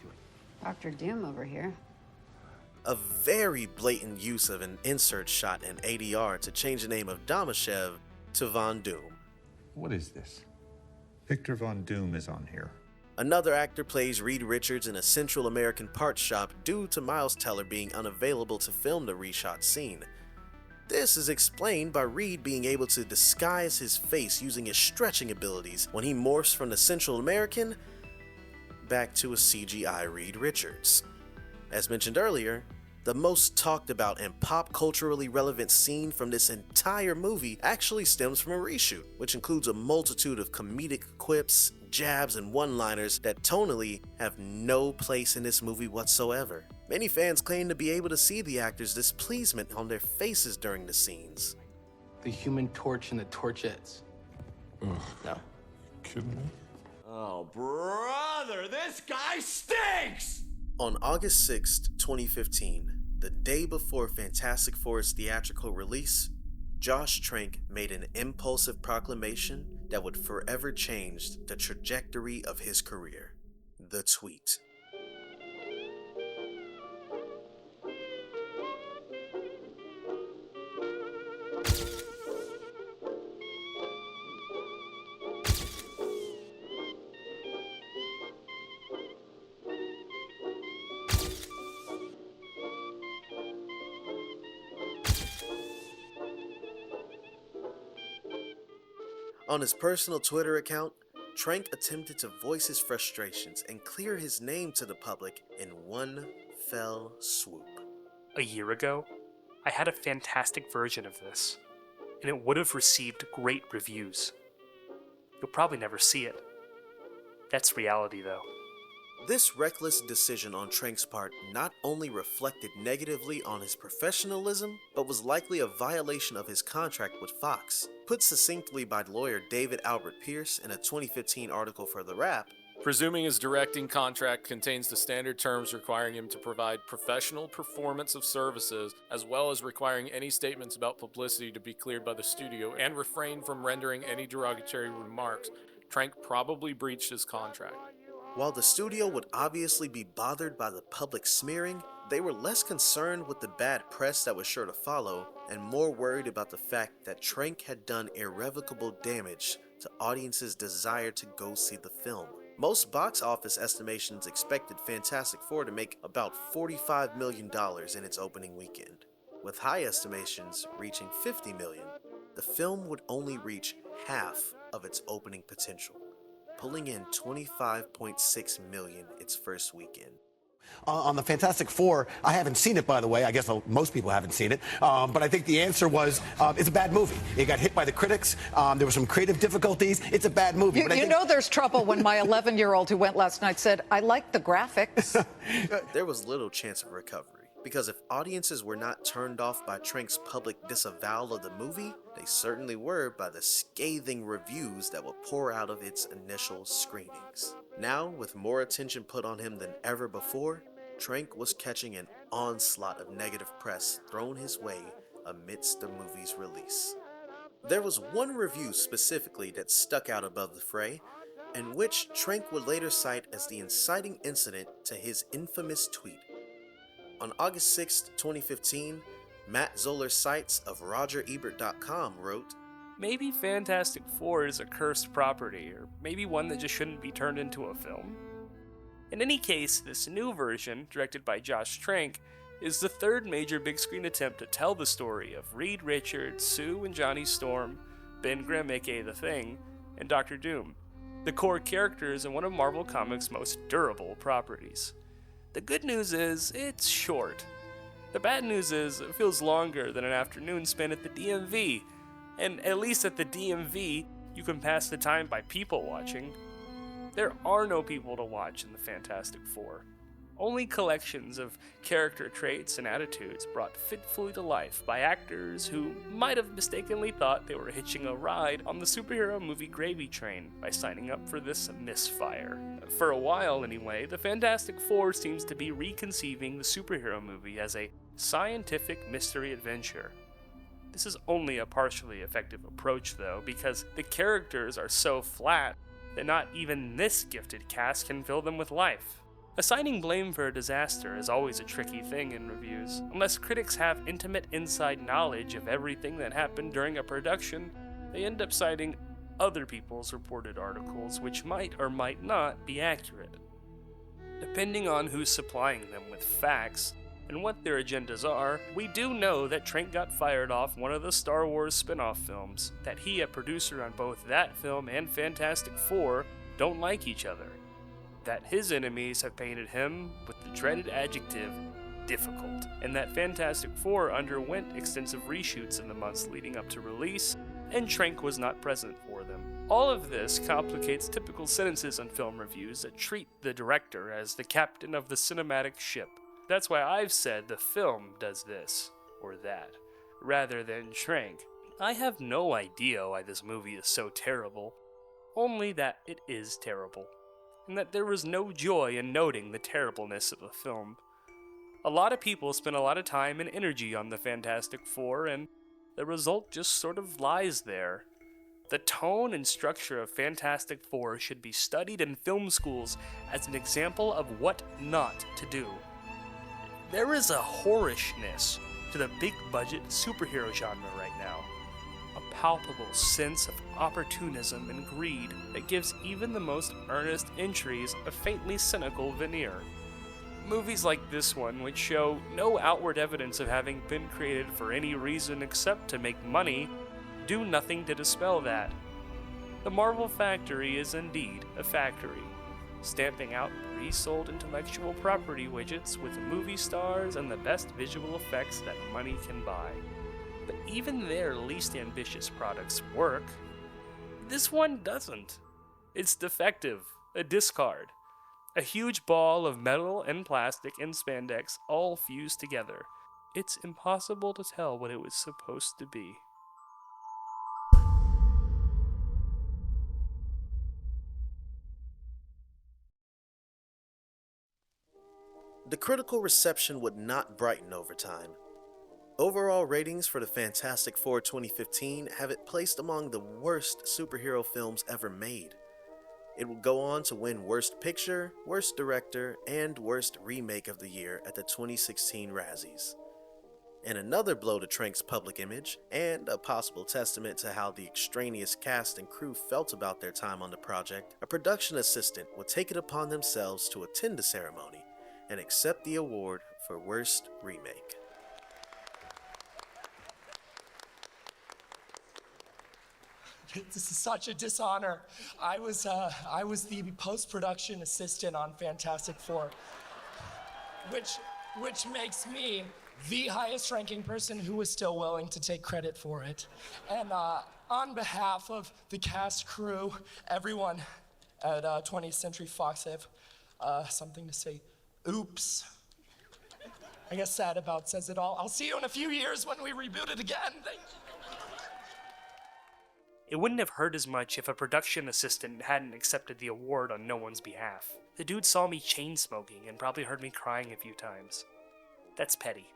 Dr. Doom over here. a very blatant use of an insert shot in ADR to change the name of Domashev to Von Doom. What is this? Victor Von Doom is on here. Another actor plays Reed Richards in a Central American parts shop due to Miles Teller being unavailable to film the reshot scene. This is explained by Reed being able to disguise his face using his stretching abilities when he morphs from the Central American back to a CGI Reed Richards. As mentioned earlier, the most talked about and pop culturally relevant scene from this entire movie actually stems from a reshoot, which includes a multitude of comedic quips, jabs, and one-liners that tonally have no place in this movie whatsoever. Many fans claim to be able to see the actors' displeasement on their faces during the scenes. The Human Torch and the Torchettes. No. Kidding me? Oh, brother, this guy stinks! On August 6th, 2015, the day before Fantastic Four's theatrical release, Josh Trank made an impulsive proclamation that would forever change the trajectory of his career. The tweet. On his personal Twitter account, Trank attempted to voice his frustrations and clear his name to the public in one fell swoop. A year ago, I had a fantastic version of this, and it would have received great reviews. You'll probably never see it. That's reality, though. This reckless decision on Trank's part not only reflected negatively on his professionalism, but was likely a violation of his contract with Fox. Put succinctly by lawyer David Albert Pierce in a 2015 article for The Wrap, presuming his directing contract contains the standard terms requiring him to provide professional performance of services, as well as requiring any statements about publicity to be cleared by the studio and refrain from rendering any derogatory remarks, Trank probably breached his contract. While the studio would obviously be bothered by the public smearing, they were less concerned with the bad press that was sure to follow, and more worried about the fact that Trank had done irrevocable damage to audiences' desire to go see the film. Most box office estimations expected Fantastic Four to make about $45 million in its opening weekend. With high estimations reaching $50 million, the film would only reach half of its opening potential, pulling in $25.6 million its first weekend. On the Fantastic Four, I haven't seen it, by the way. I guess most people haven't seen it. But I think the answer was it's a bad movie. It got hit by the critics. There were some creative difficulties. It's a bad movie. You know there's trouble when my 11-year-old who went last night said, I like the graphics. There was little chance of recovery, because if audiences were not turned off by Trank's public disavowal of the movie, they certainly were by the scathing reviews that would pour out of its initial screenings. Now, with more attention put on him than ever before, Trank was catching an onslaught of negative press thrown his way amidst the movie's release. There was one review specifically that stuck out above the fray, and which Trank would later cite as the inciting incident to his infamous tweet. On August 6, 2015, Matt Zoller Seitz of RogerEbert.com wrote, Maybe Fantastic Four is a cursed property, or maybe one that just shouldn't be turned into a film. In any case, this new version, directed by Josh Trank, is the third major big screen attempt to tell the story of Reed Richards, Sue and Johnny Storm, Ben Grimm aka The Thing, and Doctor Doom, the core characters in one of Marvel Comics' most durable properties. The good news is, it's short. The bad news is, it feels longer than an afternoon spent at the DMV, and at least at the DMV, you can pass the time by people watching. There are no people to watch in the Fantastic Four. Only collections of character traits and attitudes brought fitfully to life by actors who might have mistakenly thought they were hitching a ride on the superhero movie gravy train by signing up for this misfire. For a while anyway, the Fantastic Four seems to be reconceiving the superhero movie as a scientific mystery adventure. This is only a partially effective approach though, because the characters are so flat that not even this gifted cast can fill them with life. Assigning blame for a disaster is always a tricky thing in reviews. Unless critics have intimate inside knowledge of everything that happened during a production, they end up citing other people's reported articles, which might or might not be accurate. Depending on who's supplying them with facts and what their agendas are, we do know that Trank got fired off one of the Star Wars spin-off films, that he, a producer on both that film and Fantastic Four, don't like each other, that his enemies have painted him with the dreaded adjective difficult, and that Fantastic Four underwent extensive reshoots in the months leading up to release, and Trank was not present for them. All of this complicates typical sentences on film reviews that treat the director as the captain of the cinematic ship. That's why I've said the film does this, or that, rather than Trank. I have no idea why this movie is so terrible, only that it is terrible, and that there was no joy in noting the terribleness of the film. A lot of people spend a lot of time and energy on the Fantastic Four, and the result just sort of lies there. The tone and structure of Fantastic Four should be studied in film schools as an example of what not to do. There is a whorishness to the big-budget superhero genre right now. A palpable sense of opportunism and greed that gives even the most earnest entries a faintly cynical veneer. Movies like this one, which show no outward evidence of having been created for any reason except to make money, do nothing to dispel that. The Marvel factory is indeed a factory, stamping out resold intellectual property widgets with movie stars and the best visual effects that money can buy. But even their least ambitious products work. This one doesn't. It's defective, a discard, a huge ball of metal and plastic and spandex all fused together. It's impossible to tell what it was supposed to be. The critical reception would not brighten over time. Overall ratings for the Fantastic Four 2015 have it placed among the worst superhero films ever made. It would go on to win Worst Picture, Worst Director, and Worst Remake of the Year at the 2016 Razzies. In another blow to Trank's public image, and a possible testament to how the extraneous cast and crew felt about their time on the project, a production assistant would take it upon themselves to attend the ceremony and accept the award for Worst Remake. This is such a dishonor. I was the post-production assistant on Fantastic Four, which makes me the highest ranking person who was still willing to take credit for it. And on behalf of the cast, crew, everyone at 20th Century Fox, I have something to say. Oops. I guess that about says it all. I'll see you in a few years when we reboot it again. Thank you. It wouldn't have hurt as much if a production assistant hadn't accepted the award on no one's behalf. The dude saw me chain smoking and probably heard me crying a few times. That's petty.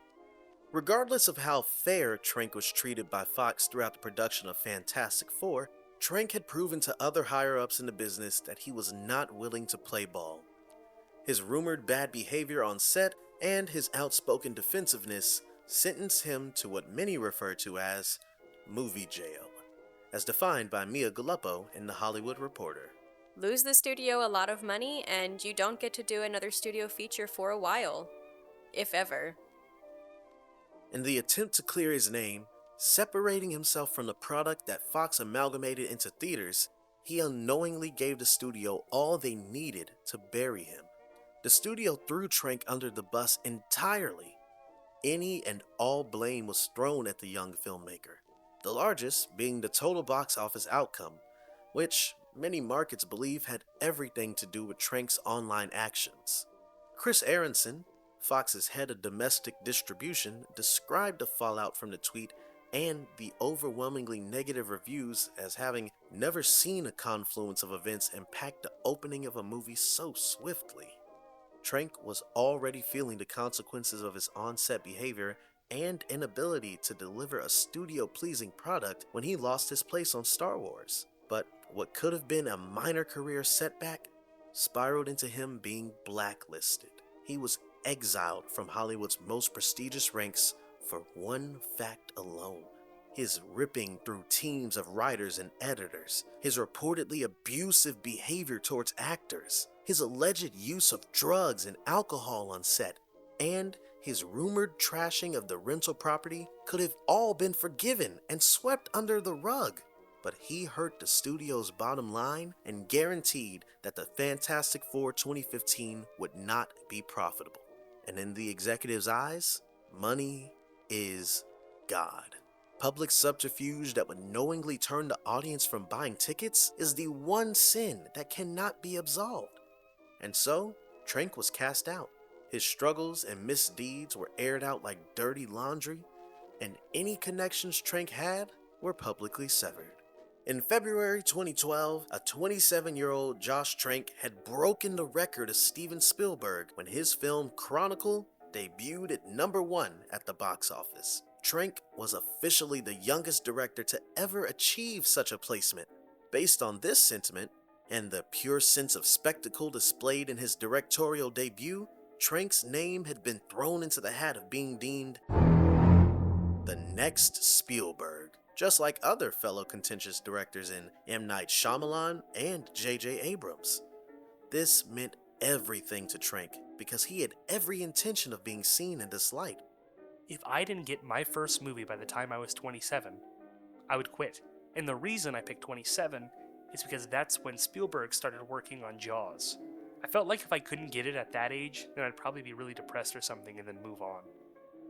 Regardless of how fair Trank was treated by Fox throughout the production of Fantastic Four, Trank had proven to other higher-ups in the business that he was not willing to play ball. His rumored bad behavior on set and his outspoken defensiveness sentenced him to what many refer to as movie jail, as defined by Mia Galuppo in The Hollywood Reporter. Lose the studio a lot of money, and you don't get to do another studio feature for a while. If ever. In the attempt to clear his name, separating himself from the product that Fox amalgamated into theaters, he unknowingly gave the studio all they needed to bury him. The studio threw Trank under the bus entirely. Any and all blame was thrown at the young filmmaker, the largest being the total box office outcome, which many markets believe had everything to do with Trank's online actions. Chris Aronson, Fox's head of domestic distribution, described the fallout from the tweet and the overwhelmingly negative reviews as having never seen a confluence of events impact the opening of a movie so swiftly. Trank was already feeling the consequences of his on-set behavior and inability to deliver a studio-pleasing product when he lost his place on Star Wars. But what could have been a minor career setback spiraled into him being blacklisted. He was exiled from Hollywood's most prestigious ranks for one fact alone: his ripping through teams of writers and editors, his reportedly abusive behavior towards actors, his alleged use of drugs and alcohol on set, and his rumored trashing of the rental property could have all been forgiven and swept under the rug. But he hurt the studio's bottom line and guaranteed that the Fantastic Four 2015 would not be profitable. And in the executive's eyes, money is God. Public subterfuge that would knowingly turn the audience from buying tickets is the one sin that cannot be absolved. And so, Trank was cast out. His struggles and misdeeds were aired out like dirty laundry, and any connections Trank had were publicly severed. In February 2012, a 27-year-old Josh Trank had broken the record of Steven Spielberg when his film Chronicle debuted at #1 at the box office. Trank was officially the youngest director to ever achieve such a placement. Based on this sentiment, and the pure sense of spectacle displayed in his directorial debut, Trank's name had been thrown into the hat of being deemed the next Spielberg, just like other fellow contentious directors in M. Night Shyamalan and J.J. Abrams. This meant everything to Trank because he had every intention of being seen in this light. If I didn't get my first movie by the time I was 27, I would quit. And the reason I picked 27 is because that's when Spielberg started working on Jaws. I felt like if I couldn't get it at that age, then I'd probably be really depressed or something and then move on.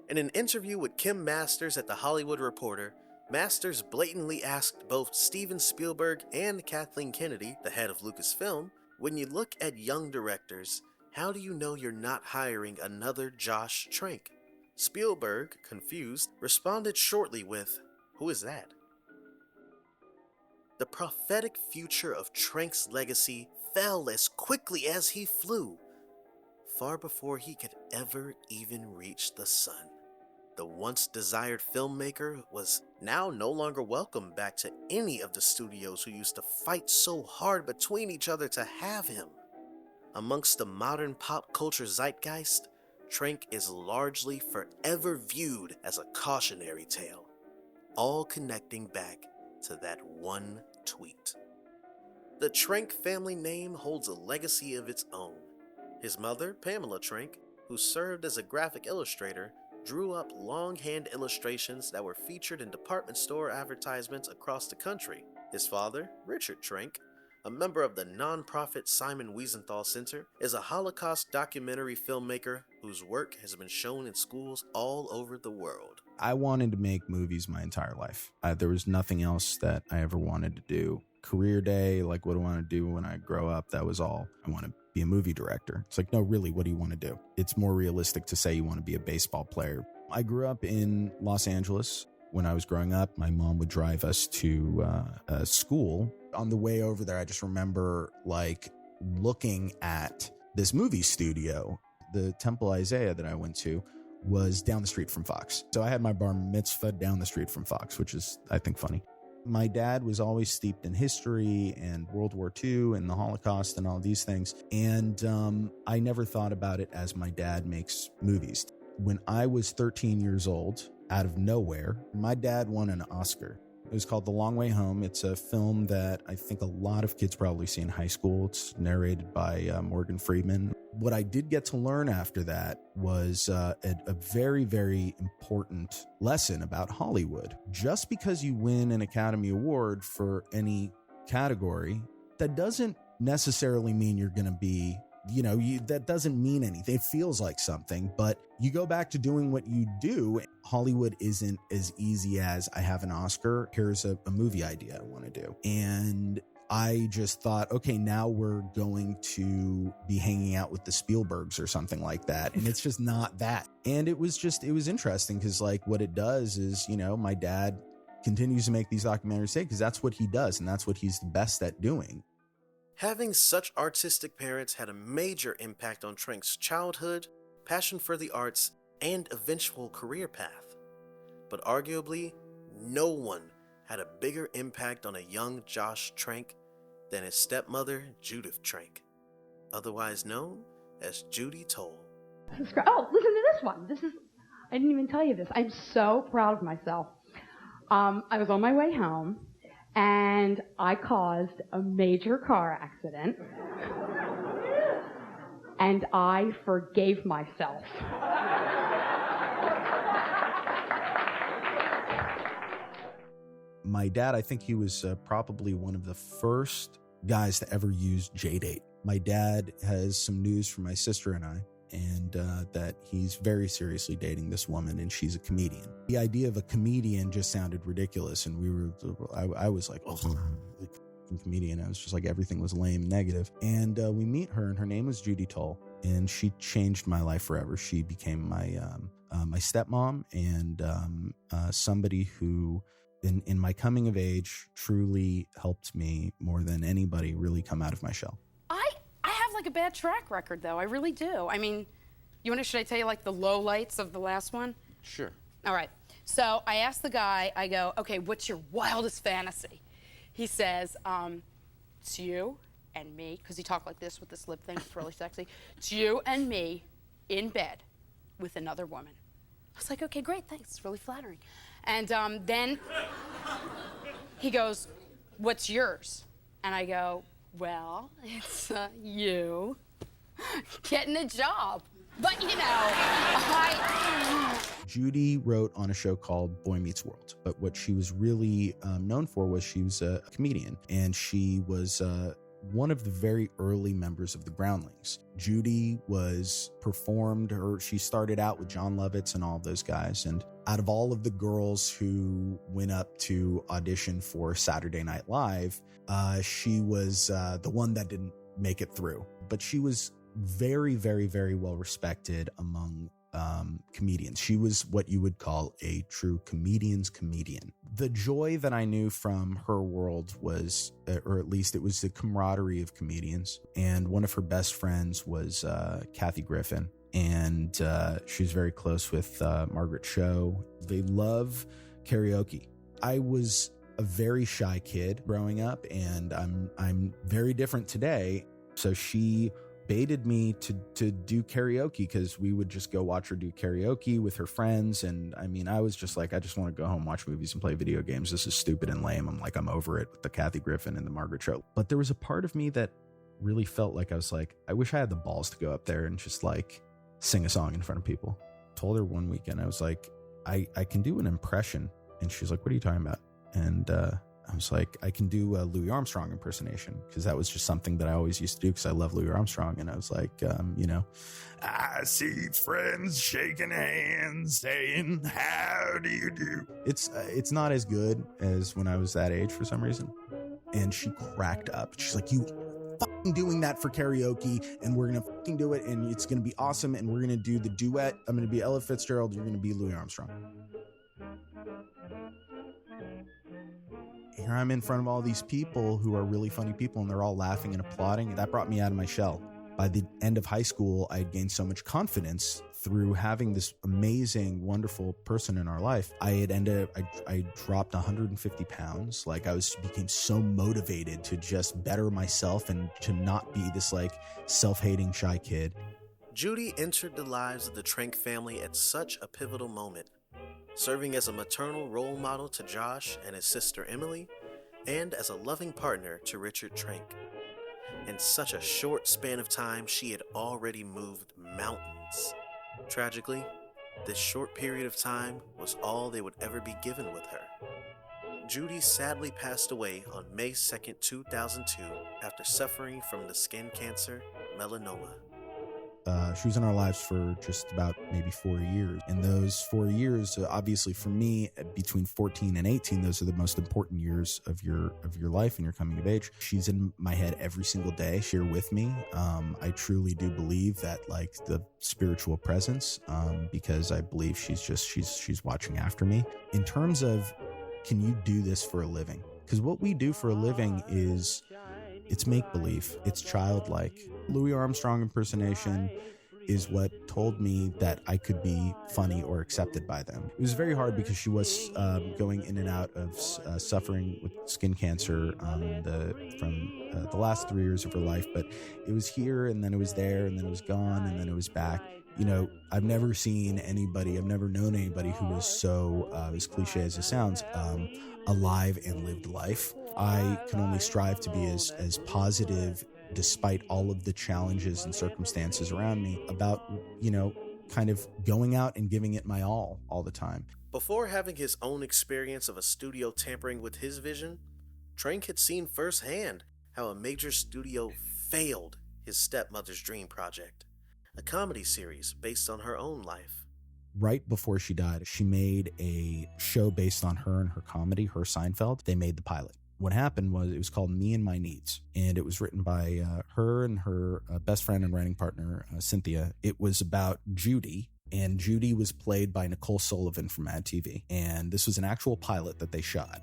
In an interview with Kim Masters at The Hollywood Reporter, Masters blatantly asked both Steven Spielberg and Kathleen Kennedy, the head of Lucasfilm, when you look at young directors, how do you know you're not hiring another Josh Trank? Spielberg, confused, responded shortly with, "Who is that?" The prophetic future of Trank's legacy fell as quickly as he flew, far before he could ever even reach the sun. The once desired filmmaker was now no longer welcome back to any of the studios who used to fight so hard between each other to have him. Amongst the modern pop culture zeitgeist, Trank is largely forever viewed as a cautionary tale, all connecting back to that one tweet. The Trank family name holds a legacy of its own. His mother, Pamela Trank, who served as a graphic illustrator, drew up longhand illustrations that were featured in department store advertisements across the country. His father, Richard Trank, a member of the nonprofit Simon Wiesenthal Center, is a Holocaust documentary filmmaker whose work has been shown in schools all over the world. I wanted to make movies my entire life. There was nothing else that I ever wanted to do. Career day, like what do I want to do when I grow up? That was all. I want to be a movie director. It's like, no, really, what do you want to do? It's more realistic to say you want to be a baseball player. I grew up in Los Angeles. When I was growing up, my mom would drive us to a school. On the way over there, I just remember like looking at this movie studio. The Temple Isaiah that I went to was down the street from Fox. So I had my bar mitzvah down the street from Fox, which is, I think, funny. My dad was always steeped in history and World War II and the Holocaust and all these things. And I never thought about it as my dad makes movies. When I was 13 years old, out of nowhere, my dad won an Oscar. It was called The Long Way Home. It's a film that I think a lot of kids probably see in high school. It's narrated by Morgan Freeman. What I did get to learn after that was a very, very important lesson about Hollywood. Just because you win an Academy Award for any category, that doesn't necessarily mean you're going to be, that doesn't mean anything. It feels like something, but you go back to doing what you do. Hollywood isn't as easy as I have an Oscar. Here's a movie idea I want to do. And I just thought, okay, now we're going to be hanging out with the Spielbergs or something like that. And it's just not that. And it was interesting because like what it does is, my dad continues to make these documentaries because that's what he does. And that's what he's the best at doing. Having such artistic parents had a major impact on Trank's childhood, passion for the arts, and eventual career path. But arguably, no one had a bigger impact on a young Josh Trank than his stepmother, Judith Trank, otherwise known as Judy Toll. Oh, listen to this one. I didn't even tell you this. I'm so proud of myself. I was on my way home, and I caused a major car accident, and I forgave myself. My dad, I think he was probably one of the first guys to ever use J-Date. My dad has some news for my sister and I, and that he's very seriously dating this woman, and she's a comedian. The idea of a comedian just sounded ridiculous, and I was like, oh, comedian. I was just like, everything was lame, negative. And we meet her, and her name was Judy Toll, and she changed my life forever. She became my stepmom, and somebody who, in my coming of age, truly helped me more than anybody really come out of my shell. I have like a bad track record, though. I really do. I mean, should I tell you like the lowlights of the last one? Sure. All right. So I asked the guy, I go, okay, what's your wildest fantasy? He says, it's you and me, because he talked like this with this lip thing, it's really sexy. It's you and me in bed with another woman. I was like, okay, great, thanks, it's really flattering. And then he goes, what's yours? And I go, well, it's you getting a job. But, Judy wrote on a show called Boy Meets World, but what she was really known for was she was a comedian, and she was one of the very early members of the Groundlings. Judy she started out with John Lovitz and all of those guys, and out of all of the girls who went up to audition for Saturday Night Live, she was the one that didn't make it through. But she was very, very, very well respected among comedians. She was what you would call a true comedian's comedian. The joy that I knew from her world was, or at least it was the camaraderie of comedians. And one of her best friends was Kathy Griffin. And she was very close with Margaret Cho. They love karaoke. I was a very shy kid growing up, and I'm very different today. So she baited me to do karaoke, because we would just go watch her do karaoke with her friends. And I mean, I was just like, I just want to go home, watch movies, and play video games. This is stupid and lame. I'm over it with the Kathy Griffin and the Margaret Cho. But there was a part of me that really felt like, I was like, I wish I had the balls to go up there and just like sing a song in front of people. Told her one weekend, I was like, I can do an impression. And she's like, what are you talking about? And I was like, I can do a Louis Armstrong impersonation, because that was just something that I always used to do, because I love Louis Armstrong. And I was like, I see friends shaking hands, saying, how do you do? It's not as good as when I was that age for some reason. And she cracked up. She's like, you fucking doing that for karaoke, and we're gonna fucking do it, and it's gonna be awesome, and we're gonna do the duet. I'm gonna be Ella Fitzgerald, you're gonna be Louis Armstrong. Here I'm in front of all these people who are really funny people, and they're all laughing and applauding. That brought me out of my shell. By the end of high school, I had gained so much confidence through having this amazing, wonderful person in our life. I dropped 150 pounds. Like, became so motivated to just better myself and to not be this like self-hating shy kid. Judy entered the lives of the Trank family at such a pivotal moment, serving as a maternal role model to Josh and his sister Emily, and as a loving partner to Richard Trank. In such a short span of time, she had already moved mountains. Tragically, this short period of time was all they would ever be given with her. Judy sadly passed away on May 2nd, 2002, after suffering from the skin cancer melanoma. She was in our lives for just about maybe 4 years. In those 4 years, obviously for me, between 14 and 18, those are the most important years of your life and your coming of age. She's in my head every single day. She's here with me. I truly do believe that, like, the spiritual presence, because I believe she's watching after me. In terms of, can you do this for a living? Because what we do for a living it's make-believe. It's childlike. Louis Armstrong impersonation is what told me that I could be funny or accepted by them. It was very hard because she was going in and out of suffering with skin cancer from the last 3 years of her life. But it was here, and then it was there, and then it was gone, and then it was back. You know, I've never known anybody who was so, as cliche as it sounds, alive and lived life. I can only strive to be as positive, despite all of the challenges and circumstances around me, about, kind of going out and giving it my all the time. Before having his own experience of a studio tampering with his vision, Trank had seen firsthand how a major studio failed his stepmother's dream project, a comedy series based on her own life. Right before she died, she made a show based on her and her comedy, her Seinfeld. They made the pilot. What happened was, it was called Me and My Needs, and it was written by her and her best friend and writing partner, Cynthia. It was about Judy, and Judy was played by Nicole Sullivan from Mad TV. And this was an actual pilot that they shot,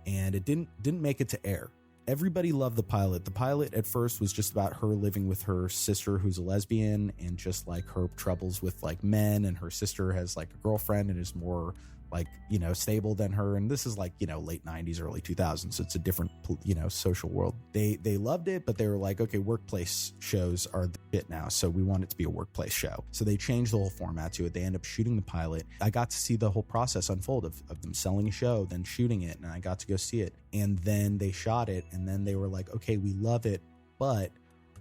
and it didn't make it to air. Everybody loved the pilot. The pilot at first was just about her living with her sister, who's a lesbian, and just like her troubles with like men, and her sister has like a girlfriend and is more like, stable than her. And this is like, late 90s, early 2000s. So it's a different, social world. They loved it, but they were like, okay, workplace shows are the shit now. So we want it to be a workplace show. So they changed the whole format to it. They end up shooting the pilot. I got to see the whole process unfold of them selling a show, then shooting it. And I got to go see it. And then they shot it. And then they were like, okay, we love it, but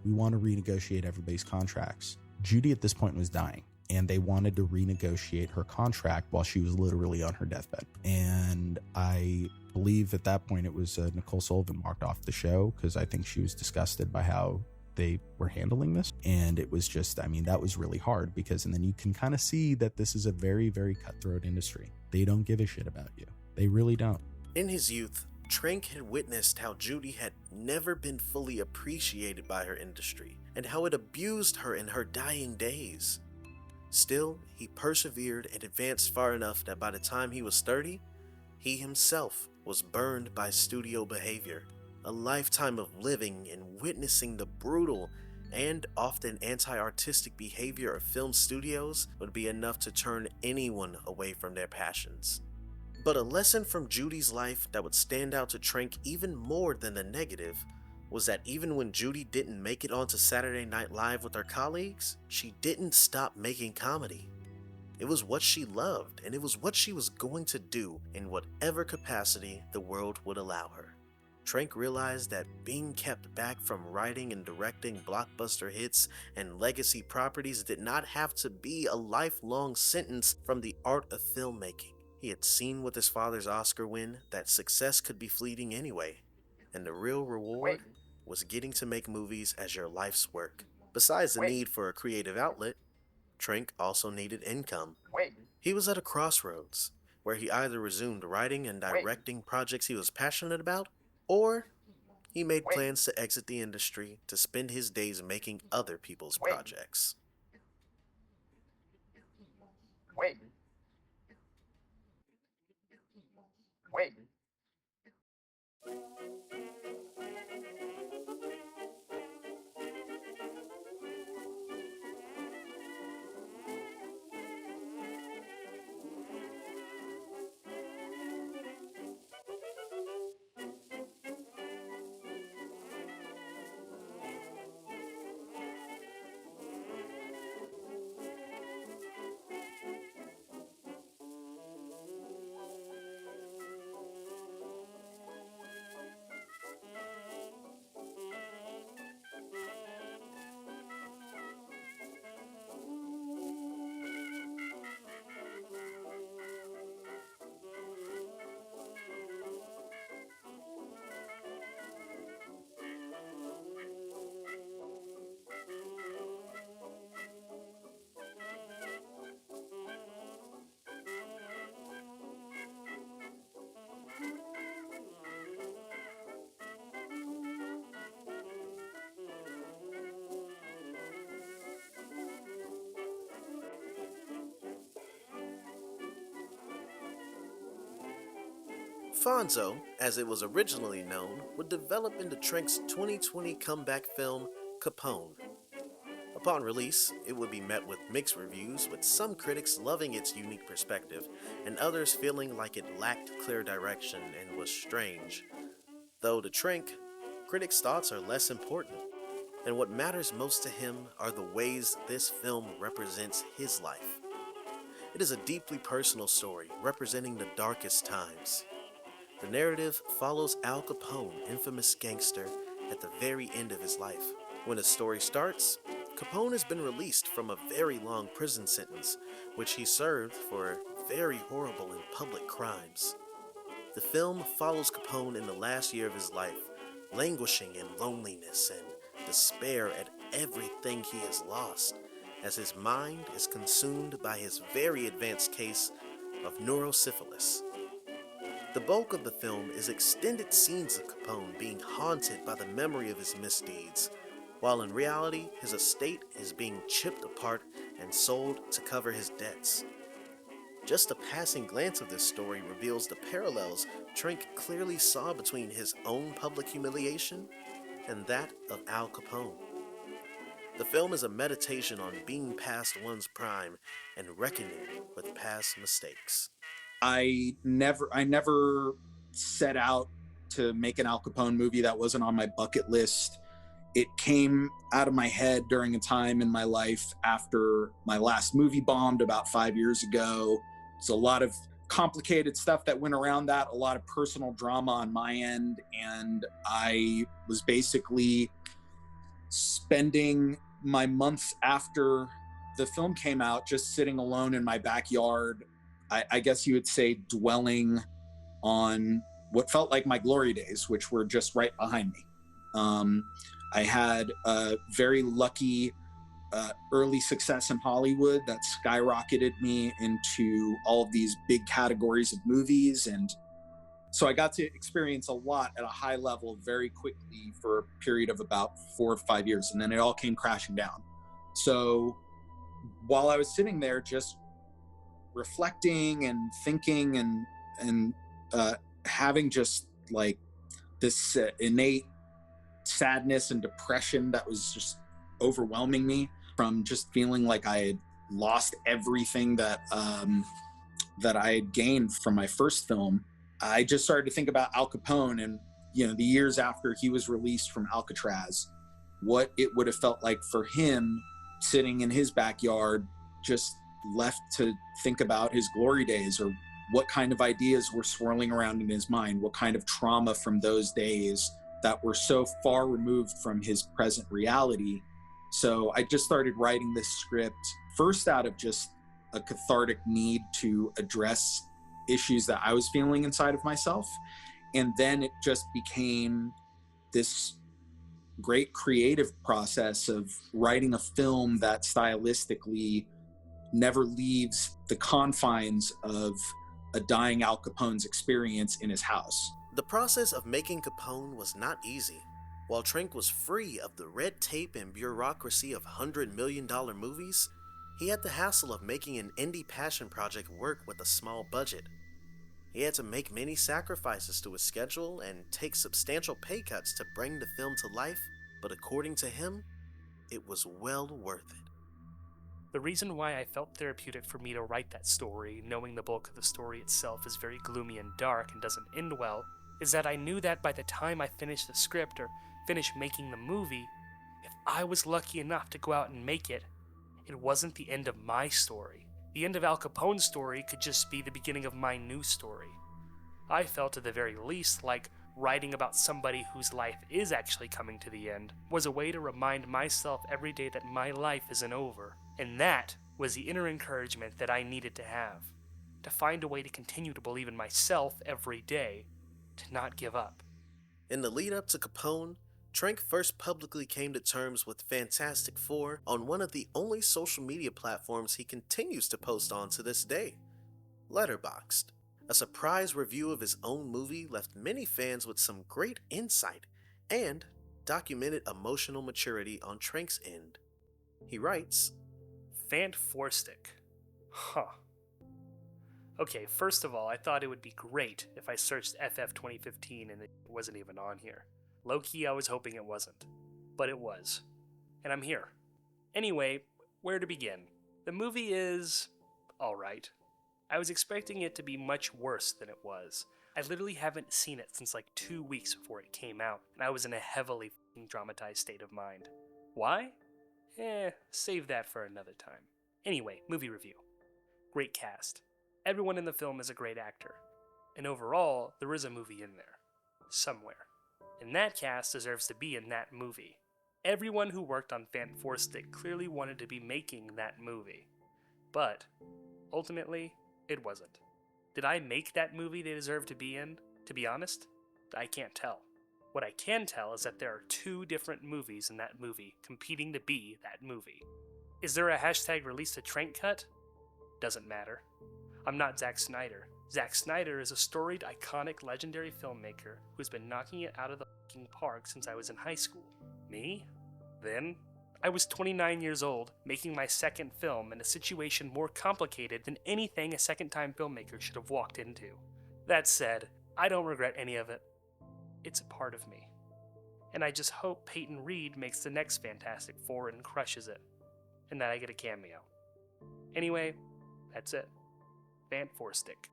we want to renegotiate everybody's contracts. Judy at this point was dying, and they wanted to renegotiate her contract while she was literally on her deathbed. And I believe at that point it was Nicole Sullivan walked off the show, because I think she was disgusted by how they were handling this. And it was just, that was really hard, and then you can kind of see that this is a very, very cutthroat industry. They don't give a shit about you. They really don't. In his youth, Trank had witnessed how Judy had never been fully appreciated by her industry, and how it abused her in her dying days. Still, he persevered and advanced far enough that by the time he was 30, he himself was burned by studio behavior. A lifetime of living and witnessing the brutal and often anti-artistic behavior of film studios would be enough to turn anyone away from their passions. But a lesson from Judy's life that would stand out to Trank even more than the negative was that even when Judy didn't make it onto Saturday Night Live with her colleagues, she didn't stop making comedy. It was what she loved, and it was what she was going to do in whatever capacity the world would allow her. Trank realized that being kept back from writing and directing blockbuster hits and legacy properties did not have to be a lifelong sentence from the art of filmmaking. He had seen with his father's Oscar win that success could be fleeting anyway, and the real reward was getting to make movies as your life's work. Besides the need for a creative outlet, Trank also needed income. He was at a crossroads where he either resumed writing and directing projects he was passionate about, or he made plans to exit the industry to spend his days making other people's projects. Fonzo, as it was originally known, would develop into Trank's 2020 comeback film, Capone. Upon release, it would be met with mixed reviews, with some critics loving its unique perspective, and others feeling like it lacked clear direction and was strange. Though to Trank, critics' thoughts are less important, and what matters most to him are the ways this film represents his life. It is a deeply personal story representing the darkest times. The narrative follows Al Capone, infamous gangster, at the very end of his life. When his story starts, Capone has been released from a very long prison sentence, which he served for very horrible and public crimes. The film follows Capone in the last year of his life, languishing in loneliness and despair at everything he has lost, as his mind is consumed by his very advanced case of neurosyphilis. The bulk of the film is extended scenes of Capone being haunted by the memory of his misdeeds, while in reality, his estate is being chipped apart and sold to cover his debts. Just a passing glance of this story reveals the parallels Trank clearly saw between his own public humiliation and that of Al Capone. The film is a meditation on being past one's prime and reckoning with past mistakes. I never set out to make an Al Capone movie. That wasn't on my bucket list. It came out of my head during a time in my life after my last movie bombed about 5 years ago. It's a lot of complicated stuff that went around that, a lot of personal drama on my end, and I was basically spending my months after the film came out just sitting alone in my backyard, I guess you would say dwelling on what felt like my glory days, which were just right behind me. I had a very lucky early success in Hollywood that skyrocketed me into all of these big categories of movies. And so I got to experience a lot at a high level very quickly for a period of about 4 or 5 years. And then it all came crashing down. So while I was sitting there just reflecting and thinking and having just like this innate sadness and depression that was just overwhelming me from just feeling like I had lost everything that I had gained from my first film, I just started to think about Al Capone and the years after he was released from Alcatraz, what it would have felt like for him sitting in his backyard, just left to think about his glory days, or what kind of ideas were swirling around in his mind, what kind of trauma from those days that were so far removed from his present reality. So I just started writing this script first out of just a cathartic need to address issues that I was feeling inside of myself. And then it just became this great creative process of writing a film that stylistically never leaves the confines of a dying Al Capone's experience in his house. The process of making Capone was not easy. While Trank was free of the red tape and bureaucracy of $100 million movies, he had the hassle of making an indie passion project work with a small budget. He had to make many sacrifices to his schedule and take substantial pay cuts to bring the film to life, but according to him, it was well worth it. The reason why I felt therapeutic for me to write that story, knowing the bulk of the story itself is very gloomy and dark and doesn't end well, is that I knew that by the time I finished the script or finished making the movie, if I was lucky enough to go out and make it, it wasn't the end of my story. The end of Al Capone's story could just be the beginning of my new story. I felt at the very least like writing about somebody whose life is actually coming to the end was a way to remind myself every day that my life isn't over. And that was the inner encouragement that I needed to have. To find a way to continue to believe in myself every day, to not give up. In the lead up to Capone, Trank first publicly came to terms with Fantastic Four on one of the only social media platforms he continues to post on to this day, Letterboxd. A surprise review of his own movie left many fans with some great insight and documented emotional maturity on Trank's end. He writes, Fantastic. Huh. Okay, first of all, I thought it would be great if I searched FF 2015 and it wasn't even on here. Low-key, I was hoping it wasn't. But it was. And I'm here. Anyway, where to begin? The movie is alright. I was expecting it to be much worse than it was. I literally haven't seen it since like 2 weeks before it came out, and I was in a heavily traumatized state of mind. Why? Save that for another time. Anyway, movie review. Great cast. Everyone in the film is a great actor. And overall, there is a movie in there. Somewhere. And that cast deserves to be in that movie. Everyone who worked on Fantastic clearly wanted to be making that movie. But, ultimately, it wasn't. Did I make that movie they deserve to be in? To be honest, I can't tell. What I can tell is that there are 2 different movies in that movie competing to be that movie. Is there a hashtag release a Trank cut? Doesn't matter. I'm not Zack Snyder. Zack Snyder is a storied, iconic, legendary filmmaker who's been knocking it out of the fucking park since I was in high school. Me? Then? I was 29 years old, making my second film in a situation more complicated than anything a second-time filmmaker should have walked into. That said, I don't regret any of it. It's a part of me. And I just hope Peyton Reed makes the next Fantastic Four and crushes it. And that I get a cameo. Anyway, that's it. Fantastic.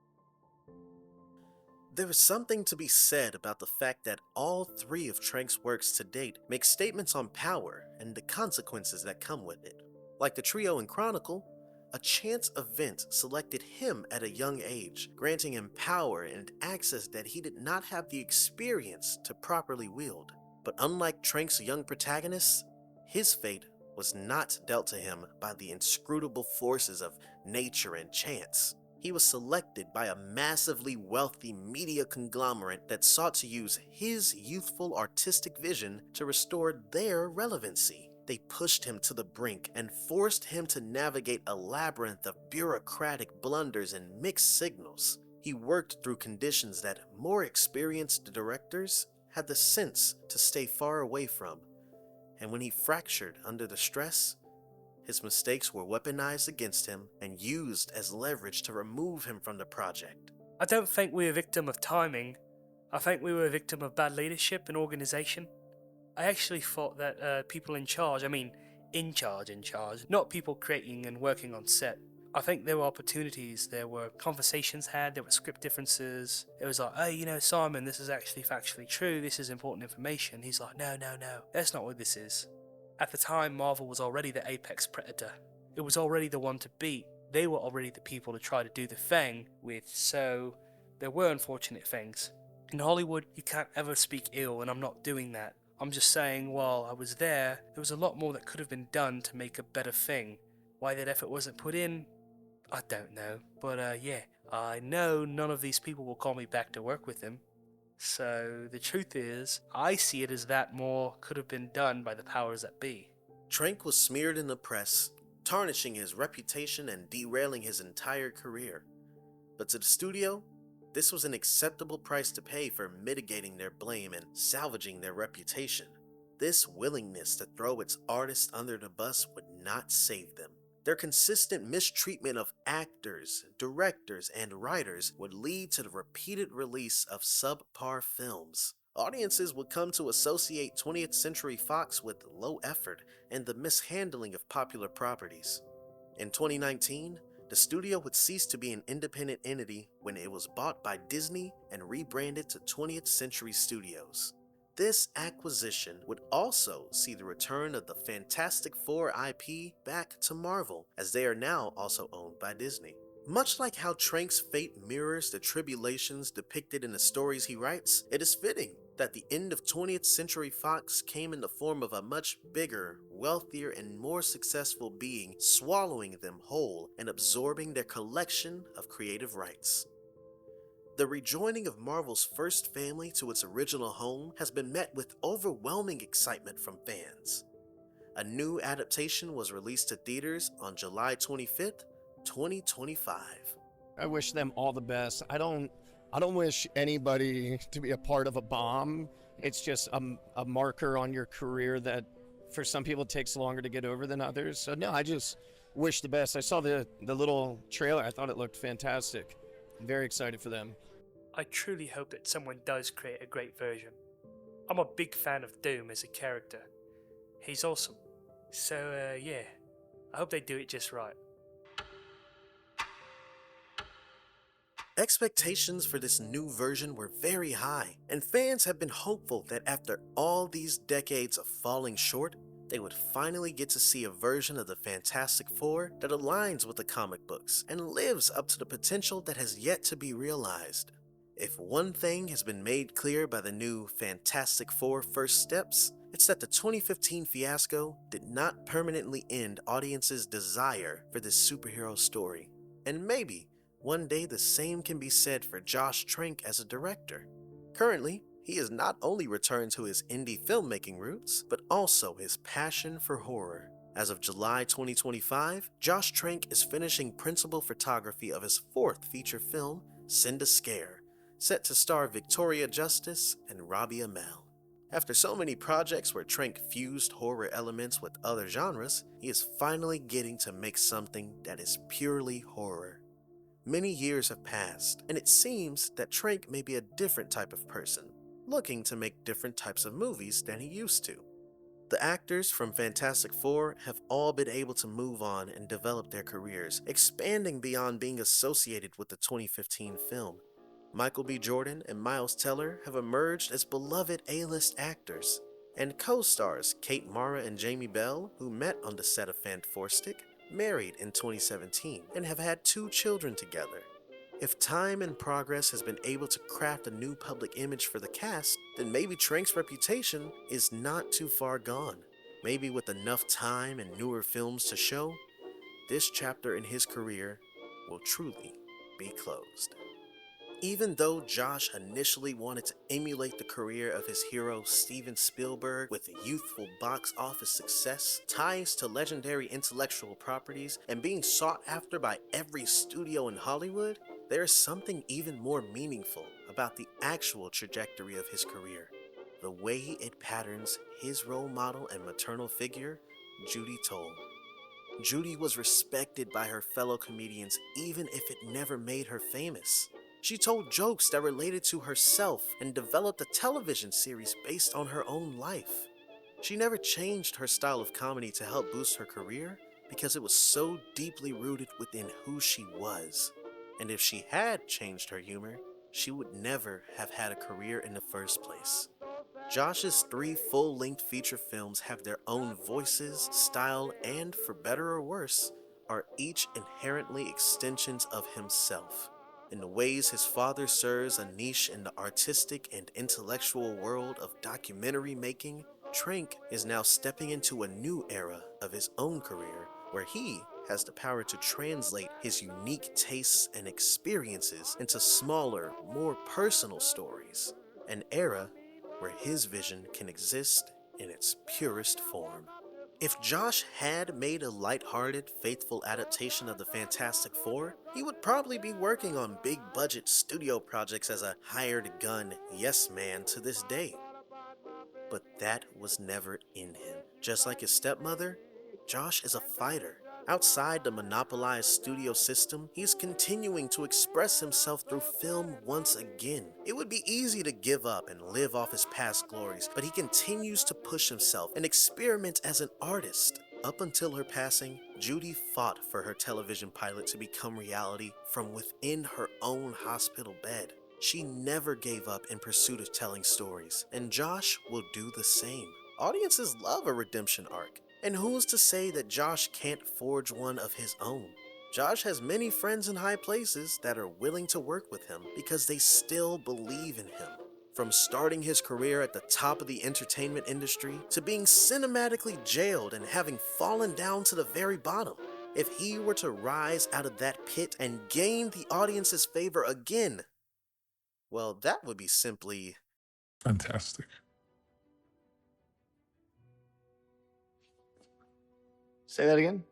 There is something to be said about the fact that all 3 of Trank's works to date make statements on power and the consequences that come with it. Like the trio in Chronicle, a chance event selected him at a young age, granting him power and access that he did not have the experience to properly wield. But unlike Trank's young protagonists, his fate was not dealt to him by the inscrutable forces of nature and chance. He was selected by a massively wealthy media conglomerate that sought to use his youthful artistic vision to restore their relevancy. They pushed him to the brink and forced him to navigate a labyrinth of bureaucratic blunders and mixed signals. He worked through conditions that more experienced directors had the sense to stay far away from. And when he fractured under the stress, his mistakes were weaponized against him and used as leverage to remove him from the project. I don't think we were a victim of timing. I think we were a victim of bad leadership and organization. I actually thought that people in charge, not people creating and working on set, I think there were opportunities, there were conversations had, there were script differences. It was like, oh, you know, Simon, this is actually factually true, this is important information. He's like, no, that's not what this is. At the time, Marvel was already the apex predator. It was already the one to beat. They were already the people to try to do the thing with, so there were unfortunate things. In Hollywood, you can't ever speak ill, and I'm not doing that. I'm just saying, while I was there was a lot more that could have been done to make a better thing. Why that effort wasn't put in, I don't know. But yeah, I know none of these people will call me back to work with them. So the truth is, I see it as that more could have been done by the powers that be. Trank was smeared in the press, tarnishing his reputation and derailing his entire career. But to the studio, this was an acceptable price to pay for mitigating their blame and salvaging their reputation. This willingness to throw its artists under the bus would not save them. Their consistent mistreatment of actors, directors, and writers would lead to the repeated release of subpar films. Audiences would come to associate 20th Century Fox with low effort and the mishandling of popular properties. In 2019, the studio would cease to be an independent entity when it was bought by Disney and rebranded to 20th Century Studios. This acquisition would also see the return of the Fantastic Four IP back to Marvel, as they are now also owned by Disney. Much like how Trank's fate mirrors the tribulations depicted in the stories he writes, it is fitting that the end of 20th Century Fox came in the form of a much bigger, wealthier, and more successful being swallowing them whole and absorbing their collection of creative rights. The rejoining of Marvel's first family to its original home has been met with overwhelming excitement from fans. A new adaptation was released to theaters on July 25th, 2025. I wish them all the best. I don't wish anybody to be a part of a bomb. It's just a marker on your career that for some people it takes longer to get over than others. So no, I just wish the best. I saw the little trailer. I thought it looked fantastic. I'm very excited for them. I truly hope that someone does create a great version. I'm a big fan of Doom as a character. He's awesome. So yeah, I hope they do it just right. Expectations for this new version were very high, and fans have been hopeful that after all these decades of falling short, they would finally get to see a version of the Fantastic Four that aligns with the comic books and lives up to the potential that has yet to be realized. If one thing has been made clear by the new Fantastic Four First Steps, it's that the 2015 fiasco did not permanently end audiences' desire for this superhero story. And maybe one day the same can be said for Josh Trank as a director. Currently, he has not only returned to his indie filmmaking roots, but also his passion for horror. As of July 2025, Josh Trank is finishing principal photography of his fourth feature film, Send a Scare, set to star Victoria Justice and Robbie Amell. After so many projects where Trank fused horror elements with other genres, he is finally getting to make something that is purely horror. Many years have passed, and it seems that Trank may be a different type of person, looking to make different types of movies than he used to. The actors from Fantastic Four have all been able to move on and develop their careers, expanding beyond being associated with the 2015 film. Michael B. Jordan and Miles Teller have emerged as beloved A-list actors, and co-stars Kate Mara and Jamie Bell, who met on the set of Fantastic, married in 2017 and have had 2 children together. If time and progress has been able to craft a new public image for the cast, then maybe Trank's reputation is not too far gone. Maybe with enough time and newer films to show, this chapter in his career will truly be closed. Even though Josh initially wanted to emulate the career of his hero Steven Spielberg with youthful box office success, ties to legendary intellectual properties, and being sought after by every studio in Hollywood, there is something even more meaningful about the actual trajectory of his career. The way it patterns his role model and maternal figure, Judy Toll. Judy was respected by her fellow comedians even if it never made her famous. She told jokes that related to herself and developed a television series based on her own life. She never changed her style of comedy to help boost her career. because it was so deeply rooted within who she was. And if she had changed her humor, she would never have had a career in the first place. Josh's 3 full-length feature films have their own voices, style, and, for better or worse, are each inherently extensions of himself. In the ways his father serves a niche in the artistic and intellectual world of documentary making, Trank is now stepping into a new era of his own career where he has the power to translate his unique tastes and experiences into smaller, more personal stories. An era where his vision can exist in its purest form. If Josh had made a lighthearted, faithful adaptation of the Fantastic Four, he would probably be working on big-budget studio projects as a hired-gun yes man to this day. But that was never in him. Just like his stepmother, Josh is a fighter. Outside the monopolized studio system, he's continuing to express himself through film once again. It would be easy to give up and live off his past glories, but he continues to push himself and experiment as an artist. Up until her passing, Judy fought for her television pilot to become reality from within her own hospital bed. She never gave up in pursuit of telling stories, and Josh will do the same. Audiences love a redemption arc. And who's to say that Josh can't forge one of his own? Josh has many friends in high places that are willing to work with him because they still believe in him. From starting his career at the top of the entertainment industry to being cinematically jailed and having fallen down to the very bottom. If he were to rise out of that pit and gain the audience's favor again, well, that would be simply fantastic. Say that again?